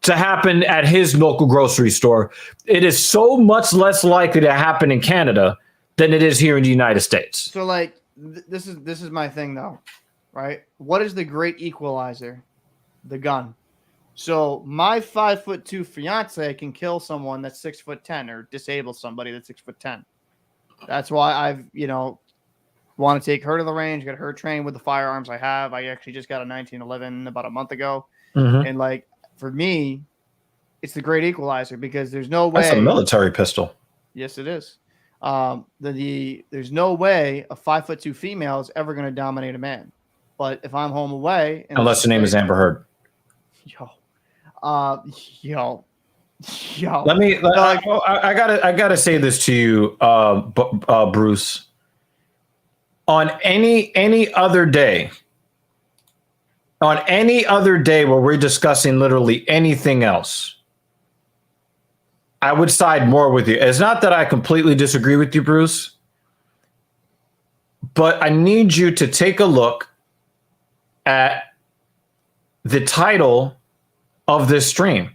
to happen at his local grocery store. It is so much less likely to happen in Canada than it is here in the United States. So like this is my thing though, right? What is the great equalizer? The gun. So my 5'2" fiance can kill someone that's 6'10" or disable somebody that's 6'10". That's why I've want to take her to the range, get her trained with the firearms I have. I actually just got a 1911 about a month ago, and like for me, it's the great equalizer because there's no way. That's a military pistol. Yes, it is. There's no way a 5'2" female is ever going to dominate a man. But if I'm home away, unless her name is Amber Heard. Yo. I gotta say this to you, Bruce. On any other day where we're discussing literally anything else, I would side more with you. It's not that I completely disagree with you, Bruce, but I need you to take a look at the title of this stream.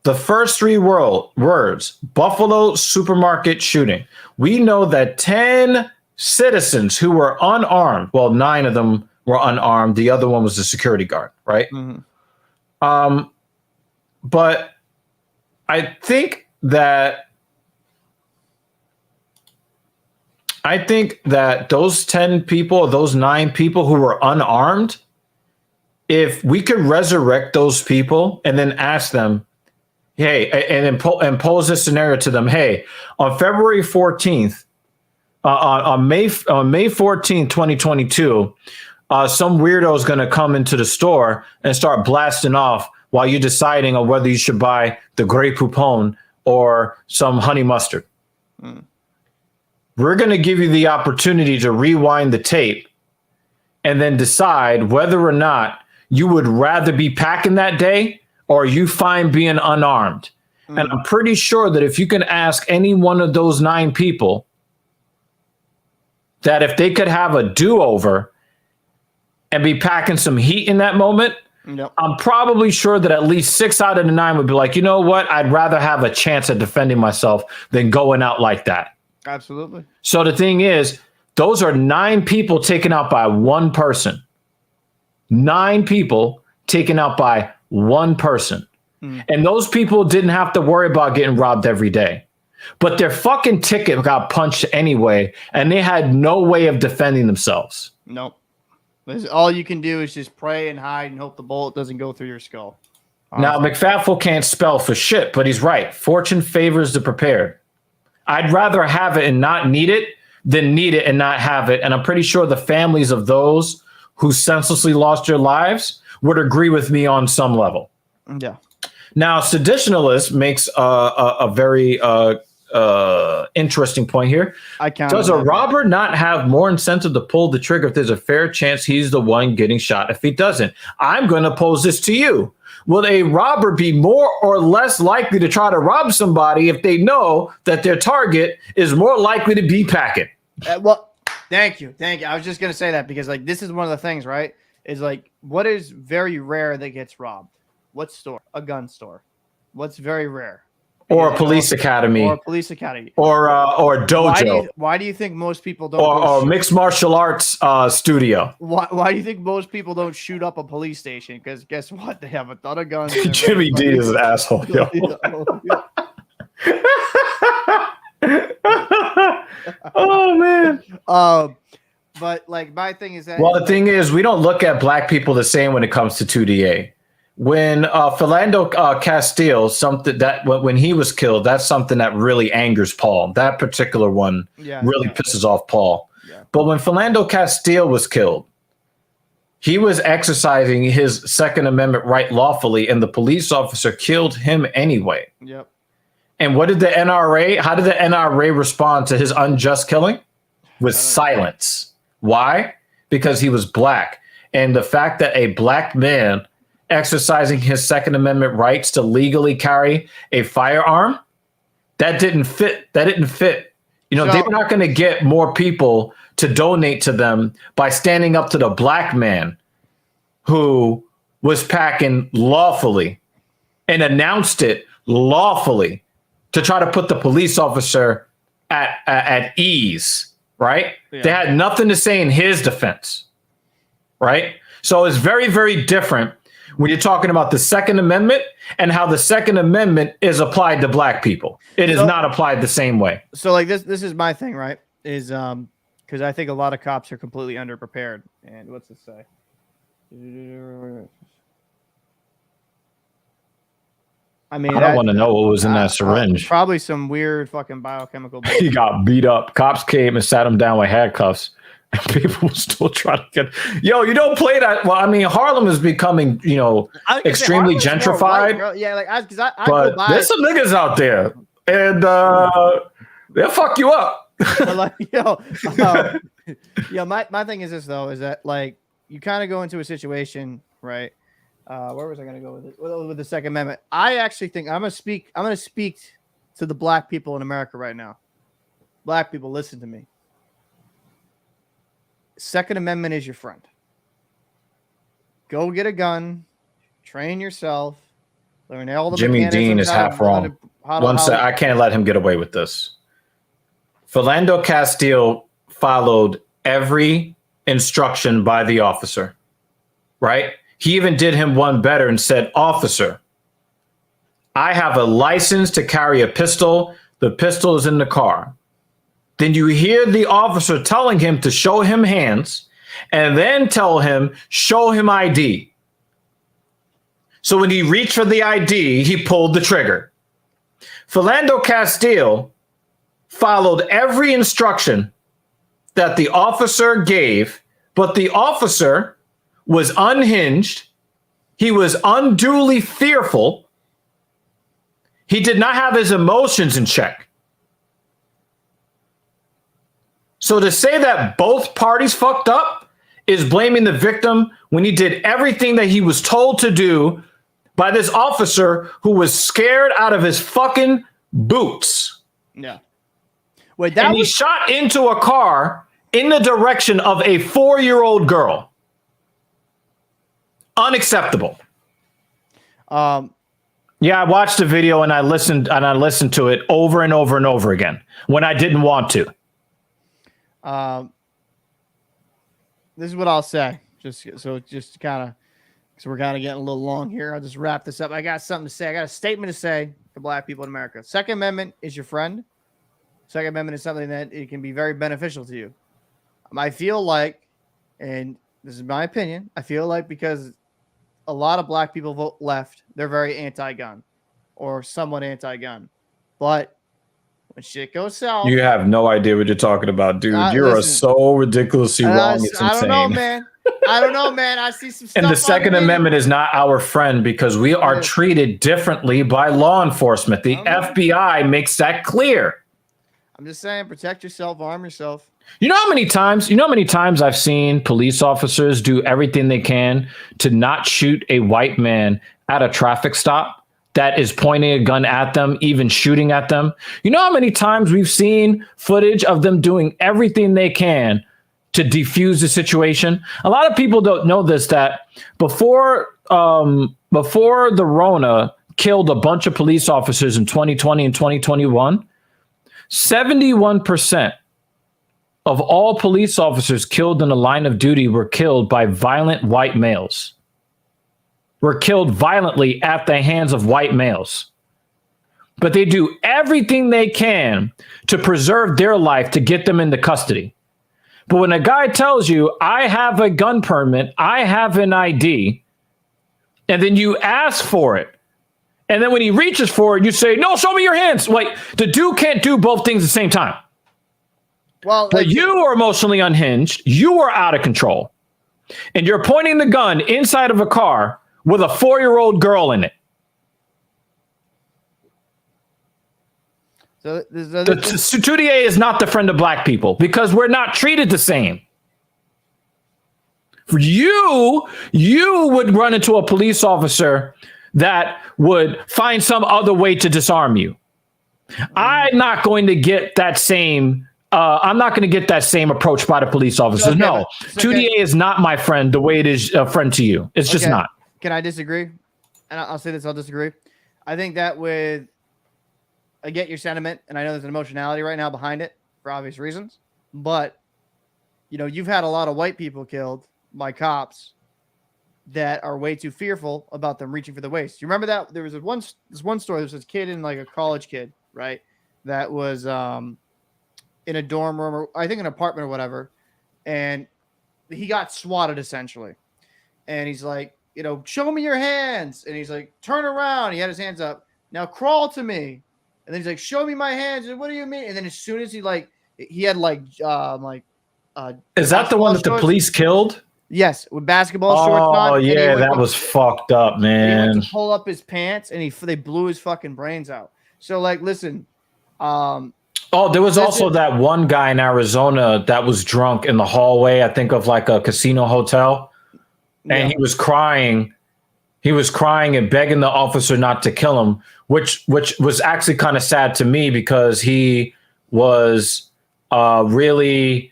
The first three words, Buffalo supermarket shooting. We know that 10 citizens who were unarmed, well, 9 of them were unarmed. The other one was the security guard, right? But I think that those 10 people, those 9 people who were unarmed, if we could resurrect those people and then ask them, hey, and pose this scenario to them, hey, on February 14th, on May 14th, 2022, some weirdo is going to come into the store and start blasting off while you're deciding on whether you should buy the Grey Poupon or some honey mustard. We're going to give you the opportunity to rewind the tape and then decide whether or not you would rather be packing that day or are you fine being unarmed. And I'm pretty sure that if you can ask any one of those 9 people that if they could have a do-over and be packing some heat in that moment, I'm probably sure that at least 6 out of the 9 would be like, you know what? I'd rather have a chance at defending myself than going out like that. Absolutely. So the thing is, those are 9 people taken out by one person. 9 people taken out by one person. And those people didn't have to worry about getting robbed every day. But their fucking ticket got punched anyway, and they had no way of defending themselves. Nope. All you can do is just pray and hide and hope the bullet doesn't go through your skull. Now, McFaffle can't spell for shit, but he's right. Fortune favors the prepared. I'd rather have it and not need it than need it and not have it. And I'm pretty sure the families of those who senselessly lost their lives would agree with me on some level. Yeah. Now, Seditionalist makes a very interesting point here. Does a robber not have more incentive to pull the trigger if there's a fair chance he's the one getting shot if he doesn't? I'm going to pose this to you. Will a robber be more or less likely to try to rob somebody if they know that their target is more likely to be packing? Well, thank you. I was just going to say that because like this is one of the things, right? Is like what is very rare that gets robbed? What store? A gun store. What's very rare? Or a police academy. Or a police academy. Or dojo. Why do you think most people don't? Or mixed martial arts studio. Why do you think most people don't shoot up a police station? Because guess what? They have a ton of guns. Jimmy D is an asshole, yo. Oh man. But like my thing is that. Well, the thing is, we don't look at black people the same when it comes to 2DA. When Philando Castile, when he was killed, that's something that really angers Paul. That particular one really pisses off Paul. Yeah. But when Philando Castile was killed, he was exercising his Second Amendment right lawfully, and the police officer killed him anyway. Yep. And what did the NRA? How did the NRA respond to his unjust killing? With silence. Why? Because he was black, and the fact that a black man exercising his Second Amendment rights to legally carry a firearm, that didn't fit. You know, they were not going to get more people to donate to them by standing up to the black man who was packing lawfully and announced it lawfully to try to put the police officer at ease, right? Yeah. They had nothing to say in his defense, right? So it's very, very different when you're talking about the Second Amendment and how the Second Amendment is applied to black people. It is not applied the same way. So like this is my thing, right? Is because I think a lot of cops are completely underprepared. And what's it say? I mean, I don't want to know what was in that syringe. Probably some weird fucking biochemical. He got beat up. Cops came and sat him down with handcuffs. And people were still trying to get. Yo, you don't play that. Well, I mean, Harlem is becoming, extremely gentrified. White, yeah, like I but go by. There's some niggas out there, and they'll fuck you up. Like, my thing is this though, is that like you kind of go into a situation, right? Where was I going to go with it? With the Second Amendment, I actually think I'm going to speak to the black people in America right now. Black people, listen to me. Second Amendment is your friend. Go get a gun, train yourself, learn all the Jimmy Dean is half wrong. I can't let him get away with this. Philando Castile followed every instruction by the officer, right? He even did him one better and said, "Officer, I have a license to carry a pistol. The pistol is in the car." Then you hear the officer telling him to show him hands and then tell him, show him ID. So when he reached for the ID, he pulled the trigger. Philando Castile followed every instruction that the officer gave, but the officer was unhinged. He was unduly fearful. He did not have his emotions in check. So to say that both parties fucked up is blaming the victim when he did everything that he was told to do by this officer who was scared out of his fucking boots. Yeah. Wait, he shot into a car in the direction of a 4-year-old girl. Unacceptable. Yeah, I watched the video and I listened to it over and over and over again when I didn't want to. This is what I'll say. So we're kind of getting a little long here. I'll just wrap this up. I got something to say. I got a statement to say to black people in America. Second Amendment is your friend. Second Amendment is something that it can be very beneficial to you. I feel like, and this is my opinion, I feel like because a lot of black people vote left, they're very anti-gun or somewhat anti-gun. But when shit goes south, you have no idea what you're talking about, dude. You're so ridiculously wrong. It's insane. I don't know, man. I see some stuff. And the Second Amendment is not our friend because we are treated differently by law enforcement. The FBI makes that clear. I'm just saying, protect yourself, arm yourself. You know how many times I've seen police officers do everything they can to not shoot a white man at a traffic stop that is pointing a gun at them, even shooting at them? You know how many times we've seen footage of them doing everything they can to defuse the situation? A lot of people don't know this, that before the Rona killed a bunch of police officers in 2020 and 2021, 71% of all police officers killed in the line of duty were killed by violent white males. Were killed violently at the hands of white males. But they do everything they can to preserve their life to get them into custody. But when a guy tells you, I have a gun permit, I have an ID, and then you ask for it, and then when he reaches for it, you say, no, show me your hands. Like, the dude can't do both things at the same time. Well, but you are emotionally unhinged. You are out of control. And you're pointing the gun inside of a car with a 4-year-old girl in it. So the 2DA is not the friend of black people because we're not treated the same. You would run into a police officer that would find some other way to disarm you. I'm not going to get that same. I'm not going to get that same approach by the police officers. Okay, no, 2DA is not my friend the way it is a friend to you. It's just not. Can I disagree? And I'll say this, I'll disagree. I think that with I get your sentiment, and I know there's an emotionality right now behind it for obvious reasons. But you've had a lot of white people killed by cops that are way too fearful about them reaching for the waist. You remember that there was this one story. There was this kid like a college kid, right? That was in a dorm room or I think an apartment or whatever, and he got swatted essentially. And he's like, show me your hands. And he's like, turn around. He had his hands up. Now crawl to me. And then he's like, show me my hands. And what do you mean? And then as soon as he had is that the one that the police killed? Yes, with basketball shorts on. Oh yeah, that was fucked up, man. He went to pull up his pants and they blew his fucking brains out. So listen. There was also that one guy in Arizona that was drunk in the hallway, I think of like a casino hotel. And he was crying. He was crying and begging the officer not to kill him, which was actually kind of sad to me because he was really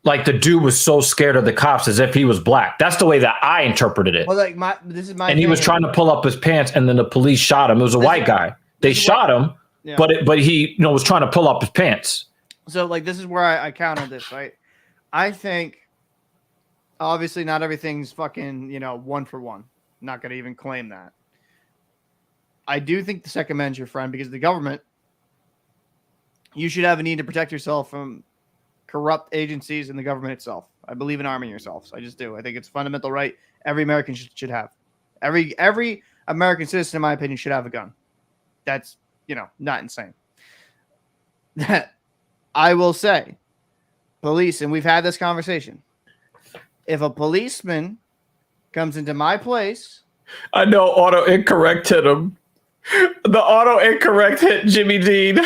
like the dude was so scared of the cops as if he was black. That's the way that I interpreted it. Well, this is my and he was trying to pull up his pants and then the police shot him. It was a white guy. They shot him, but he was trying to pull up his pants. So this is where I counter this, right? I think obviously not everything's fucking, one for one. I'm not going to even claim that. I do think the Second Amendment's your friend because the government, you should have a need to protect yourself from corrupt agencies in the government itself. I believe in arming yourselves. I just do. I think it's a fundamental right every American should have. Every American citizen, in my opinion, should have a gun. That's, not insane. I will say, police, and we've had this conversation. If a policeman comes into my place. I know auto incorrect hit him. The auto incorrect hit Jimmy Dean.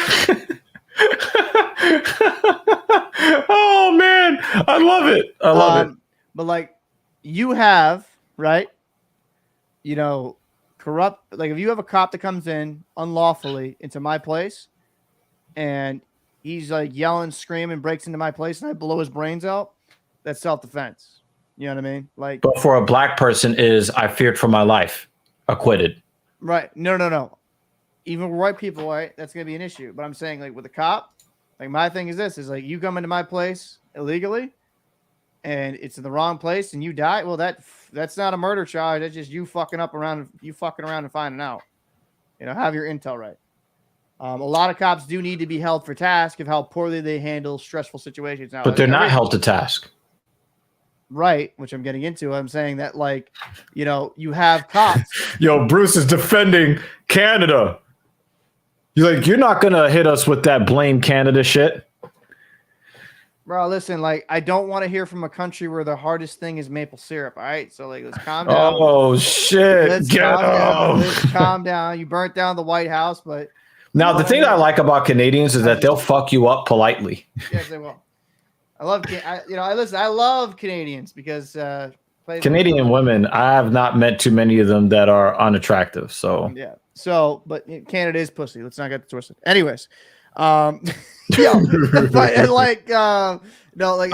Oh man, I love it. I love it. But you have, right? Corrupt. If you have a cop that comes in unlawfully into my place and he's yelling, screaming, breaks into my place and I blow his brains out, that's self-defense. You know what I mean? But for a black person is I feared for my life, acquitted. Right. No. Even with white people, right? That's going to be an issue. But I'm saying with a cop, my thing is this, is you come into my place illegally and it's in the wrong place and you die. Well, that's not a murder charge. That's just you fucking around and finding out, have your intel right. A lot of cops do need to be held for task of how poorly they handle stressful situations. Now, but they're not held to task. Right, which I'm getting into. I'm saying that you have cops. Yo, Bruce is defending Canada. You're not gonna hit us with that blame Canada shit. Bro, listen, I don't want to hear from a country where the hardest thing is maple syrup. All right, so let's calm down. Oh shit, let's calm down. You burnt down the White House, but now the thing I like about Canadians is that they'll fuck you up politely. Yes, they will. I love, I love Canadians because Canadian women, I have not met too many of them that are unattractive. So yeah. So, but Canada is pussy. Let's not get twisted. Anyways, yeah, but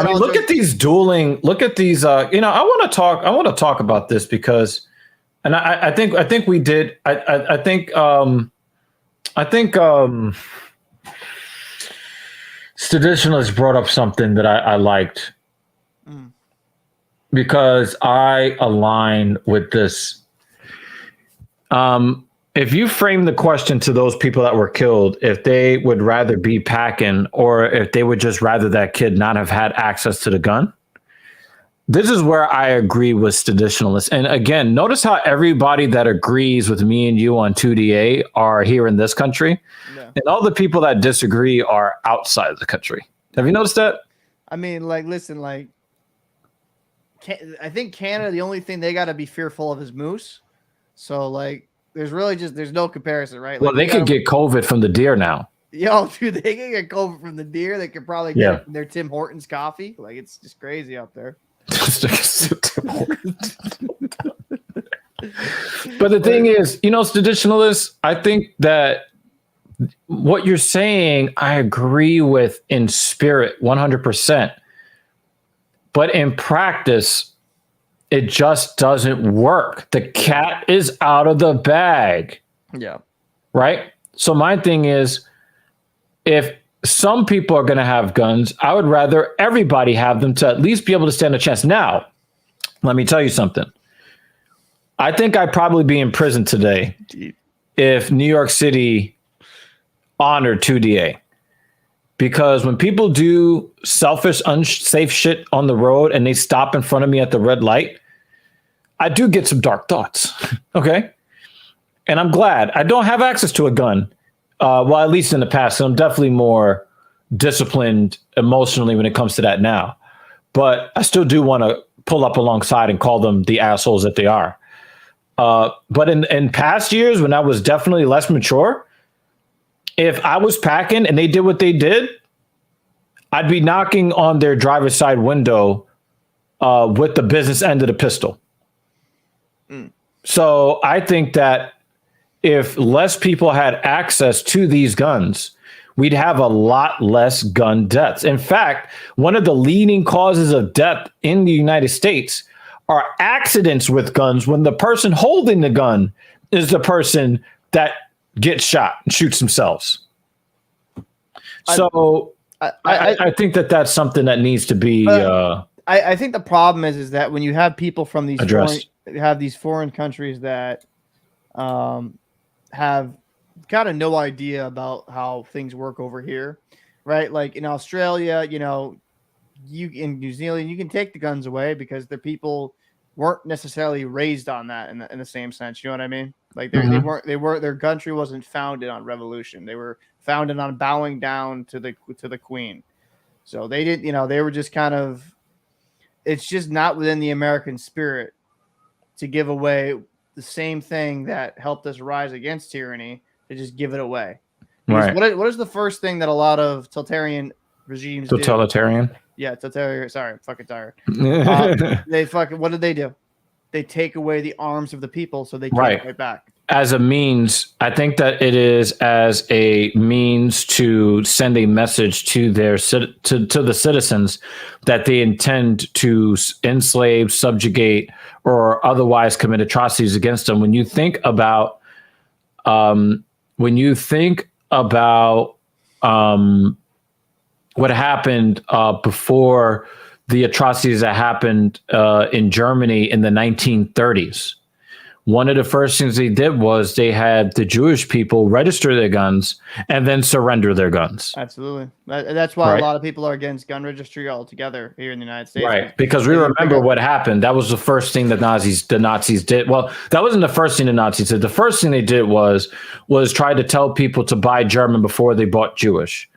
look at these dueling. Look at these. I want to talk about this because, and I think we did. I think Traditionalist brought up something that I liked because I align with this. If you frame the question to those people that were killed, if they would rather be packing or if they would just rather that kid not have had access to the gun, this is where I agree with traditionalists. And again, notice how everybody that agrees with me and you on 2DA are here in this country. Yeah. And all the people that disagree are outside of the country. Have you noticed that? I mean, listen, I think Canada, the only thing they got to be fearful of is moose. So, there's no comparison, right? Well, they could get COVID from the deer now. Yo, dude, they can get COVID from the deer. They could probably get it from their Tim Hortons coffee. It's just crazy out there. But the thing is, traditionalists, I think that what you're saying, I agree with in spirit 100%. But in practice, it just doesn't work. The cat is out of the bag. Yeah. Right? So my thing is, if some people are going to have guns, I would rather everybody have them to at least be able to stand a chance. Now, let me tell you something. I think I'd probably be in prison today if New York City honored 2DA. Because when people do selfish, unsafe shit on the road and they stop in front of me at the red light, I do get some dark thoughts. Okay. And I'm glad I don't have access to a gun. Well, at least in the past, I'm definitely more disciplined emotionally when it comes to that now. But I still do want to pull up alongside and call them the assholes that they are. But in past years, when I was definitely less mature, if I was packing and they did what they did, I'd be knocking on their driver's side window with the business end of the pistol. So I think that if less people had access to these guns, we'd have a lot less gun deaths. In fact, one of the leading causes of death in the United States are accidents with guns when the person holding the gun is the person that gets shot and shoots themselves. So I think that that's something that needs to be I think the problem is that when you have people from these foreign countries that have kind of no idea about how things work over here, right? Like in Australia, you know, in New Zealand, you can take the guns away because their people weren't necessarily raised on that in the same sense. You know what I mean? Like they weren't their country wasn't founded on revolution. They were founded on bowing down to the queen. So they didn't, you know, they were just kind of, it's just not within the American spirit to give away the same thing that helped us rise against tyranny, to just give it away. Because what is the first thing that a lot of totalitarian regimes do? Yeah, totalitarian. Sorry, I'm fucking tired. What did they do? They take away the arms of the people so they can't fight back. As a means, I think that it is as a means to send a message to their to the citizens that they intend to enslave, subjugate, or otherwise commit atrocities against them. When you think about, what happened before the atrocities that happened in Germany in the 1930s. One of the first things they did was they had the Jewish people register their guns and then surrender their guns. Absolutely. That's why a lot of people are against gun registry altogether here in the United States. Right. Because we remember what happened. That was the first thing the Nazis did. Well, that wasn't the first thing the Nazis did. The first thing they did was try to tell people to buy German before they bought Jewish.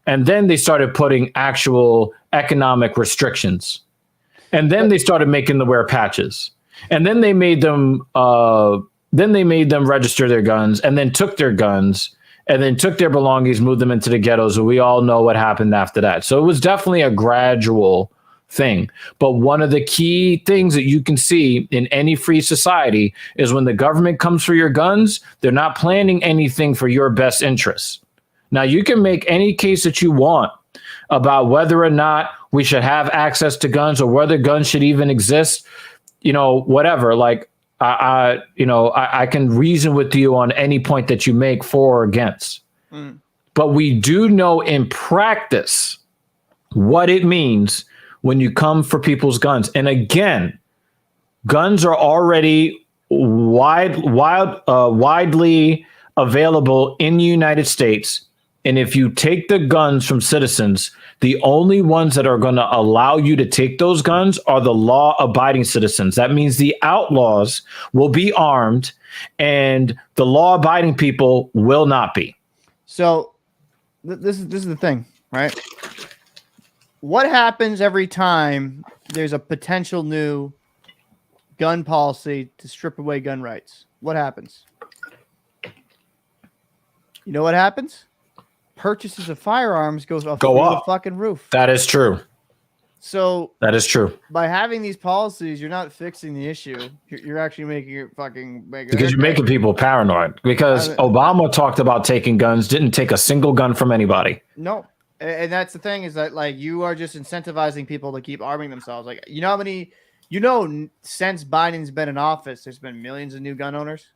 And then they started putting actual economic restrictions. And then they started making them wear patches. And then they made them register their guns, and then took their guns, and then took their belongings, moved them into the ghettos. And we all know what happened after that. So it was definitely a gradual thing. But one of the key things that you can see in any free society is when the government comes for your guns, they're not planning anything for your best interests. Now, you can make any case that you want about whether or not we should have access to guns or whether guns should even exist. You know, whatever, like, I can reason with you on any point that you make for or against. But we do know in practice what it means when you come for people's guns. And again, guns are already widely available in the United States. And if you take the guns from citizens, the only ones that are going to allow you to take those guns are the law-abiding citizens. That means the outlaws will be armed and the law-abiding people will not be. So this is the thing, right? What happens every time there's a potential new gun policy to strip away gun rights? What happens? You know what happens? Purchases of firearms go up the fucking roof. That is true. So that is true. By having these policies, you're not fixing the issue. You're actually making it fucking because you're making people paranoid. Because Obama talked about taking guns, didn't take a single gun from anybody. No, and that's the thing is that like you are just incentivizing people to keep arming themselves. Like you know how many, since Biden's been in office, there's been millions of new gun owners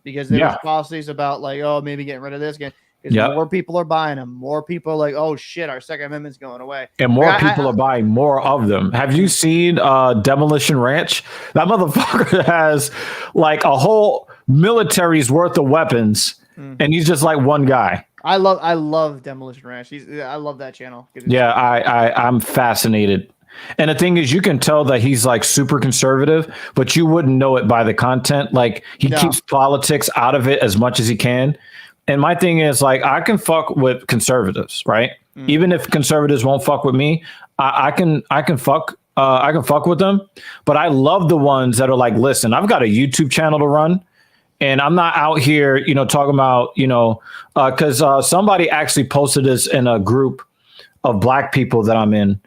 because there was policies about like maybe getting rid of this again. because Yep. more people are buying them. More people are like, oh shit, our Second Amendment's going away. And more people are buying more of them. Have you seen Demolition Ranch? That motherfucker has like a whole military's worth of weapons, and he's just like one guy. I love Demolition Ranch. I love that channel. Yeah, I'm fascinated. And the thing is, you can tell that he's like super conservative, but you wouldn't know it by the content. Like he keeps politics out of it as much as he can. And my thing is, like, I can fuck with conservatives, right? Even if conservatives won't fuck with me, I can fuck with them. But I love the ones that are like, listen, I've got a YouTube channel to run, and I'm not out here, talking about, because somebody actually posted this in a group of Black people that I'm in.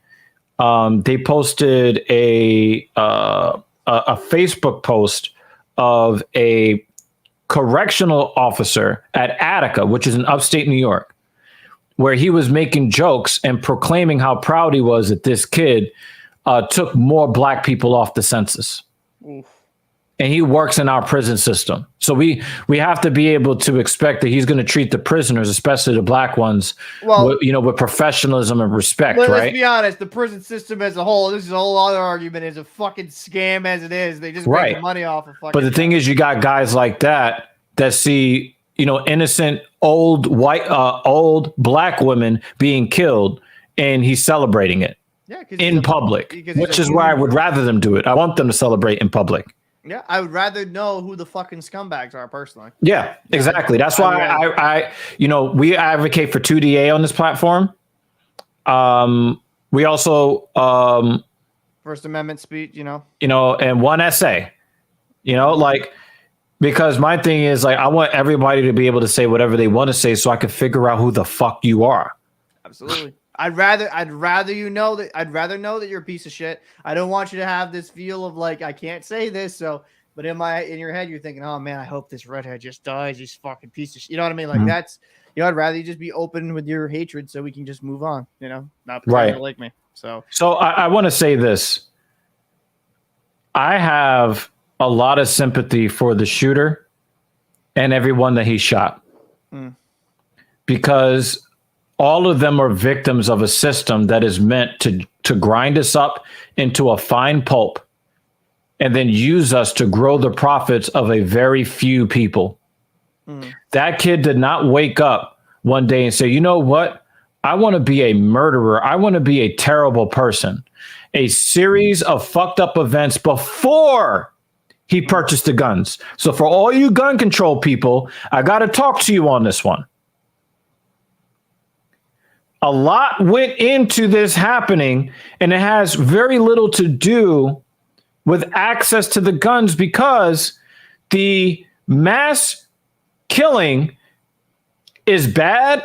They posted a Facebook post of a correctional officer at Attica, which is in upstate New York, where he was making jokes and proclaiming how proud he was that this kid took more Black people off the census. Oof. And he works in our prison system. So we have to be able to expect that he's going to treat the prisoners, especially the Black ones, with professionalism and respect, right? Let's be honest, the prison system as a whole, this is a whole other argument, is a fucking scam as it is. They just make money off of fucking. But the thing is, you got guys like that see, innocent old Black women being killed, and he's celebrating it in public, which is where I would rather them do it. I want them to celebrate in public. Yeah, I would rather know who the fucking scumbags are personally. Yeah, exactly. That's why I we advocate for 2DA on this platform. We also First Amendment speech, and one essay, because my thing is, like, I want everybody to be able to say whatever they want to say, so I can figure out who the fuck you are. Absolutely. I'd rather know that you're a piece of shit. I don't want you to have this feel of like, I can't say this. So, but in your head, you're thinking, oh man, I hope this redhead just dies. He's fucking piece of shit. You know what I mean? Like that's, I'd rather you just be open with your hatred so we can just move on, not pretend to like me. So I want to say this. I have a lot of sympathy for the shooter and everyone that he shot, because all of them are victims of a system that is meant to grind us up into a fine pulp and then use us to grow the profits of a very few people. That kid did not wake up one day and say, you know what? I want to be a murderer. I want to be a terrible person. A series of fucked up events before he purchased the guns. So for all you gun control people, I got to talk to you on this one. A lot went into this happening, and it has very little to do with access to the guns, because the mass killing is bad.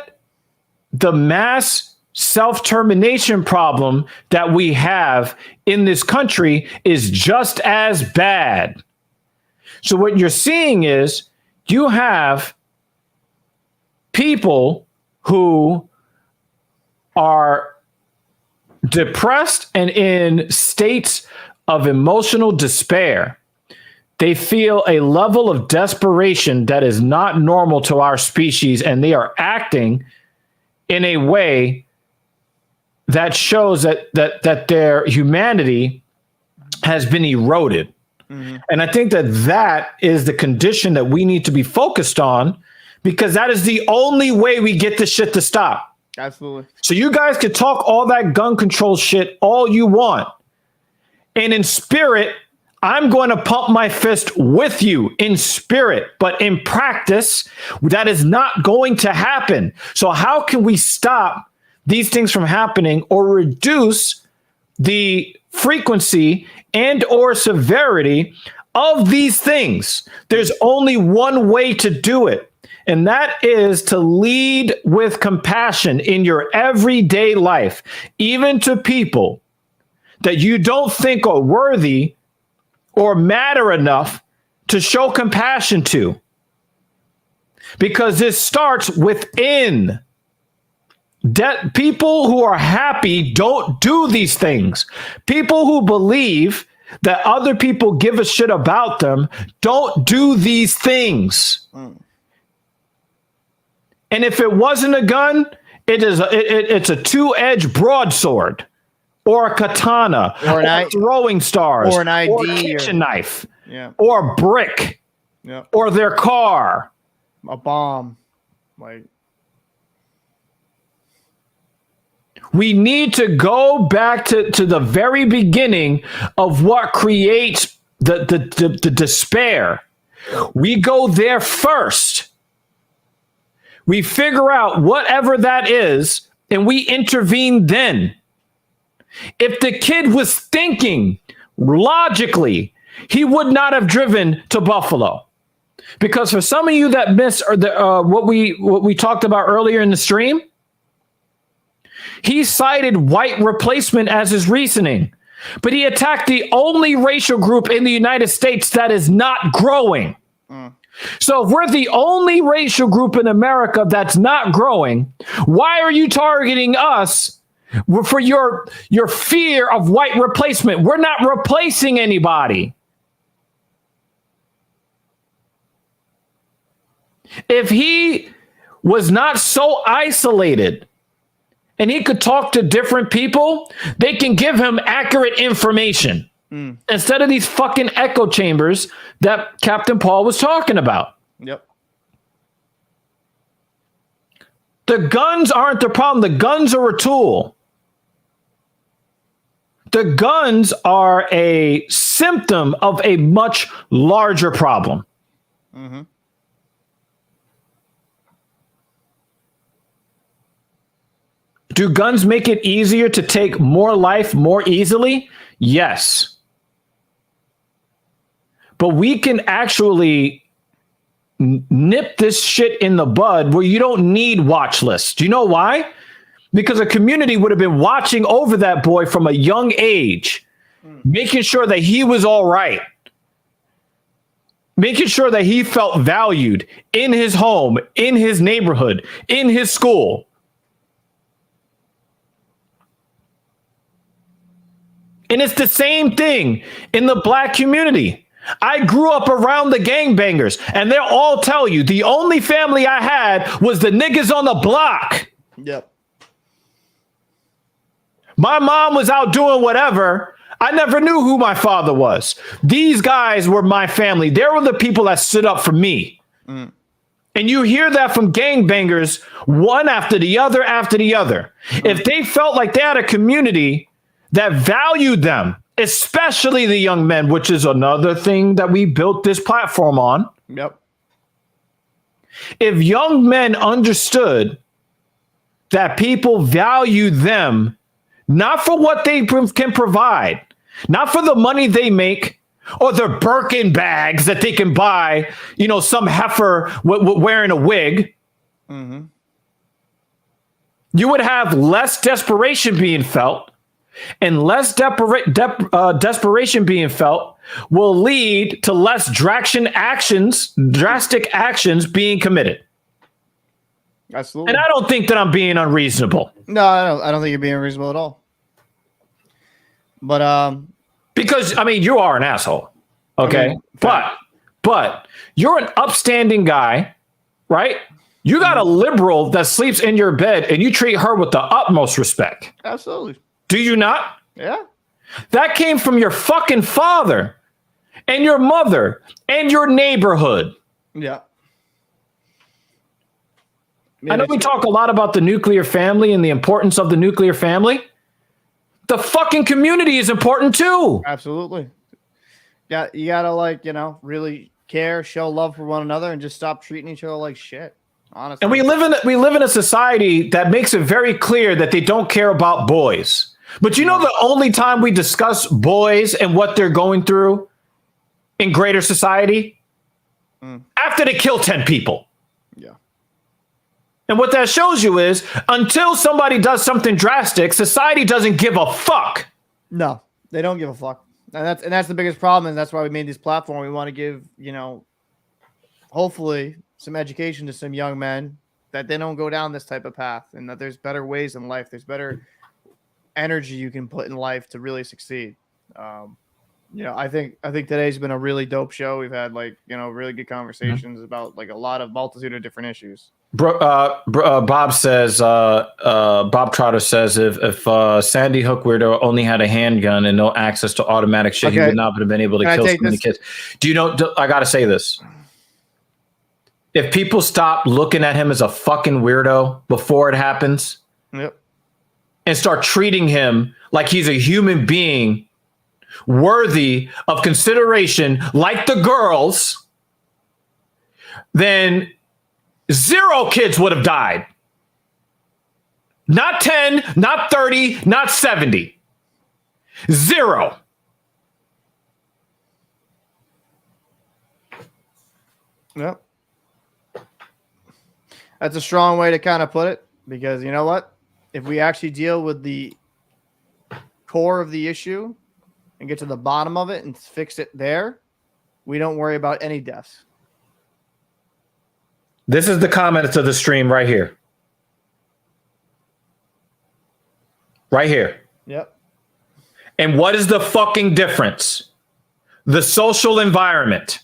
The mass self-termination problem that we have in this country is just as bad. So what you're seeing is you have people who are depressed and in states of emotional despair. They feel a level of desperation that is not normal to our species, and they are acting in a way that shows that their humanity has been eroded. And I think that is the condition that we need to be focused on, because that is the only way we get this shit to stop. Absolutely. So you guys could talk all that gun control shit all you want, and in spirit, I'm going to pump my fist with you in spirit, but in practice, that is not going to happen. So how can we stop these things from happening or reduce the frequency and or severity of these things? There's only one way to do it, and that is to lead with compassion in your everyday life, even to people that you don't think are worthy or matter enough to show compassion to. Because this starts within. People who are happy don't do these things. People who believe that other people give a shit about them don't do these things. And if it wasn't a gun, it's a two-edged broadsword, or a katana, or throwing stars, or an ID, or a kitchen knife, yeah, or a brick, yeah, or their car, a bomb. Like, we need to go back to the very beginning of what creates the despair. We go there first. We figure out whatever that is, and we intervene then. If the kid was thinking logically, he would not have driven to Buffalo. Because for some of you that missed what we talked about earlier in the stream, he cited white replacement as his reasoning, but he attacked the only racial group in the United States that is not growing. So if we're the only racial group in America that's not growing, why are you targeting us for your fear of white replacement? We're not replacing anybody. If he was not so isolated and he could talk to different people, they can give him accurate information instead of these fucking echo chambers that Captain Paul was talking about. Yep. The guns aren't the problem. The guns are a tool. The guns are a symptom of a much larger problem. Mm-hmm. Do guns make it easier to take more life more easily? Yes. But we can actually nip this shit in the bud where you don't need watch lists. Do you know why? Because a community would have been watching over that boy from a young age, making sure that he was all right, making sure that he felt valued in his home, in his neighborhood, in his school. And it's the same thing in the black community. I grew up around the gangbangers, and they'll all tell you the only family I had was the niggas on the block. Yep. My mom was out doing whatever. I never knew who my father was. These guys were my family. They were the people that stood up for me. And you hear that from gangbangers, one after the other after the other. If they felt like they had a community that valued them, especially the young men, which is another thing that we built this platform on. Yep. If young men understood that people value them, not for what they can provide, not for the money they make or their Birkin bags that they can buy, some heifer wearing a wig, you would have less desperation being felt. And less desperation being felt will lead to less drastic actions being committed. Absolutely. And I don't think that I'm being unreasonable. No, I don't think you're being unreasonable at all. But because you are an asshole. Okay. But you're an upstanding guy, right? You got a liberal that sleeps in your bed and you treat her with the utmost respect. Absolutely. Do you not? Yeah. That came from your fucking father and your mother and your neighborhood. Yeah. I know we talk a lot about the nuclear family and the importance of the nuclear family. The fucking community is important too. Absolutely. Yeah, you gotta really care, show love for one another, and just stop treating each other like shit. Honestly. And we live in a society that makes it very clear that they don't care about boys. But the only time we discuss boys and what they're going through in greater society? After they kill 10 people. Yeah. And what that shows you is until somebody does something drastic, society doesn't give a fuck. No, they don't give a fuck. And that's the biggest problem. And that's why we made this platform. We want to give, hopefully some education to some young men that they don't go down this type of path and that there's better ways in life. There's better energy you can put in life to really succeed. I think today's been a really dope show. We've had really good conversations about like a lot of multitude of different issues. Bob says, Bob Trotter says, if Sandy Hook weirdo only had a handgun and no access to automatic shit, he would not have been able to kill so many kids. Do you know? I got to say this. If people stop looking at him as a fucking weirdo before it happens, yep, and start treating him like he's a human being worthy of consideration, like the girls, then 0 kids would have died. Not 10, not 30, not 70. 0. Yep. That's a strong way to kind of put it, because you know what? If we actually deal with the core of the issue and get to the bottom of it and fix it there, we don't worry about any deaths. This is the comments of the stream right here. Right here. Yep. And what is the fucking difference? The social environment.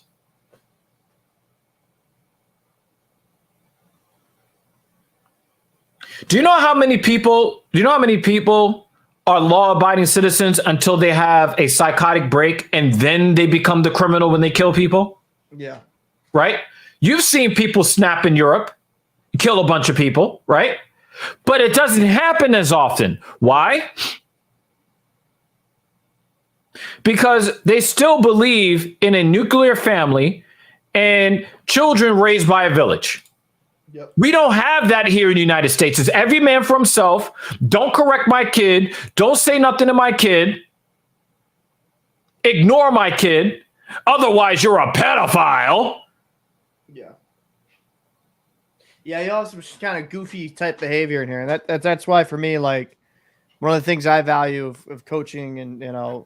Do you know how many people are law-abiding citizens until they have a psychotic break and then they become the criminal when they kill people? Yeah. Right? You've seen people snap in Europe, kill a bunch of people, right? But it doesn't happen as often. Why? Because they still believe in a nuclear family and children raised by a village. Yep. We don't have that here in the United States. It's every man for himself. Don't correct my kid. Don't say nothing to my kid. Ignore my kid. Otherwise, you're a pedophile. Yeah. Yeah, you have some kind of goofy type behavior in here. And that's why, for me, like, one of the things I value of coaching and,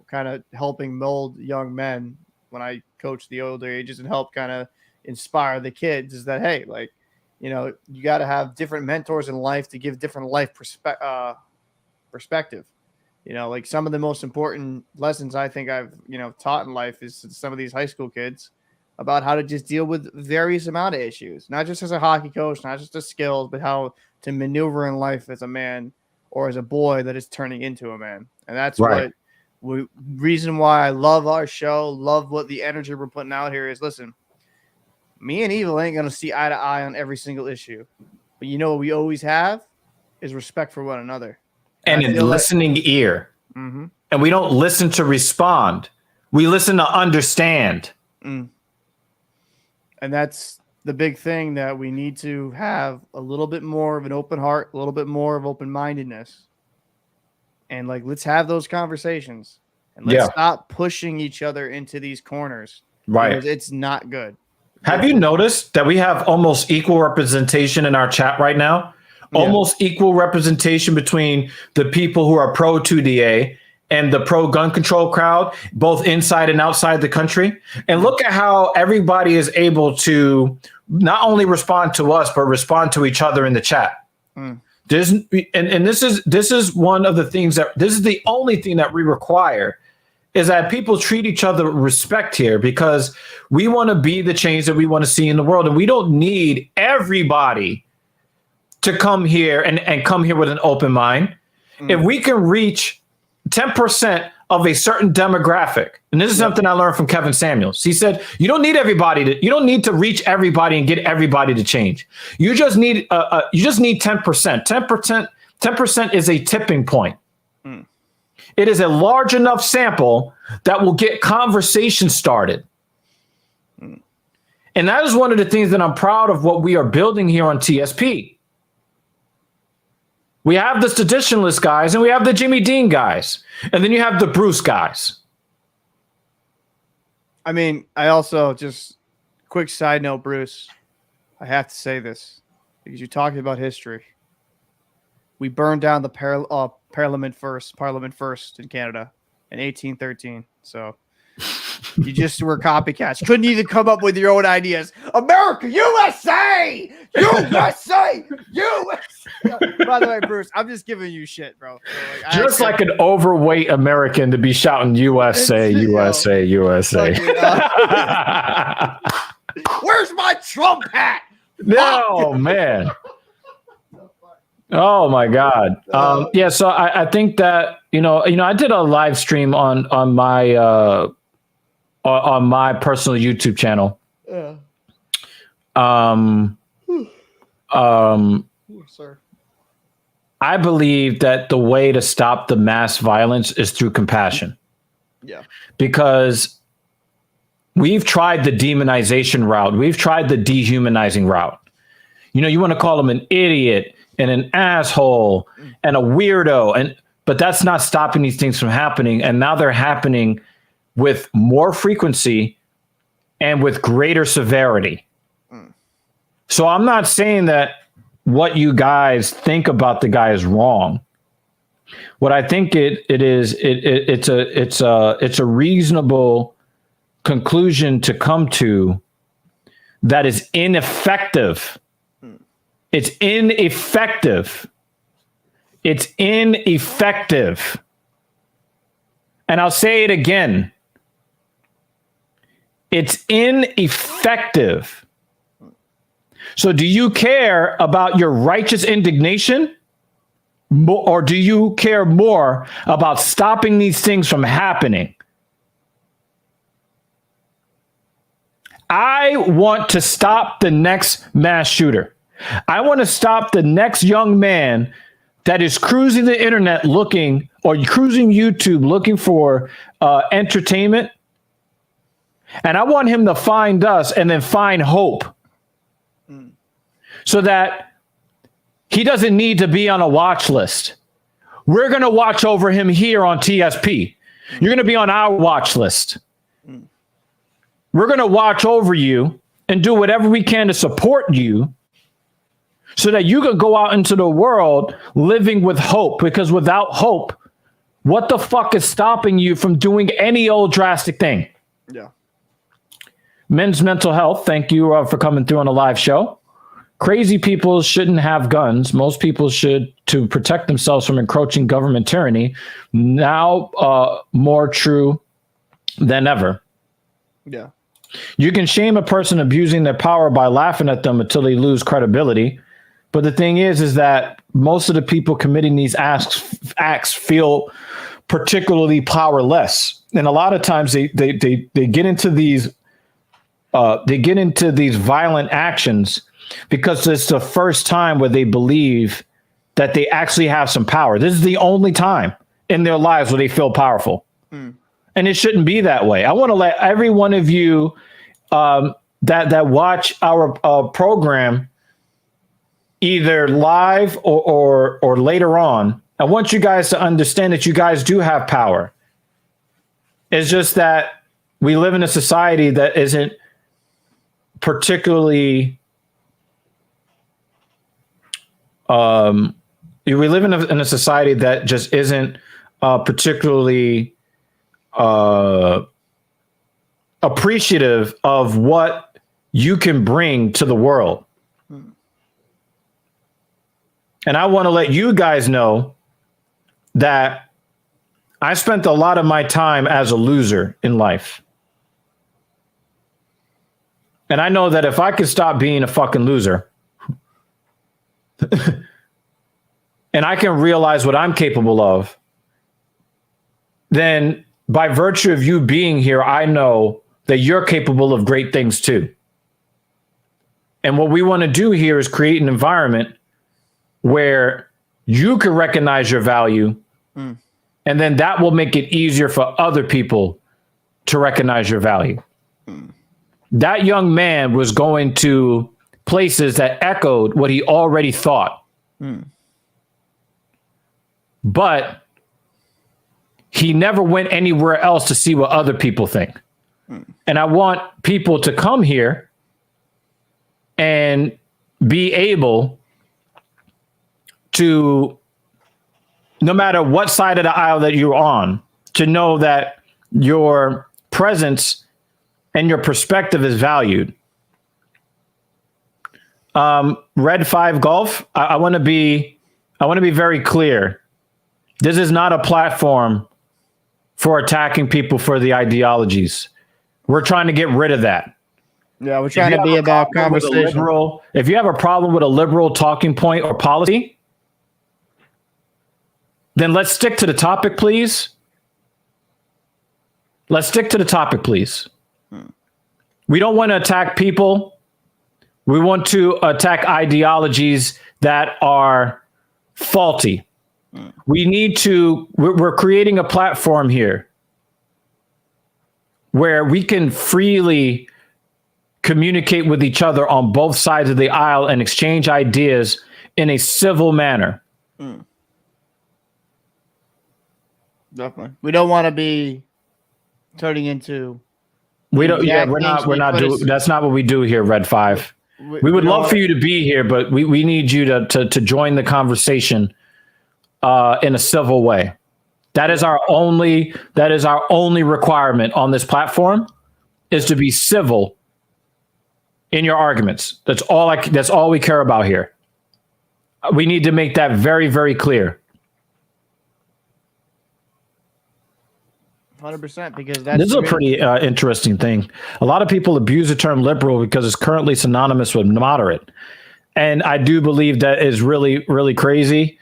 kind of helping mold young men when I coach the older ages and help kind of inspire the kids is that, hey, like, you got to have different mentors in life to give different life perspective. Like some of the most important lessons I think I've, taught in life is to some of these high school kids about how to just deal with various amount of issues, not just as a hockey coach, not just the skills, but how to maneuver in life as a man or as a boy that is turning into a man. And that's right. Reason why I love our show, love what the energy we're putting out here is, listen, me and Evil ain't going to see eye to eye on every single issue. But what we always have is respect for one another. And a listening ear. Mm-hmm. And we don't listen to respond. We listen to understand. Mm. And that's the big thing, that we need to have a little bit more of an open heart, a little bit more of open-mindedness. And, like, let's have those conversations. And let's stop pushing each other into these corners. Right. Because it's not good. Have you noticed that we have almost equal representation in our chat right now? Yeah. Almost equal representation between the people who are pro 2DA and the pro gun control crowd, both inside and outside the country. And look at how everybody is able to not only respond to us, but respond to each other in the chat. Mm. This is one of the things this is the only thing that we require, is that people treat each other with respect here, because we want to be the change that we want to see in the world. And we don't need everybody to come here and come here with an open mind. Mm. If we can reach 10% of a certain demographic, and this is something I learned from Kevin Samuels. He said, you don't need to reach everybody and get everybody to change. You just need 10%. 10% is a tipping point. Mm. It is a large enough sample that will get conversation started. Mm. And that is one of the things that I'm proud of what we are building here on TSP. We have the traditionalist guys and we have the Jimmy Dean guys. And then you have the Bruce guys. I mean, I also, just quick side note, Bruce, I have to say this because you're talking about history. We burned down the Parliament First in Canada in 1813. So you just were copycats. Couldn't even come up with your own ideas. America, USA, USA, USA. By the way, Bruce, I'm just giving you shit, bro. So, just like an overweight American to be shouting USA, USA, USA. Where's my Trump hat? No, man. Oh my God. Yeah. So I think that, I did a live stream on my personal YouTube channel. Yeah. Sir. I believe that the way to stop the mass violence is through compassion. Yeah. Because we've tried the demonization route. We've tried the dehumanizing route. You want to call them an idiot and an asshole and a weirdo, but that's not stopping these things from happening. And now they're happening with more frequency and with greater severity. So I'm not saying that what you guys think about the guy is wrong. What I think it's a reasonable conclusion to come to that is ineffective. It's ineffective. It's ineffective. And I'll say it again. It's ineffective. So do you care about your righteous indignation? Or do you care more about stopping these things from happening? I want to stop the next mass shooter. I want to stop the next young man that is cruising the internet looking, or cruising YouTube looking for entertainment. And I want him to find us and then find hope. So that he doesn't need to be on a watch list. We're going to watch over him here on TSP. You're going to be on our watch list. We're going to watch over you and do whatever we can to support you so that you can go out into the world living with hope. Because without hope, what the fuck is stopping you from doing any old drastic thing? Yeah. Men's Mental Health, thank you for coming through on a live show. Crazy people shouldn't have guns. Most people should, to protect themselves from encroaching government tyranny. Now more true than ever. Yeah. You can shame a person abusing their power by laughing at them until they lose credibility. But the thing is that most of the people committing these acts feel particularly powerless. And a lot of times they get into these violent actions because it's the first time where they believe that they actually have some power. This is the only time in their lives where they feel powerful. And it shouldn't be that way. I want to let every one of you that watch our program, either live or later on, I want you guys to understand that you guys do have power. It's just that we live in a society that isn't particularly we live in a society that just isn't particularly appreciative of what you can bring to the world. And I want to let you guys know that I spent a lot of my time as a loser in life. And I know that if I could stop being a fucking loser and I can realize what I'm capable of, then by virtue of you being here, I know that you're capable of great things too. And what we want to do here is create an environment where you can recognize your value, and then that will make it easier for other people to recognize your value. That young man was going to places that echoed what he already thought. But he never went anywhere else to see what other people think. And I want people to come here and be able to, no matter what side of the aisle that you're on, to know that your presence and your perspective is valued. Red 5 Golf. I want to be very clear. This is not a platform for attacking people for the ideologies. We're trying to get rid of that. Yeah, we're trying to be about conversation. If you have a problem with a liberal talking point or policy, then let's stick to the topic, please. Let's stick to the topic, please. We don't want to attack people. We want to attack ideologies that are faulty. We're creating a platform here where we can freely communicate with each other on both sides of the aisle and exchange ideas in a civil manner. Definitely. We don't want to be turning into. We're not doing. That's not what we do here, Red 5. We would love for you to be here, but we need you to join the conversation in a civil way. That is our only requirement on this platform, is to be civil in your arguments. That's all we care about here. We need to make that very, very clear. 100%, because this is a pretty interesting thing. A lot of people abuse the term liberal because it's currently synonymous with moderate. And I do believe that is really, really crazy.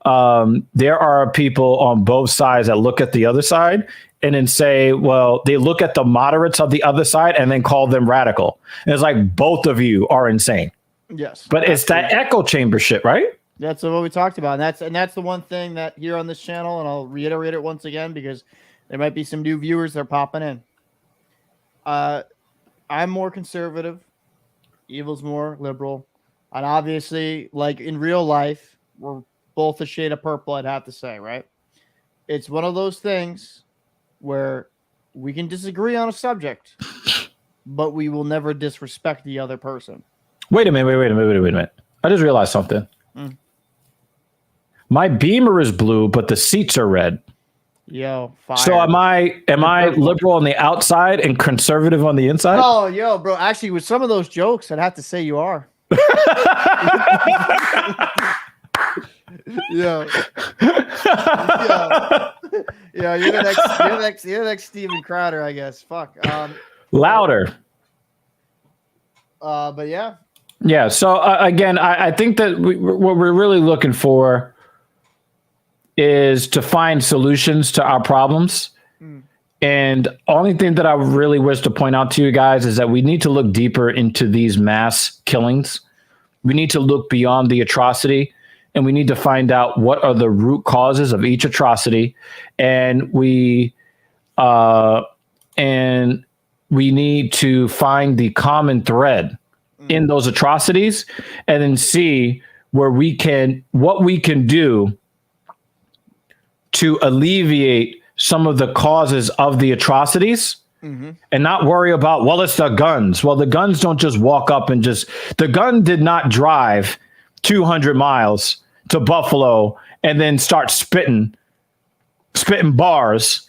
There are people on both sides that look at the other side and then say, well, they look at the moderates of the other side and then call them radical. And it's like, both of you are insane. Yes. But it's that echo chamber shit, right? That's what we talked about. And that's the one thing that here on this channel, and I'll reiterate it once again, because there might be some new viewers that are popping in. I'm more conservative. Evil's more liberal. And obviously, like in real life, we're both a shade of purple, I'd have to say, right? It's one of those things where we can disagree on a subject, but we will never disrespect the other person. Wait a minute. I just realized something. My Beamer is blue, but the seats are red. Yo, fire. So am I liberal on the outside and conservative on the inside? Oh, yo, bro. Actually, with some of those jokes, I'd have to say you are. Yeah. Yeah, you're the next Steven Crowder, I guess. Fuck. Louder. But yeah. Yeah. So again, I think that what we're really looking for is to find solutions to our problems. And only thing that I really wish to point out to you guys is that we need to look deeper into these mass killings. We need to look beyond the atrocity, and we need to find out what are the root causes of each atrocity. And we need to find the common thread in those atrocities, and then see what we can do to alleviate some of the causes of the atrocities, and not worry about, well, it's the guns. Well, the guns don't just walk up and the gun did not drive 200 miles to Buffalo and then start spitting bars,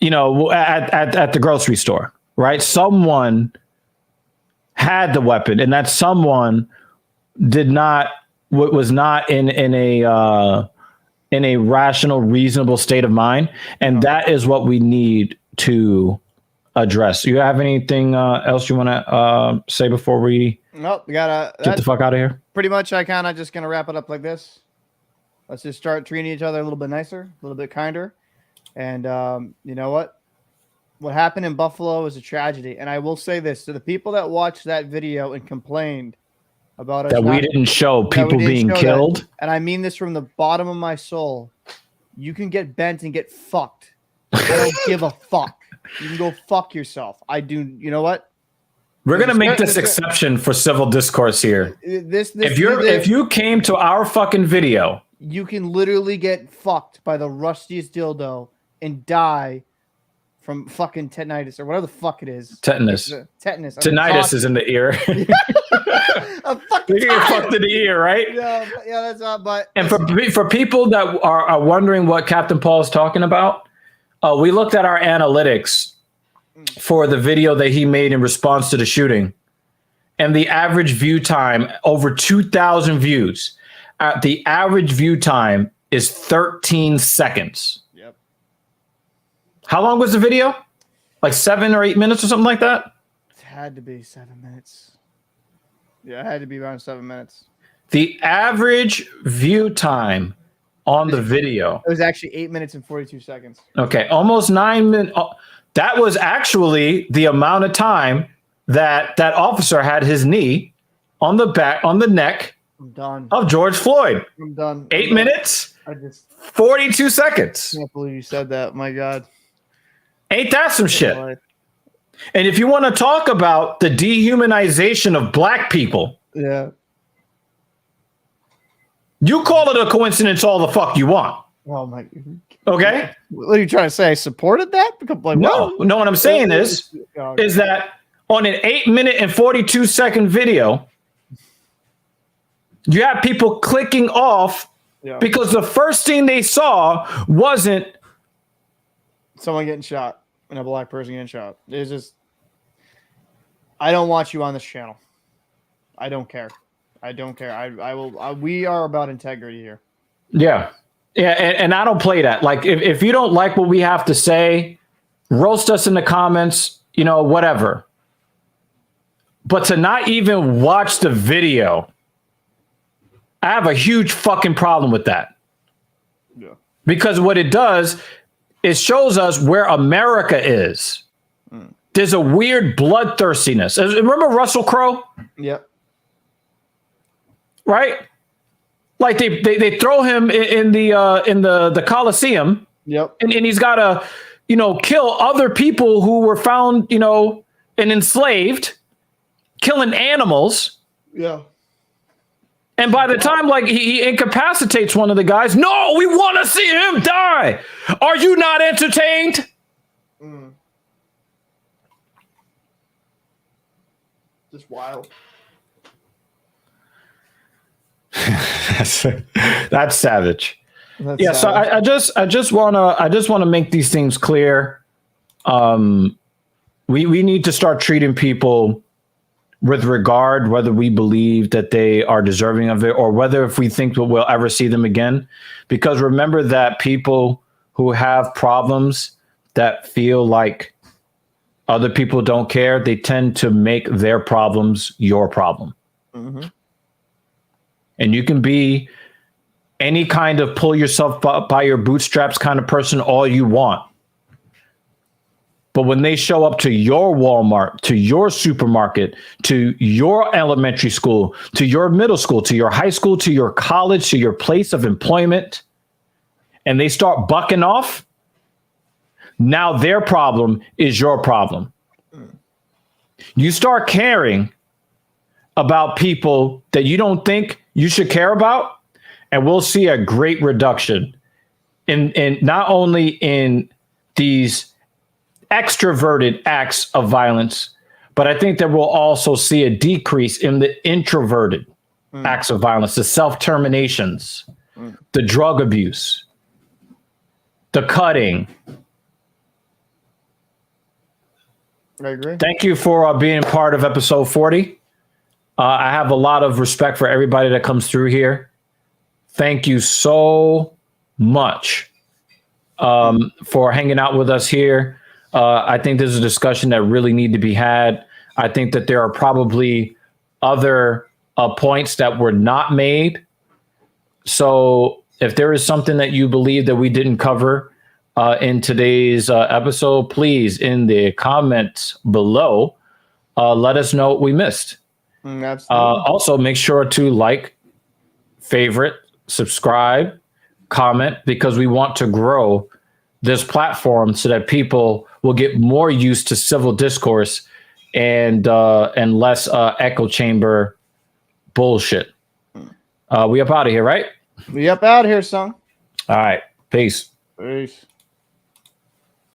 at the grocery store, right? Someone had the weapon, and that someone was not in a rational, reasonable state of mind. And that is what we need to address. Do you have anything else you want to say before we Nope, we gotta get the fuck out of here? Pretty much, I kind of just going to wrap it up like this. Let's just start treating each other a little bit nicer, a little bit kinder. And you know what? What happened in Buffalo is a tragedy. And I will say this to the people that watched that video and complained about us, that we didn't show people being killed. And I mean this from the bottom of my soul. You can get bent and get fucked. I don't give a fuck. You can go fuck yourself. I do. You know what? We're going to make this exception for civil discourse here. If you came to our fucking video, you can literally get fucked by the rustiest dildo and die from fucking tetanitis or whatever the fuck it is. Tetanus. Tetanus. Tinnitus is in the ear. You get fucked in the ear, right? Yeah, that's not. But and for people that are wondering what Captain Paul is talking about, we looked at our analytics for the video that he made in response to the shooting, and the average view time over 2,000 views. The average view time is 13 seconds. Yep. How long was the video? Like 7 or 8 minutes or something like that? It had to be 7 minutes. Yeah, it had to be around 7 minutes. The average view time on the video. It was actually 8 minutes and 42 seconds. Okay, almost 9 minutes. That was actually the amount of time that officer had his knee on the neck I'm done. of George Floyd. I'm done. 8 minutes, I just 42 seconds. can't believe you said that. My God. Ain't that some shit? And if you want to talk about the dehumanization of black people, Yeah. you call it a coincidence all the fuck you want. Oh my. Okay? What are you trying to say? I supported that? Like, No, what I'm saying is that on an 8 minute and 42 second video, you have people clicking off because the first thing they saw wasn't someone getting shot and a black person getting shot. It's just, I don't want you on this channel. I don't care. I don't care. I will. We are about integrity here. Yeah. Yeah. And I don't play that. Like, if you don't like what we have to say, roast us in the comments, whatever. But to not even watch the video, I have a huge fucking problem with that. Yeah. Because what it does, it shows us where America is. There's a weird bloodthirstiness. Remember Russell Crowe? Yep. Right? Like they throw him in the Coliseum. Yep. And he's got to, kill other people who were found, and enslaved, killing animals. Yeah. And by the time, like, he incapacitates one of the guys, no, we want to see him die. Are you not entertained? Just wild. That's savage. That's yeah. savage. So I just want to make these things clear. We need to start treating people with regard, whether we believe that they are deserving of it or whether if we think that we'll ever see them again. Because remember that people who have problems that feel like other people don't care, they tend to make their problems your problem. Mm-hmm. And you can be any kind of pull yourself by your bootstraps kind of person all you want. But when they show up to your Walmart, to your supermarket, to your elementary school, to your middle school, to your high school, to your college, to your place of employment, and they start bucking off, now their problem is your problem. You start caring about people that you don't think you should care about, and we'll see a great reduction in not only in these extroverted acts of violence, but I think that we'll also see a decrease in the introverted acts of violence, the self-terminations, the drug abuse, the cutting. I agree. Thank you for being part of episode 40. I have a lot of respect for everybody that comes through here. Thank you so much for hanging out with us here. I think there's a discussion that really need to be had. I think that there are probably other points that were not made. So if there is something that you believe that we didn't cover in today's episode, please, in the comments below, let us know what we missed. Absolutely. Also, make sure to like, favorite, subscribe, comment, because we want to grow this platform so that people will get more used to civil discourse and less echo chamber bullshit. We up out of here, right? We up out of here, son. All right. Peace. Peace.